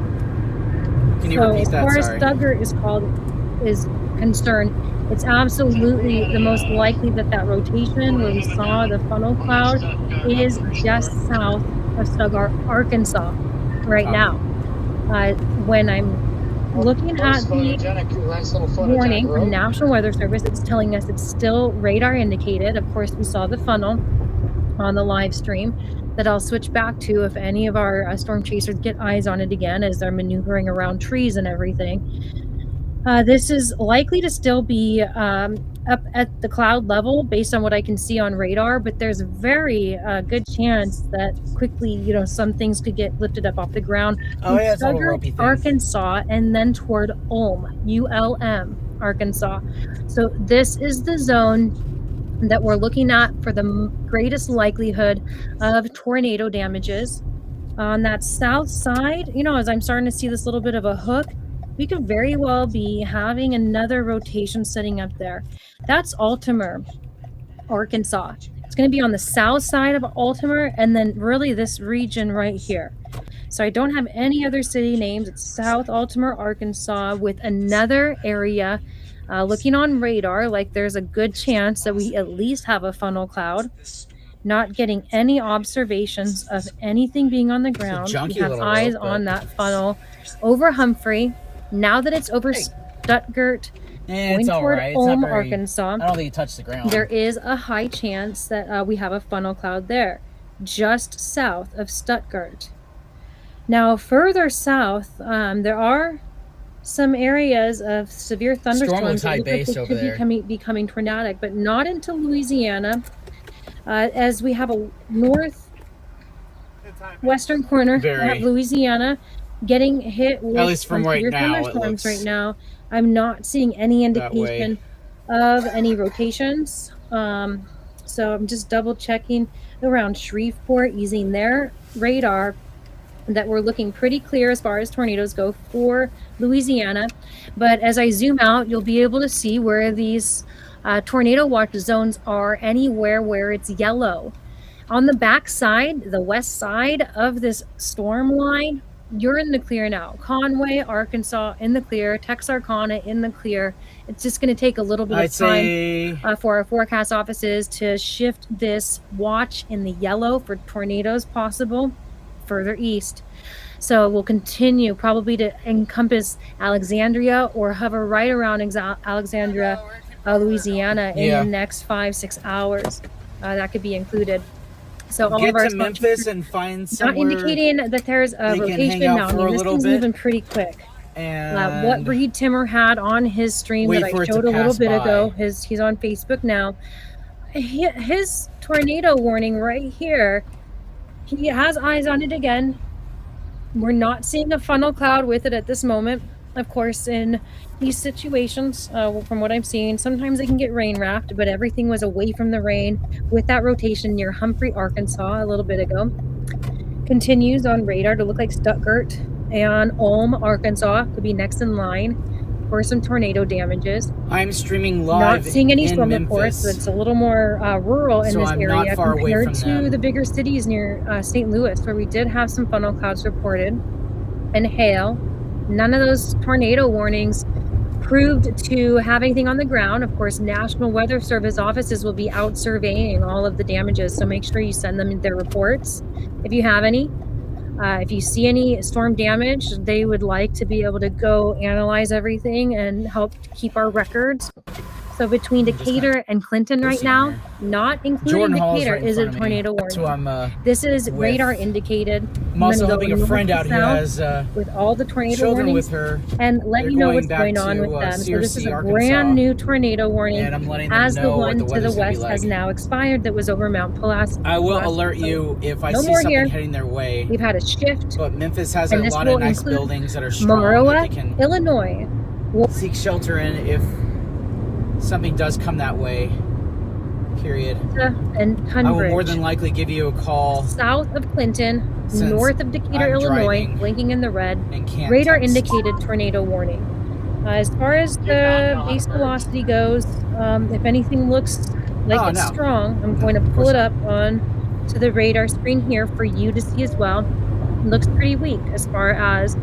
Can you repeat that? As far as Stuttgart is concerned, it's absolutely the most likely that rotation where we saw the funnel cloud is just south of Stuttgart, Arkansas, right now. When I'm looking at the warning from National Weather Service, it's telling us it's still radar indicated. Of course, we saw the funnel on the live stream that I'll switch back to if any of our storm chasers get eyes on it again as they're maneuvering around trees and everything. This is likely to still be up at the cloud level based on what I can see on radar, but there's a very good chance that quickly, some things could get lifted up off the ground. It's a little ropey thing. Arkansas, and then toward Ulm, ULM, Arkansas. So this is the zone that we're looking at for the greatest likelihood of tornado damages. On that south side, as I'm starting to see this little bit of a hook, we could very well be having another rotation setting up there. That's Altimer, Arkansas. It's going to be on the south side of Altimer, and then really this region right here. So I don't have any other city names. It's South Altimer, Arkansas, with another area looking on radar like there's a good chance that we at least have a funnel cloud. Not getting any observations of anything being on the ground. We have eyes on that funnel over Humphrey. Now that it's over Stuttgart, going toward Ulm, Arkansas, I don't think it touched the ground. There is a high chance that we have a funnel cloud there, just south of Stuttgart. Now, further south, there are some areas of severe thunderstorms that could be becoming tornadic, but not into Louisiana, as we have a northwestern corner of Louisiana getting hit with at least from right now, thunderstorms right now. I'm not seeing any indication of any rotations. So I'm just double checking around Shreveport using their radar that we're looking pretty clear as far as tornadoes go for Louisiana. But as I zoom out, you'll be able to see where these Tornado watch zones are anywhere where it's yellow. On the back side, the west side of this storm line, you're in the clear now. Conway, Arkansas in the clear, Texarkana in the clear. It's just going to take a little bit of time for our forecast offices to shift this watch in the yellow for tornadoes possible further east. So we'll continue probably to encompass Alexandria or hover right around Alexandria, Louisiana in the next 5-6 hours. That could be incled. So all get of our to Memphis and find somewhere not indicating that there's a rotation now. I mean, this is moving pretty quick. And what Reed Timmer had on his stream that I showed a little bit ago, he's on Facebook now. His tornado warning right here, he has eyes on it again. We're not seeing a funnel cloud with it at this moment. Of course, in these situations, from what I'm seeing, sometimes they can get rain wrapped, but everything was away from the rain with that rotation near Humphrey, Arkansas a little bit ago. Continues on radar to look like Stuttgart and Ulm, Arkansas could be next in line for some tornado damages. I'm streaming live. Not seeing any storm Memphis, reports, so it's a little more rural in this area compared to the bigger cities near St. Louis, where we did have some funnel clouds reported and hail. None of those tornado warnings proved to have anything on the ground. Of course, National Weather Service offices will be out surveying all of the damages, so make sure you send them their reports if you have any. If you see any storm damage, they would like to be able to go analyze everything and help keep our records. So between Decatur and Clinton right now, not including Decatur, is a tornado warning. This is radar indicated. I'm also helping a friend out who has with all the tornado children warnings with her, and let you know what's going on with them. So this is a brand new tornado warning, as the one to the west has now expired that was over Mount Pulaski. I will alert you if I see something heading their way. We've had a shift. But Memphis has a lot of nice buildings that are strong. Maroa, Illinois. Seek shelter in if something does come that way, period. And Tunbridge. I will more than likely give you a call. South of Clinton, north of Decatur, Illinois, blinking in the red. Radar indicated tornado warning. As far as the base velocity goes, if anything looks like it's strong, I'm going to pull it up on to the radar screen here for you to see as well. It looks pretty weak as far as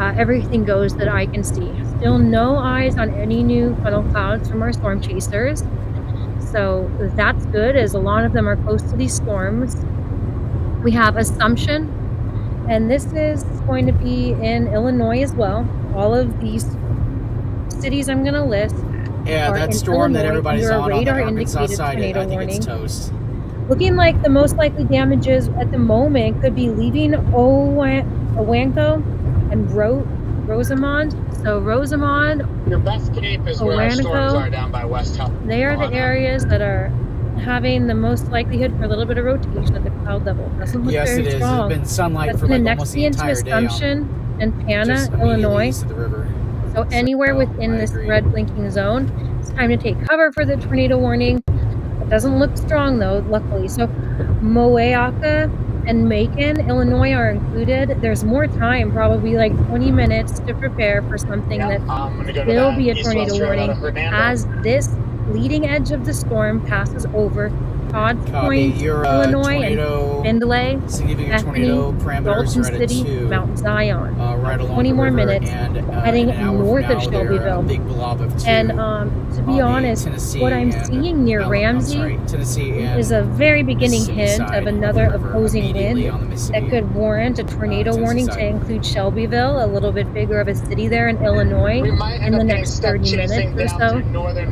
everything goes that I can see. Still no eyes on any new funnel clouds from our storm chasers. So that's good, as a lot of them are close to these storms. We have Assumption, and this is going to be in Illinois as well. All of these cities I'm going to list. Yeah, that storm that everybody's on the Arkansas side, I think it's toast. Looking like the most likely damages at the moment could be leaving Owanko and Rosamond. So Rosamond, your best cape is where our storms are down by West Hell. They are the areas that are having the most likelihood for a little bit of rotation at the cloud level. Doesn't look very strong. There's been sunlight for like almost the entire day. Assumption and Pana, Illinois. So anywhere within this red blinking zone, it's time to take cover for the tornado warning. It doesn't look strong though, luckily. So Moeaka and Macon, Illinois are included. There's more time, probably like 20 minutes to prepare for something that will be a tornado warning as this leading edge of the storm passes over Todd's Point, Illinois, and Findlay, Bethany, Dalton City, Mount Zion. Right along 20 more minutes, heading north of Shelbyville. And to be honest, what I'm seeing near Ramsey is a very beginning hint of another opposing wind that could warrant a tornado warning to include Shelbyville, a little bit bigger of a city there in Illinois, in the next 30 minutes or so.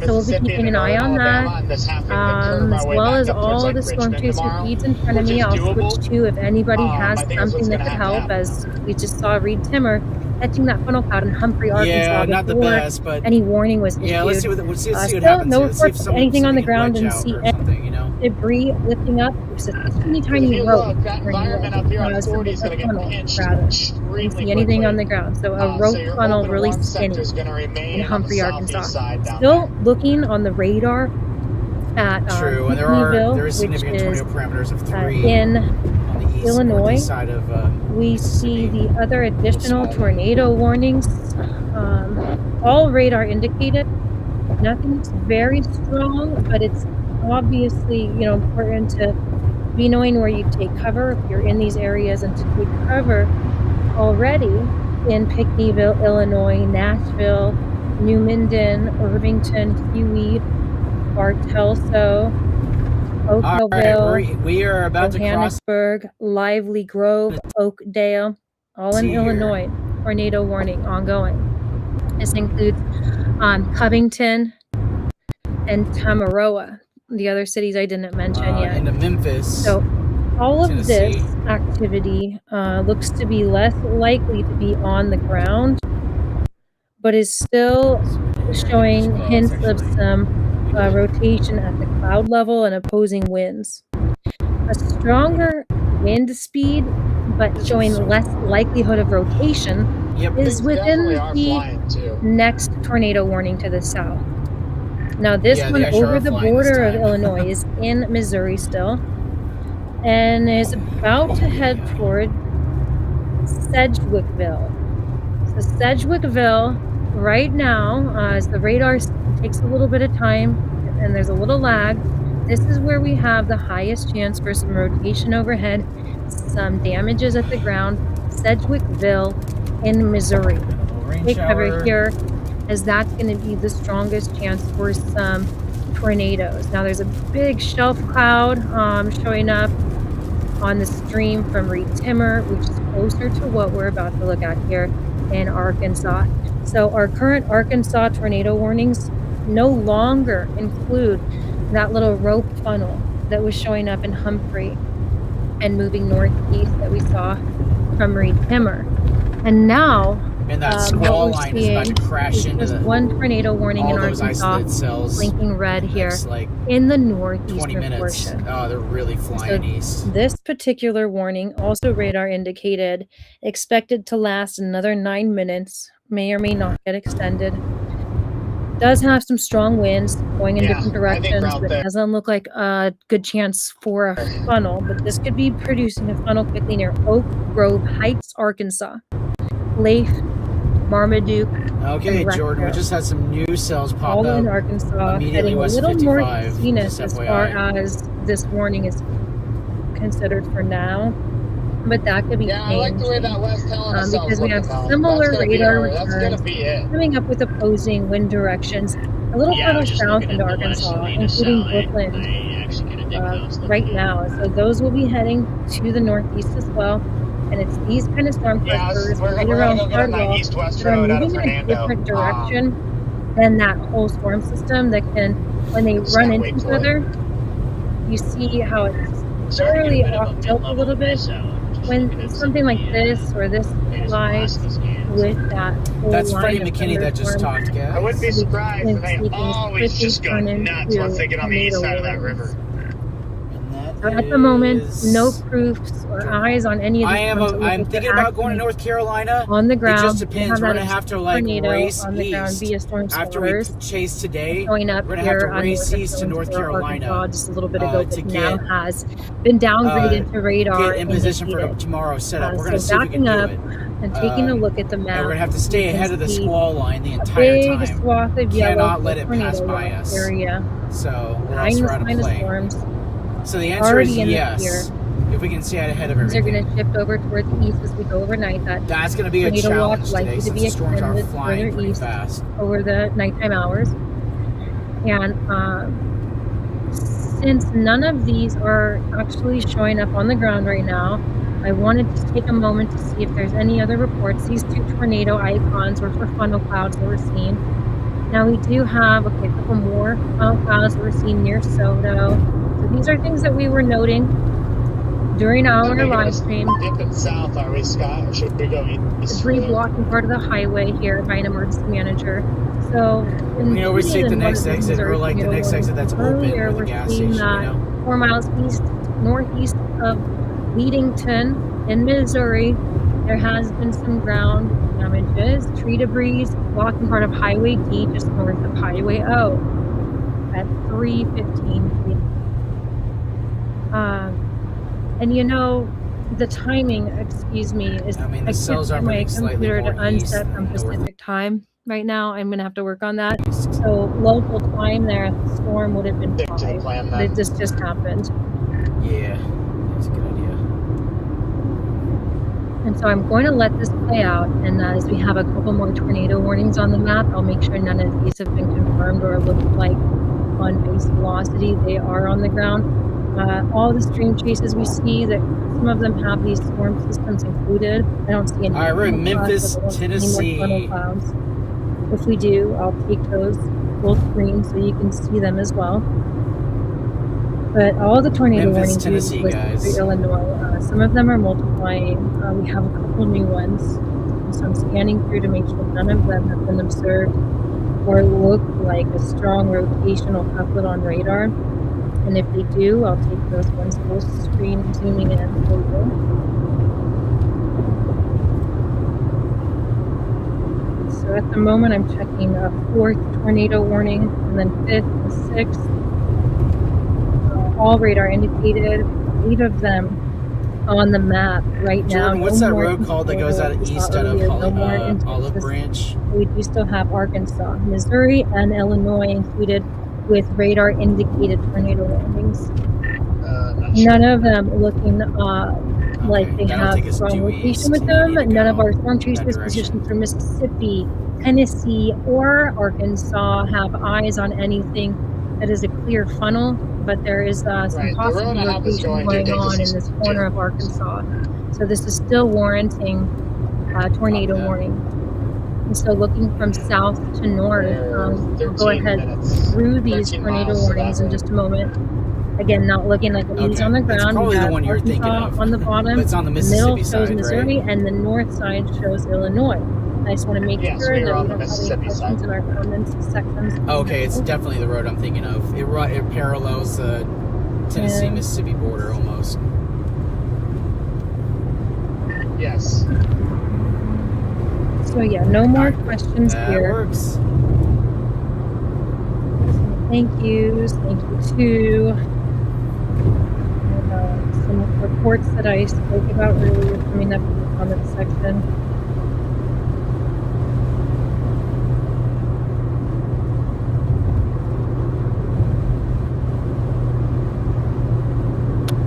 So we'll be keeping an eye on that, as well as all of the storm chaser feeds in front of me. I'll switch to if anybody has something that could help, as we just saw Reed Timmer catching that funnel cloud in Humphrey, Arkansas. Yeah, not the best, but any warning was issued. Yeah, let's see what still happens. No reports of anything on the ground, and see debris lifting up. There's a tiny rope. Environment up here on 40 is going to get pinched extremely quickly. See anything on the ground. So a rope funnel really skinny in Humphrey, Arkansas. Still looking on the radar at True, and there is significant tornado parameters of 3 in on the east Illinois. Side of we see the other additional tornado warnings, all radar indicated. Nothing's very strong, but it's obviously, important to be knowing where you take cover if you're in these areas and to take cover already in Pinckneyville, Illinois, Nashville, New Minden, Irvington, Huey, Bartelso, Oakville, we are about Johannesburg, Lively Grove, Oakdale, all in Illinois. Tornado warning ongoing. This includes Covington and Tamaroa, the other cities I didn't mention yet. Into Memphis. So all of this activity looks to be less likely to be on the ground, but is still showing hints of some rotation at the cloud level and opposing winds. A stronger wind speed, but showing less likelihood of rotation, is within the next tornado warning to the south. Now this one over the border of Illinois is in Missouri still, and is about to head toward Sedgwickville. So Sedgwickville, right now, as the radar takes a little bit of time and there's a little lag, this is where we have the highest chance for some rotation overhead, some damages at the ground. Sedgwickville in Missouri. Take cover here, as that's going to be the strongest chance for some tornadoes. Now there's a big shelf cloud showing up on the stream from Reed Timmer, which is closer to what we're about to look at here in Arkansas. So our current Arkansas tornado warnings no longer include that little rope funnel that was showing up in Humphrey and moving northeast that we saw from Reed Timmer. And now, and that squall line is about to crash into just one tornado warning in Arkansas, blinking red here in the northeastern portion. Oh, they're really flying east. This particular warning, also radar indicated, expected to last another 9 minutes, may or may not get extended. Does have some strong winds going in different directions, but it doesn't look like a good chance for a funnel. But this could be producing a funnel quickly near Oak Grove Heights, Arkansas. Leif, Marmaduke. Okay, Jordan, we just had some new cells pop all up. All in Arkansas, heading a little more easiness as far as this warning is considered for now. But that could be changed. I like the way that West Helena because we have similar radar returns coming up with opposing wind directions a little further south into Arkansas, including Brooklyn right now. So those will be heading to the northeast as well. And it's these kind of storm clusters right around Hardwell that are moving in a different direction than that whole storm system that can, when they run into each other, you see how it's fairly off tilt a little bit. When something like this or this lies with that whole that's line Freddie McKinney that just talked, guys. I wouldn't be surprised if they always just go nuts once they get on the east side of that river. So at the moment, no proofs or eyes on any of these. I'm thinking about going to North Carolina. On the ground. It just depends. We're going to have to race on the ground via storm after we chase today. Going up we're going to have to race east to North Carolina just a little bit ago, but now has been downgraded to radar. Get in position for tomorrow's setup. We're going to see if we can do it. And taking a look at the map, we're going to have to stay ahead of the squall line the entire time. Big swath of yellow. Cannot let it pass by us. Area. So we're also out of play. So the answer is yes. If we can see out ahead of everything. They're going to shift over toward the east as we go overnight. That's going to be a challenge today since the storms are flying pretty fast over the nighttime hours. And since none of these are actually showing up on the ground right now, I wanted to take a moment to see if there's any other reports. These two tornado icons were for funnel clouds that we're seeing. Now we do have a couple more funnel clouds that we're seeing near Soto. So these are things that we were noting during our live stream. Dipping south, are we, Scott? Or should we go east? Debris blocking part of the highway here by an emergency manager. So we always take the next exit, or like the next exit that's open near the gas station. 4 miles northeast of Weedington in Missouri, there has been some ground damages. Tree debris blocking part of Highway D just north of Highway O at 3:15 p.m. And the timing, is the cells are my computer to unset from Pacific time. right now. I'm gonna have to work on that. So local time there, the storm would have been 5, but it just happened. Yeah, that's a good idea. And so I'm going to let this play out, and as we have a couple more tornado warnings on the map, I'll make sure none of these have been confirmed or look like on base velocity they are on the ground. All the stream chases we see, that some of them have these storm systems included. I don't see any. All right, we're in Memphis, Tennessee. Any more funnel clouds. If we do, I'll take those full screen so you can see them as well. But all the tornado Memphis, warnings Tennessee, guys. Illinois, some of them are multiplying. We have a couple new ones. So I'm scanning through to make sure none of them have been observed or look like a strong rotational couplet on radar. And if they do, I'll take those ones full screen, zooming in for you. So at the moment, I'm checking a 4th tornado warning, and then 5th and 6th. All radar indicated, 8 of them on the map right now. Jordan, what's that road called that goes out east out of Olive Branch? We do still have Arkansas, Missouri, and Illinois included with radar indicated tornado warnings. None of them looking like they have strong location with them. None of our storm chasers positioned for Mississippi, Tennessee, or Arkansas have eyes on anything that is a clear funnel, but there is some possible location going on in this corner of Arkansas. So this is still warranting tornado warning. And so looking from south to north, we'll go ahead through these tornado warnings in just a moment. Again, not looking like leaves on the ground. It's probably the one you're thinking of. On the bottom, but it's on the Mississippi side, middle shows Missouri, right? and the north side shows Illinois. I just want to make sure that we don't have any questions in our comments sections. Okay, it's definitely the road I'm thinking of. It parallels the Tennessee-Mississippi border almost. Yes. So yeah, no more questions that here. That works. Thank yous. Thank you too. Some reports that I spoke about earlier coming up in the comment section.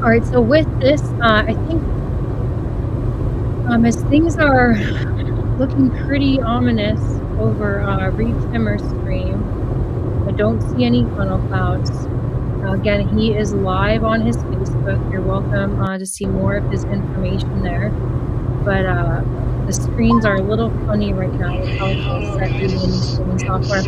All right, so with this, I think as things are looking pretty ominous over Reed Timmer stream, I don't see any funnel clouds. Again, he is live on his Facebook. You're welcome to see more of his information there. But the screens are a little funny right now with how it's all set using the streaming software.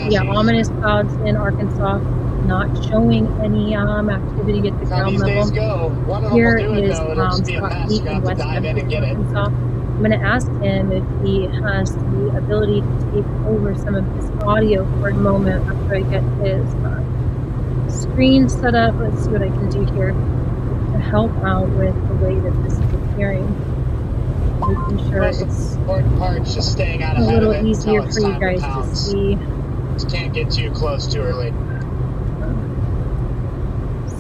Yeah, ominous clouds in Arkansas. Not showing any activity at the ground level. Here is Scott Peak in West Memphis, Arkansas. I'm going to ask him if he has the ability to take over some of this audio for a moment after I get his screen set up. Let's see what I can do here to help out with the way that this is appearing. Making sure it's important part's just staying out a little easier for you guys to see. Just can't get too close too early.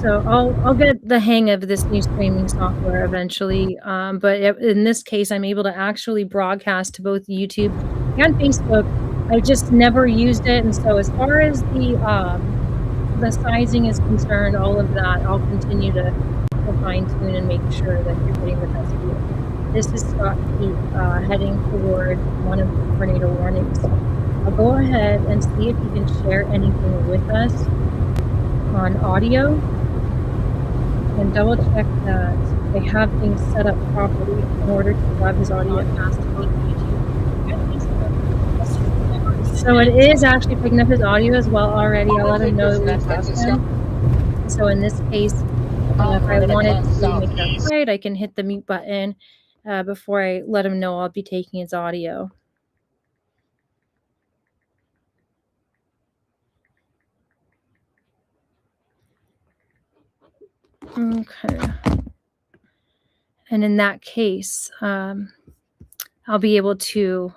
So I'll get the hang of this new streaming software eventually, but in this case, I'm able to actually broadcast to both YouTube and Facebook. I just never used it, and so as far as the sizing is concerned, all of that, I'll continue to fine tune and make sure that you're getting the best view. This is Scott Peak heading toward one of the tornado warnings. I'll go ahead and see if you can share anything with us on audio. And double check that they have things set up properly in order to grab his audio fast to YouTube. So it is actually picking up his audio as well already. I'll let him know that we trust him. So in this case, if I wanted to make that quiet, I can hit the mute button before I let him know I'll be taking his audio. Okay. And in that case, I'll be able to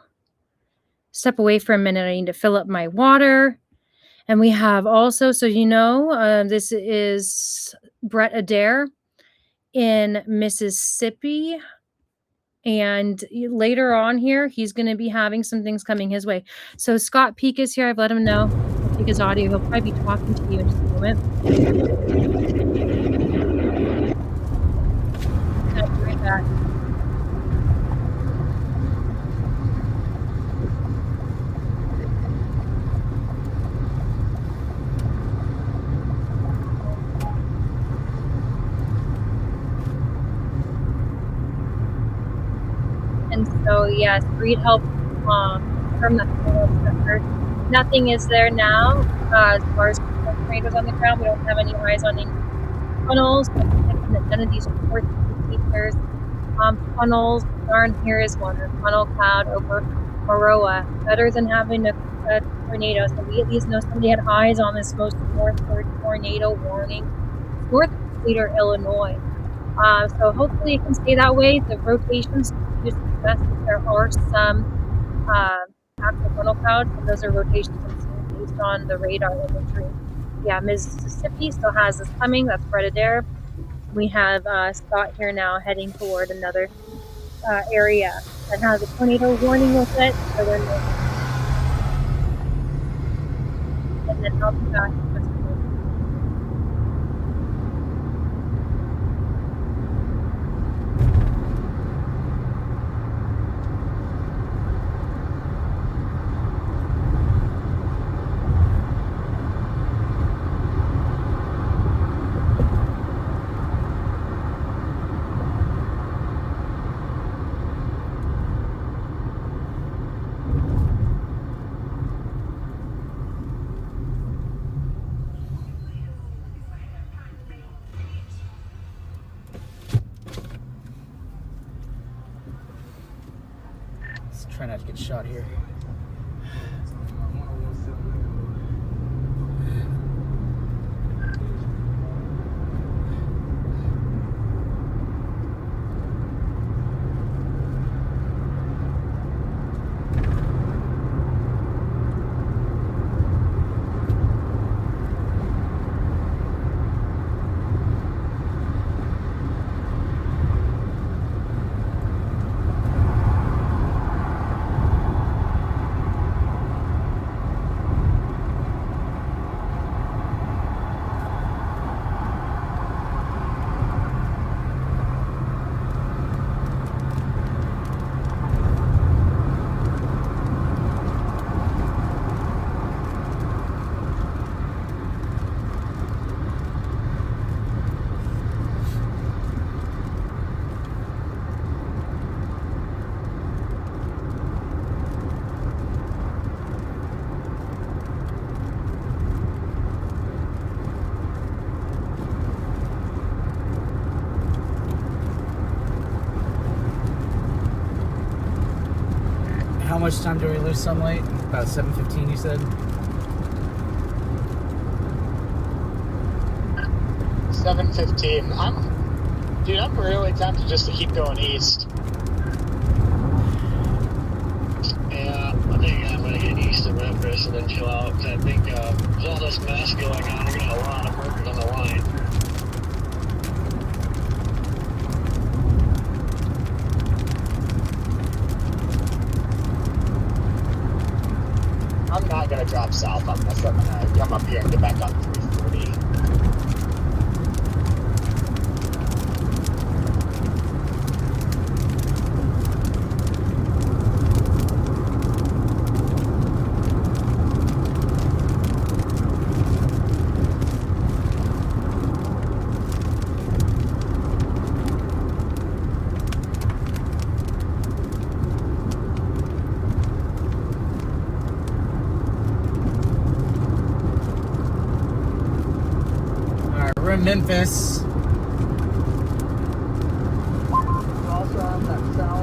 step away for a minute. I need to fill up my water. And we have also, so you know, this is Brett Adair in Mississippi. And later on here, he's going to be having some things coming his way. So Scott Peak is here. I've let him know. I'll take his audio. He'll probably be talking to you in just a moment. I'll be right back. And so, yes, Reed helped from the center. Nothing is there now as far as tornadoes on the ground. We don't have any eyes on any tunnels. None of these reports indicate there's tunnels. Darn, here is one, a funnel cloud over Maroa. Better than having a tornado. So we at least know somebody had eyes on this most northward tornado warning, north of Cedar, Illinois. So hopefully it can stay that way. The rotations do suggest that there are some actual funnel clouds, and those are rotations I'm seeing based on the radar imagery. Yeah, Mississippi still has this coming. That's spreaded there. We have Scott here now heading toward another area that has a tornado warning with it. So then and then I'll be back in just a minute. Try not to get shot here. How much time do we lose sunlight? About 7:15, you said? 7:15. I'm really tempted just to keep going east. Yeah, I think I'm gonna get east of Memphis and then chill out, because I think with all this mess going on, we're gonna have a lot of murders on the line. I'm not gonna drop south. I'm gonna come up here and get back on 340. Memphis. We're also on that cell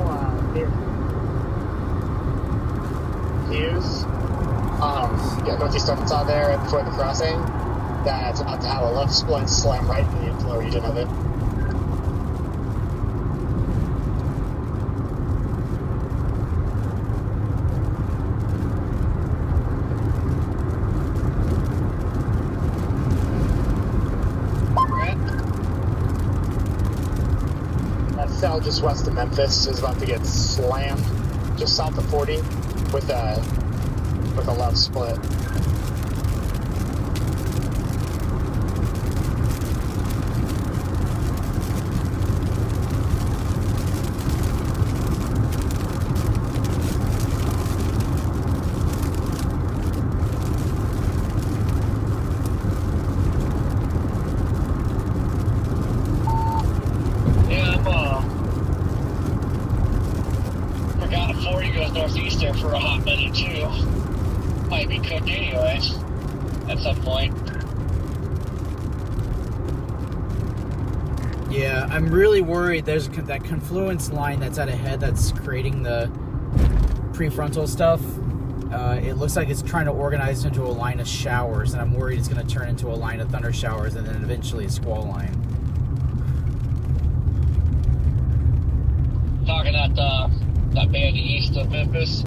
Hughes. Yeah, Northeast Arkansas there before the crossing. That's about to have a left split slam right in the inflow region of it. cell just west of Memphis is about to get slammed just south of 40 with a left split. Forgot a 40 goes northeast there for a hot minute too. Might be cooked anyways at some point. Yeah, I'm really worried there's that confluence line that's out ahead that's creating the prefrontal stuff. It looks like it's trying to organize into a line of showers, and I'm worried it's going to turn into a line of thunder showers and then eventually a squall line. Talking at that band east of Memphis.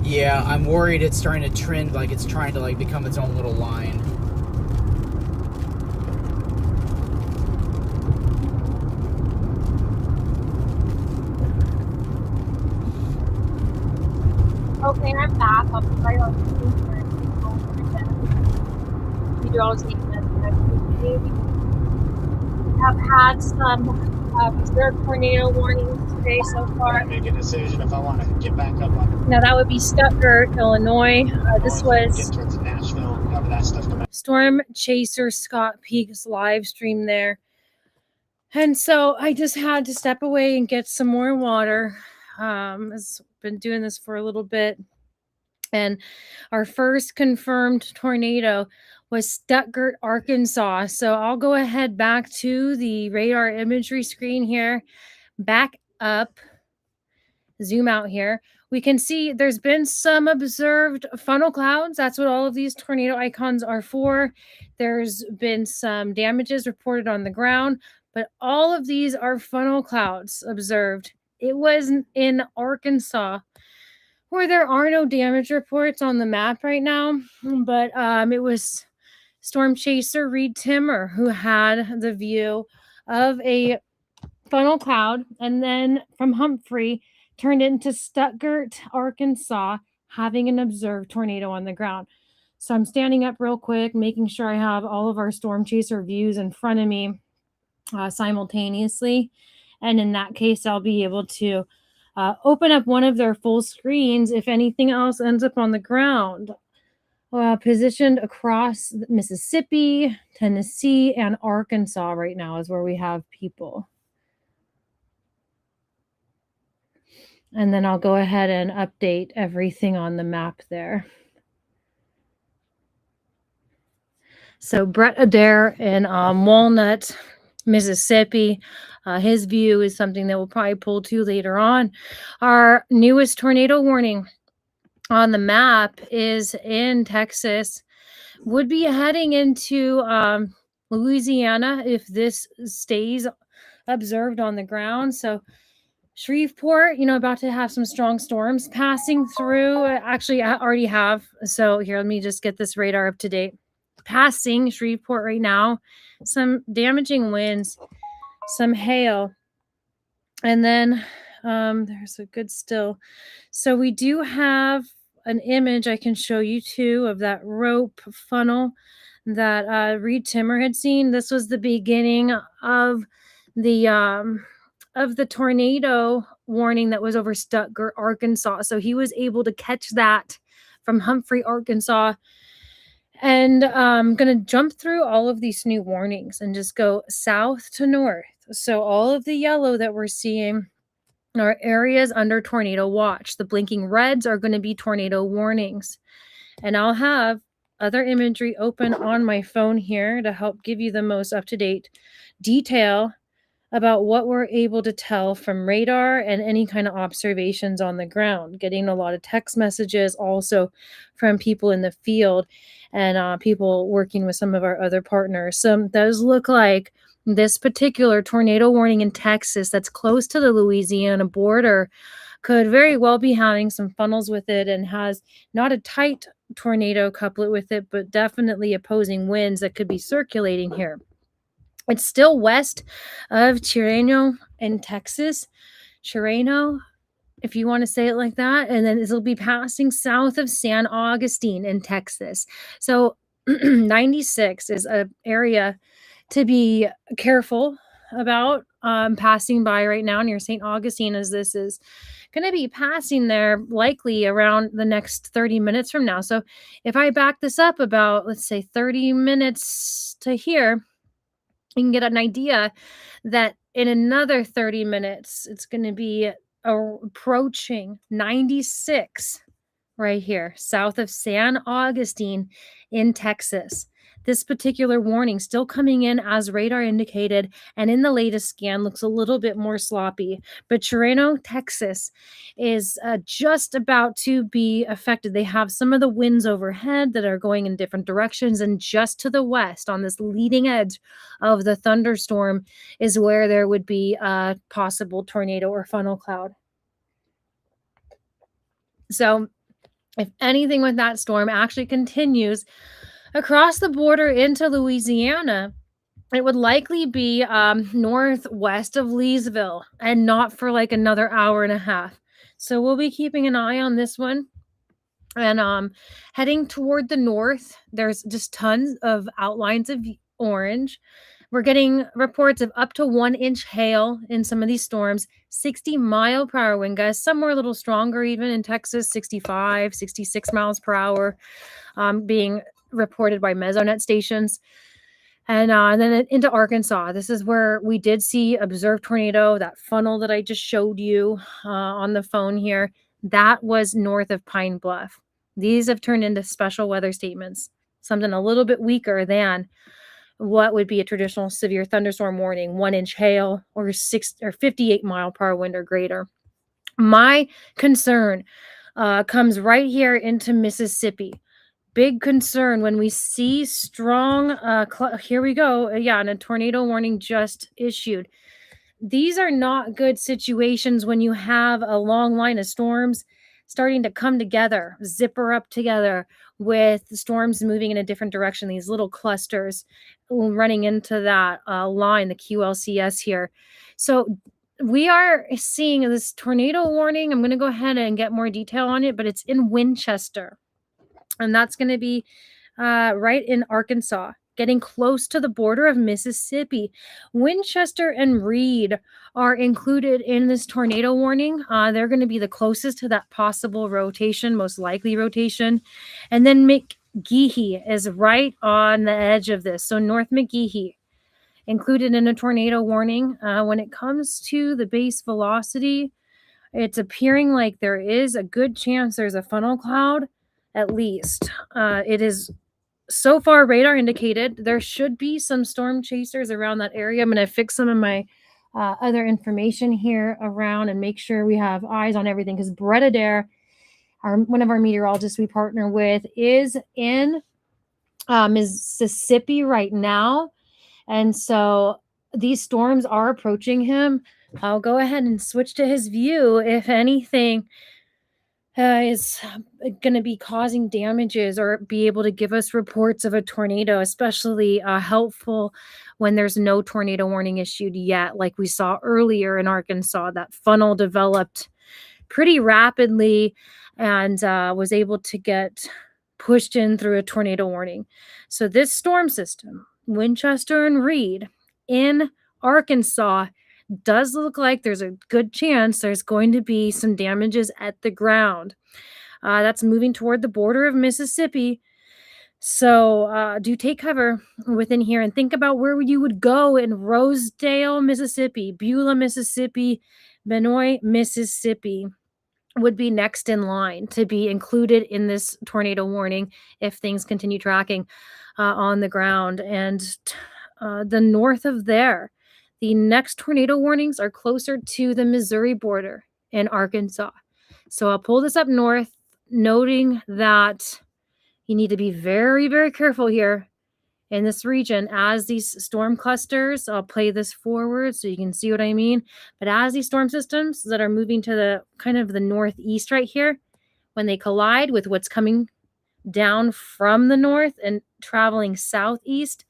Yeah, I'm worried it's starting to trend, like it's trying to become its own little line. Okay, I'm back. I'll be right on the you all take that. We have had some observed tornado warnings today so far. I make a decision if I want to get back up on. Now that would be Stuttgart, Illinois. This was get towards Nashville, cover that stuff. Storm Chaser Scott Peak's live stream there. And so I just had to step away and get some more water. I've been doing this for a little bit. And our first confirmed tornado was Stuttgart, Arkansas. So I'll go ahead back to the radar imagery screen here, back up, zoom out here. We can see there's been some observed funnel clouds. That's what all of these tornado icons are for. There's been some damages reported on the ground, but all of these are funnel clouds observed. It was in Arkansas, where there are no damage reports on the map right now, but it was Storm Chaser Reed Timmer who had the view of a funnel cloud, and then from Humphrey turned into Stuttgart, Arkansas, having an observed tornado on the ground. So I'm standing up real quick, making sure I have all of our Storm Chaser views in front of me simultaneously. And in that case, I'll be able to open up one of their full screens if anything else ends up on the ground. Positioned across Mississippi, Tennessee, and Arkansas right now is where we have people. And then I'll go ahead and update everything on the map there. So Brett Adair in Walnut, Mississippi. His view is something that we'll probably pull to later on. Our newest tornado warning on the map is in Texas. Would be heading into Louisiana if this stays observed on the ground. So Shreveport, about to have some strong storms passing through. Actually, I already have. So here, let me just get this radar up to date. Passing Shreveport right now. Some damaging winds, some hail. And then there's a good still. So we do have an image I can show you too of that rope funnel that Reed Timmer had seen. This was the beginning of the tornado warning that was over Stuttgart, Arkansas. So he was able to catch that from Humphrey, Arkansas. And I'm going to jump through all of these new warnings and just go south to north. So all of the yellow that we're seeing are areas under tornado watch. The blinking reds are going to be tornado warnings. And I'll have other imagery open on my phone here to help give you the most up-to-date detail about what we're able to tell from radar and any kind of observations on the ground. Getting a lot of text messages also from people in the field and people working with some of our other partners. So it does look like this particular tornado warning in Texas that's close to the Louisiana border could very well be having some funnels with it and has not a tight tornado couplet with it, but definitely opposing winds that could be circulating here. It's still west of Chireno in Texas. Chireno, if you want to say it like that, and then it'll be passing south of San Augustine in Texas. So 96 is an area to be careful about passing by right now near St. Augustine, as this is going to be passing there likely around the next 30 minutes from now. So if I back this up about, let's say, 30 minutes to here, you can get an idea that in another 30 minutes, it's going to be approaching 96 right here, south of San Augustine in Texas. This particular warning still coming in as radar indicated, and in the latest scan looks a little bit more sloppy. But Chireno, Texas is just about to be affected. They have some of the winds overhead that are going in different directions, and just to the west on this leading edge of the thunderstorm is where there would be a possible tornado or funnel cloud. So if anything with that storm actually continues across the border into Louisiana, it would likely be northwest of Leesville and not for like another hour and a half. So we'll be keeping an eye on this one. And heading toward the north, there's just tons of outlines of orange. We're getting reports of up to 1-inch hail in some of these storms, 60-mile-per-hour wind gusts, some more a little stronger even in Texas, 65, 66 miles per hour, being reported by Mesonet stations. And then into Arkansas. This is where we did see observed tornado, that funnel that I just showed you on the phone here. That was north of Pine Bluff. These have turned into special weather statements, something a little bit weaker than what would be a traditional severe thunderstorm warning, 1-inch hail or 58-mile-per-hour wind or greater. My concern comes right here into Mississippi. Big concern when we see strong, here we go. Yeah, and a tornado warning just issued. These are not good situations when you have a long line of storms starting to come together, zipper up together with storms moving in a different direction, these little clusters running into that line, the QLCS here. So we are seeing this tornado warning. I'm going to go ahead and get more detail on it, but it's in Winchester. And that's going to be right in Arkansas, getting close to the border of Mississippi. Winchester and Reed are included in this tornado warning. They're going to be the closest to that possible rotation, most likely rotation. And then McGehee is right on the edge of this. So North McGehee included in a tornado warning. When it comes to the base velocity, it's appearing like there is a good chance there's a funnel cloud, at least. It is so far radar indicated. There should be some storm chasers around that area. I'm going to fix some of my other information here around and make sure we have eyes on everything, because Brett Adair, one of our meteorologists we partner with, is in Mississippi right now. And so these storms are approaching him. I'll go ahead and switch to his view if anything is going to be causing damages or be able to give us reports of a tornado, especially helpful when there's no tornado warning issued yet, like we saw earlier in Arkansas. That funnel developed pretty rapidly and was able to get pushed in through a tornado warning. So this storm system, Winchester and Reed in Arkansas, does look like there's a good chance there's going to be some damages at the ground. That's moving toward the border of Mississippi. So do take cover within here and think about where you would go in Rosedale, Mississippi, Beulah, Mississippi, Benoit, Mississippi would be next in line to be included in this tornado warning if things continue tracking on the ground. And the north of there, the next tornado warnings are closer to the Missouri border in Arkansas. So I'll pull this up north, noting that you need to be very, very careful here in this region as these storm clusters. I'll play this forward so you can see what I mean. But as these storm systems that are moving to the kind of the northeast right here, when they collide with what's coming down from the north and traveling southeast,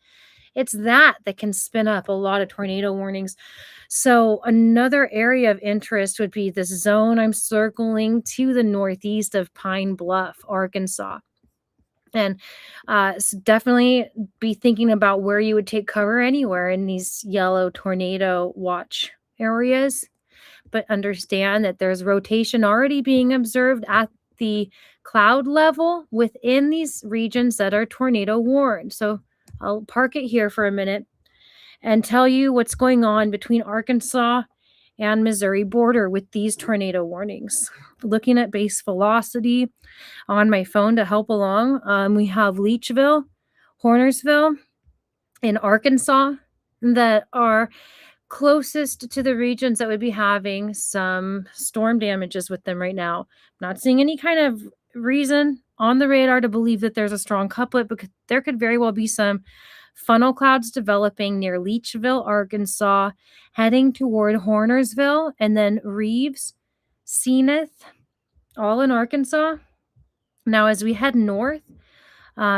It's that can spin up a lot of tornado warnings. So another area of interest would be this zone I'm circling to the northeast of Pine Bluff, Arkansas. And definitely be thinking about where you would take cover anywhere in these yellow tornado watch areas. But understand that there's rotation already being observed at the cloud level within these regions that are tornado warned. So I'll park it here for a minute and tell you what's going on between Arkansas and Missouri border with these tornado warnings. Looking at base velocity on my phone to help along, we have Leachville, Hornersville in Arkansas that are closest to the regions that would be having some storm damages with them right now. I'm not seeing any kind of reason on the radar to believe that there's a strong couplet, because there could very well be some funnel clouds developing near Leachville, Arkansas, heading toward Hornersville, and then Reeves, Zenith, all in Arkansas. Now, as we head north,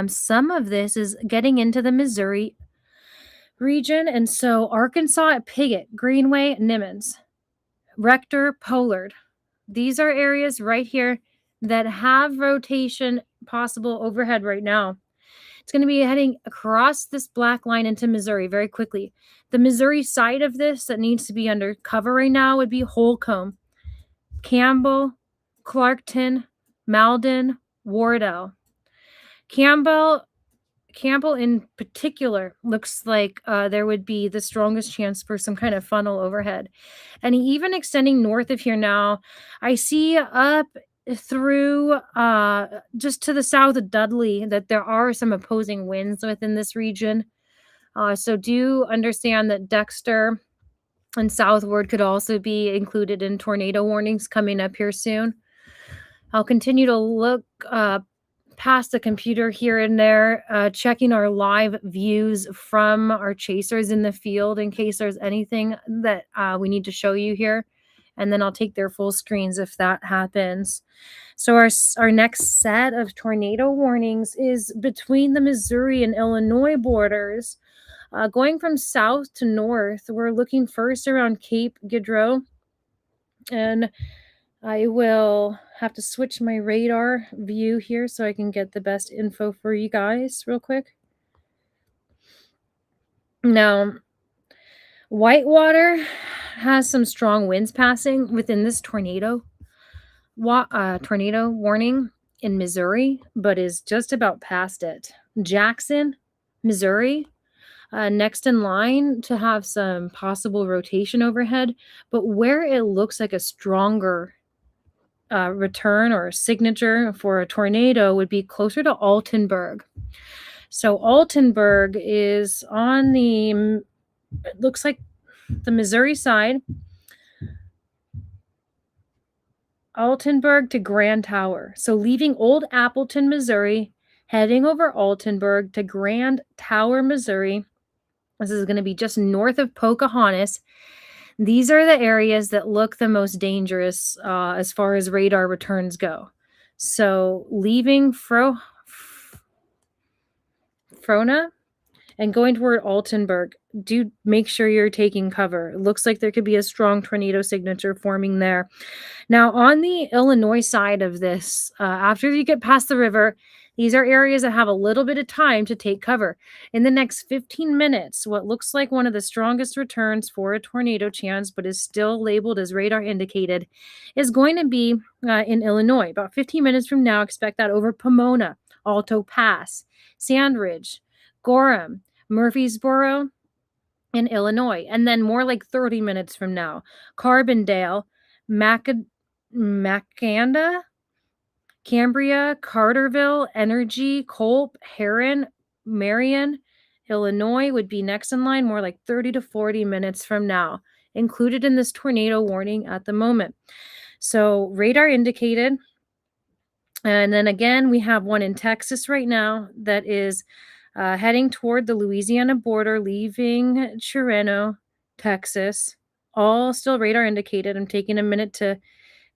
some of this is getting into the Missouri region. And so Arkansas at Piggott, Greenway, Nimmons, Rector, Pollard. These are areas right here that have rotation possible overhead right now. It's going to be heading across this black line into Missouri very quickly. The Missouri side of this that needs to be under cover right now would be Holcomb, Campbell, Clarkton, Malden, Wardell. Campbell in particular looks like there would be the strongest chance for some kind of funnel overhead. And even extending north of here now, I see up through just to the south of Dudley that there are some opposing winds within this region. So do understand that Dexter and southward could also be included in tornado warnings coming up here soon. I'll continue to look past the computer here and there, checking our live views from our chasers in the field in case there's anything that we need to show you here. And then I'll take their full screens if that happens. So our next set of tornado warnings is between the Missouri and Illinois borders. Going from south to north, we're looking first around Cape Girardeau. And I will have to switch my radar view here so I can get the best info for you guys real quick. Now, Whitewater has some strong winds passing within this tornado warning in Missouri, but is just about past it. Jackson, Missouri, next in line to have some possible rotation overhead, but where it looks like a stronger return or signature for a tornado would be closer to Altenburg. So Altenburg is on it looks like the Missouri side. Altenburg to Grand Tower. So leaving Old Appleton, Missouri, heading over Altenburg to Grand Tower, Missouri. This is going to be just north of Pocahontas. These are the areas that look the most dangerous as far as radar returns go. So leaving Frona and going toward Altenburg, do make sure you're taking cover. It looks like there could be a strong tornado signature forming there. Now, on the Illinois side of this, after you get past the river, these are areas that have a little bit of time to take cover. In the next 15 minutes, what looks like one of the strongest returns for a tornado chance, but is still labeled as radar indicated, is going to be in Illinois. About 15 minutes from now, expect that over Pomona, Alto Pass, Sandridge, Gorham, Murfreesboro, in Illinois. And then more like 30 minutes from now, Carbondale, Macanda, Cambria, Carterville, Energy, Culp, Heron, Marion, Illinois would be next in line, more like 30 to 40 minutes from now, included in this tornado warning at the moment. So radar indicated. And then again, we have one in Texas right now that is heading toward the Louisiana border, leaving Chireno, Texas. All still radar indicated. I'm taking a minute to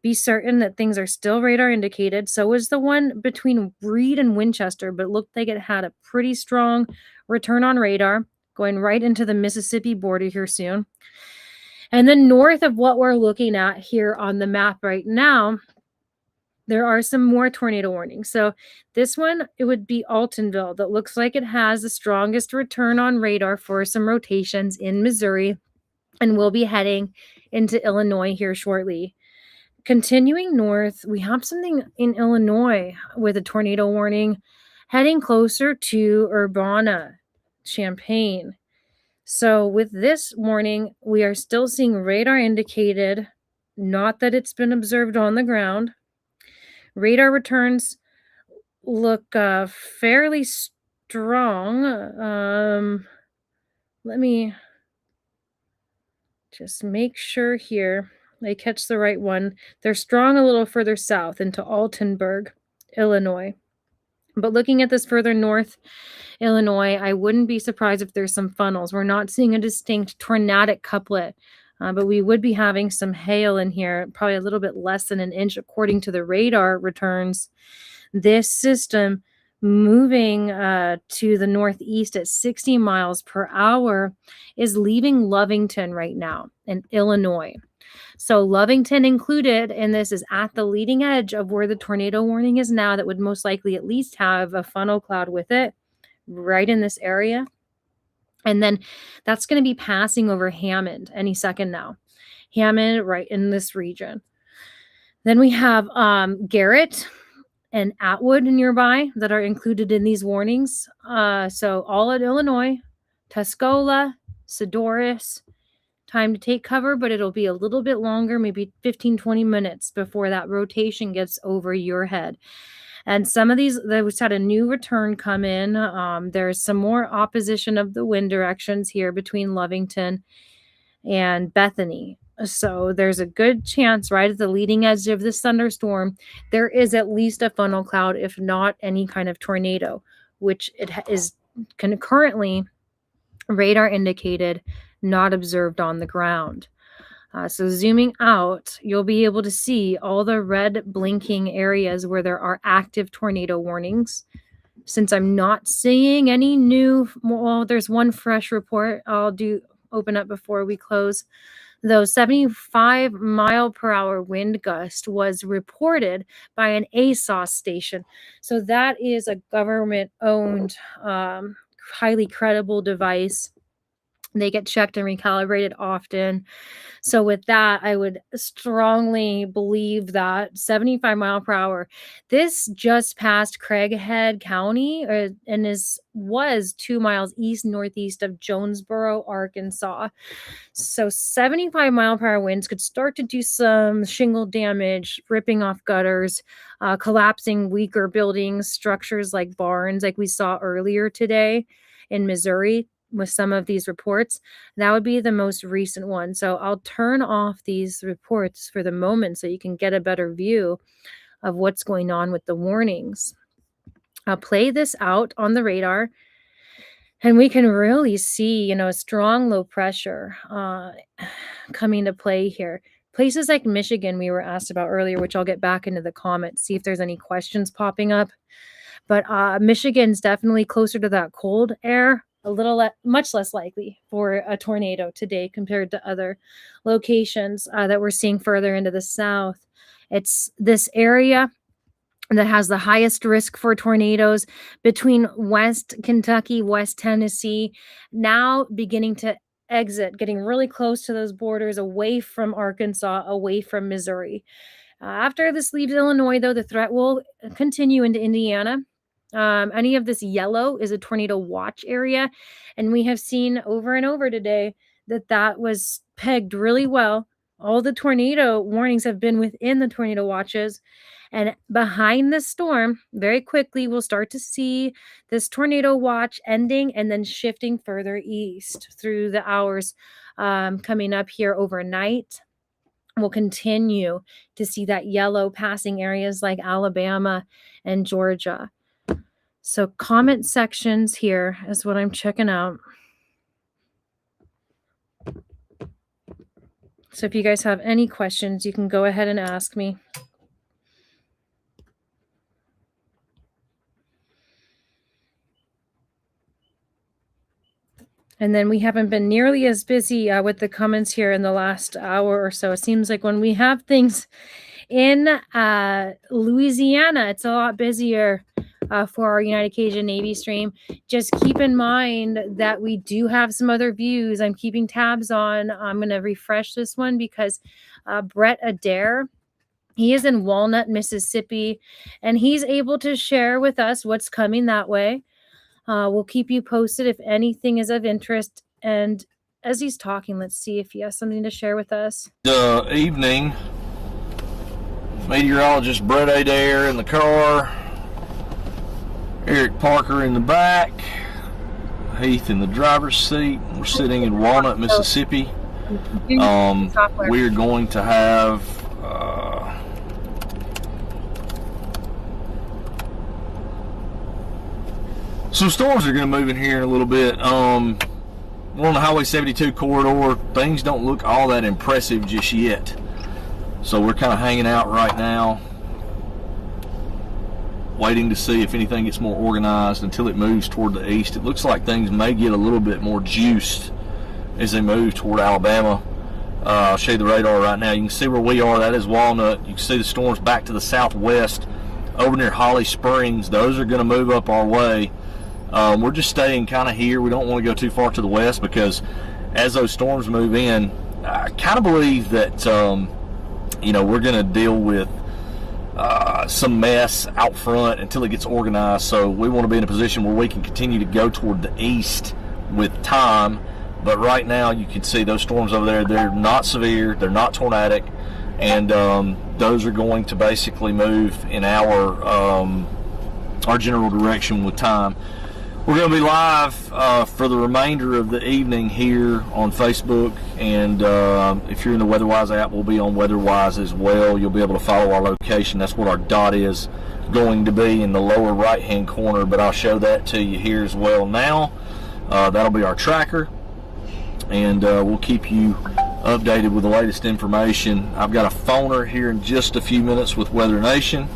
be certain that things are still radar indicated. So is the one between Reed and Winchester, but looked like it had a pretty strong return on radar. going right into the Mississippi border here soon. And then north of what we're looking at here on the map right now, there are some more tornado warnings. So this one, it would be Altonville. That looks like it has the strongest return on radar for some rotations in Missouri, and we'll be heading into Illinois here shortly. Continuing north, we have something in Illinois with a tornado warning heading closer to Urbana, Champaign. So with this warning, we are still seeing radar indicated, not that it's been observed on the ground. Radar returns look fairly strong. Let me just make sure here I catch the right one. They're strong a little further south into Altenburg, Illinois. But looking at this further north, Illinois, I wouldn't be surprised if there's some funnels. We're not seeing a distinct tornadic couplet, but we would be having some hail in here, probably a little bit less than an inch according to the radar returns. This system moving to the northeast at 60 miles per hour is leaving Lovington right now in Illinois. So Lovington included in this is at the leading edge of where the tornado warning is now, that would most likely at least have a funnel cloud with it right in this area. And then that's going to be passing over Hammond any second now. Hammond right in this region. Then we have Garrett and Atwood nearby that are included in these warnings. So all in Illinois, Tuscola, Sedoris, time to take cover, but it'll be a little bit longer, maybe 15, 20 minutes before that rotation gets over your head. And some of these, we've had a new return come in. There's some more opposition of the wind directions here between Lovington and Bethany. So there's a good chance right at the leading edge of this thunderstorm, there is at least a funnel cloud, if not any kind of tornado, which it is currently radar indicated, not observed on the ground. So zooming out, you'll be able to see all the red blinking areas where there are active tornado warnings. Since I'm not seeing any new, well, there's one fresh report I'll open up before we close. Though 75 mile per hour wind gust was reported by an ASOS station. So that is a government owned, highly credible device. They get checked and recalibrated often. So with that, I would strongly believe that 75 mile per hour, this just passed Craighead County and was 2 miles east northeast of Jonesboro, Arkansas. So 75 mile per hour winds could start to do some shingle damage, ripping off gutters, collapsing weaker buildings, structures like barns, like we saw earlier today in Missouri with some of these reports. That would be the most recent one. So I'll turn off these reports for the moment so you can get a better view of what's going on with the warnings. I'll play this out on the radar, and we can really see, a strong low pressure coming to play here. Places like Michigan, we were asked about earlier, which I'll get back into the comments, see if there's any questions popping up. But Michigan's definitely closer to that cold air, much less likely for a tornado today compared to other locations that we're seeing further into the south. It's this area that has the highest risk for tornadoes between West Kentucky, West Tennessee, now beginning to exit, getting really close to those borders, away from Arkansas, away from Missouri. After this leaves Illinois, though, the threat will continue into Indiana. Any of this yellow is a tornado watch area, and we have seen over and over today that was pegged really well. All the tornado warnings have been within the tornado watches, and behind the storm, very quickly, we'll start to see this tornado watch ending and then shifting further east through the hours coming up here overnight. We'll continue to see that yellow passing areas like Alabama and Georgia. So comment sections here is what I'm checking out. So if you guys have any questions, you can go ahead and ask me. And then we haven't been nearly as busy with the comments here in the last hour or so. It seems like when we have things in Louisiana, it's a lot busier for our United Cajun Navy stream. Just keep in mind that we do have some other views I'm keeping tabs on. I'm going to refresh this one because Brett Adair, he is in Walnut, Mississippi, and he's able to share with us what's coming that way. We'll keep you posted if anything is of interest. And as he's talking, let's see if he has something to share with us. Evening. Meteorologist Brett Adair in the car. Eric Parker in the back. Heath in the driver's seat. We're sitting in Walnut, Mississippi. We're going to have some storms are going to move in here in a little bit. We're on the Highway 72 corridor. Things don't look all that impressive just yet. So we're kind of hanging out right now, waiting to see if anything gets more organized until it moves toward the east. It looks like things may get a little bit more juiced as they move toward Alabama. I'll show you the radar right now. You can see where we are. That is Walnut. You can see the storms back to the southwest over near Holly Springs. Those are going to move up our way. We're just staying kind of here. We don't want to go too far to the west because as those storms move in, I kind of believe that we're going to deal with some mess out front until it gets organized. So we want to be in a position where we can continue to go toward the east with time. But right now you can see those storms over there, they're not severe, they're not tornadic, and those are going to basically move in our general direction with time. We're going to be live for the remainder of the evening here on Facebook, and if you're in the WeatherWise app, we'll be on WeatherWise as well. You'll be able to follow our location. That's what our dot is going to be in the lower right-hand corner, but I'll show that to you here as well now. That'll be our tracker, and we'll keep you updated with the latest information. I've got a phoner here in just a few minutes with Weather Nation.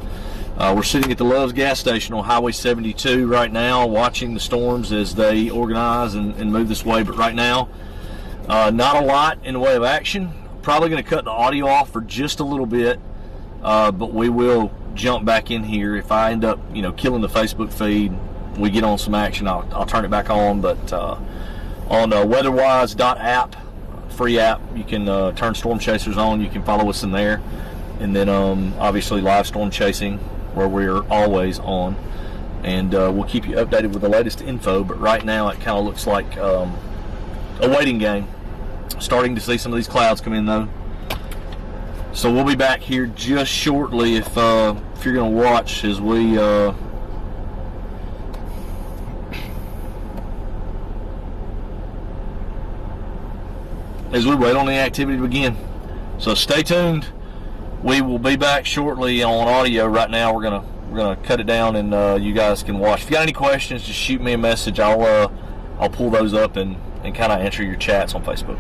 We're sitting at the Love's gas station on Highway 72 right now, watching the storms as they organize and move this way. But right now, not a lot in the way of action. Probably going to cut the audio off for just a little bit, but we will jump back in here. If I end up, killing the Facebook feed, we get on some action, I'll turn it back on. But on weatherwise.app, free app, you can turn Storm Chasers on. You can follow us in there. And then obviously live storm chasing, where we're always on, and we'll keep you updated with the latest info. But right now it kind of looks like a waiting game. Starting to see some of these clouds come in though, so we'll be back here just shortly. If you're going to watch as we wait on the activity to begin, so stay tuned. We will be back shortly on audio. Right now we're gonna cut it down, and you guys can watch. If you got any questions, just shoot me a message. I'll pull those up and kind of answer your chats on Facebook.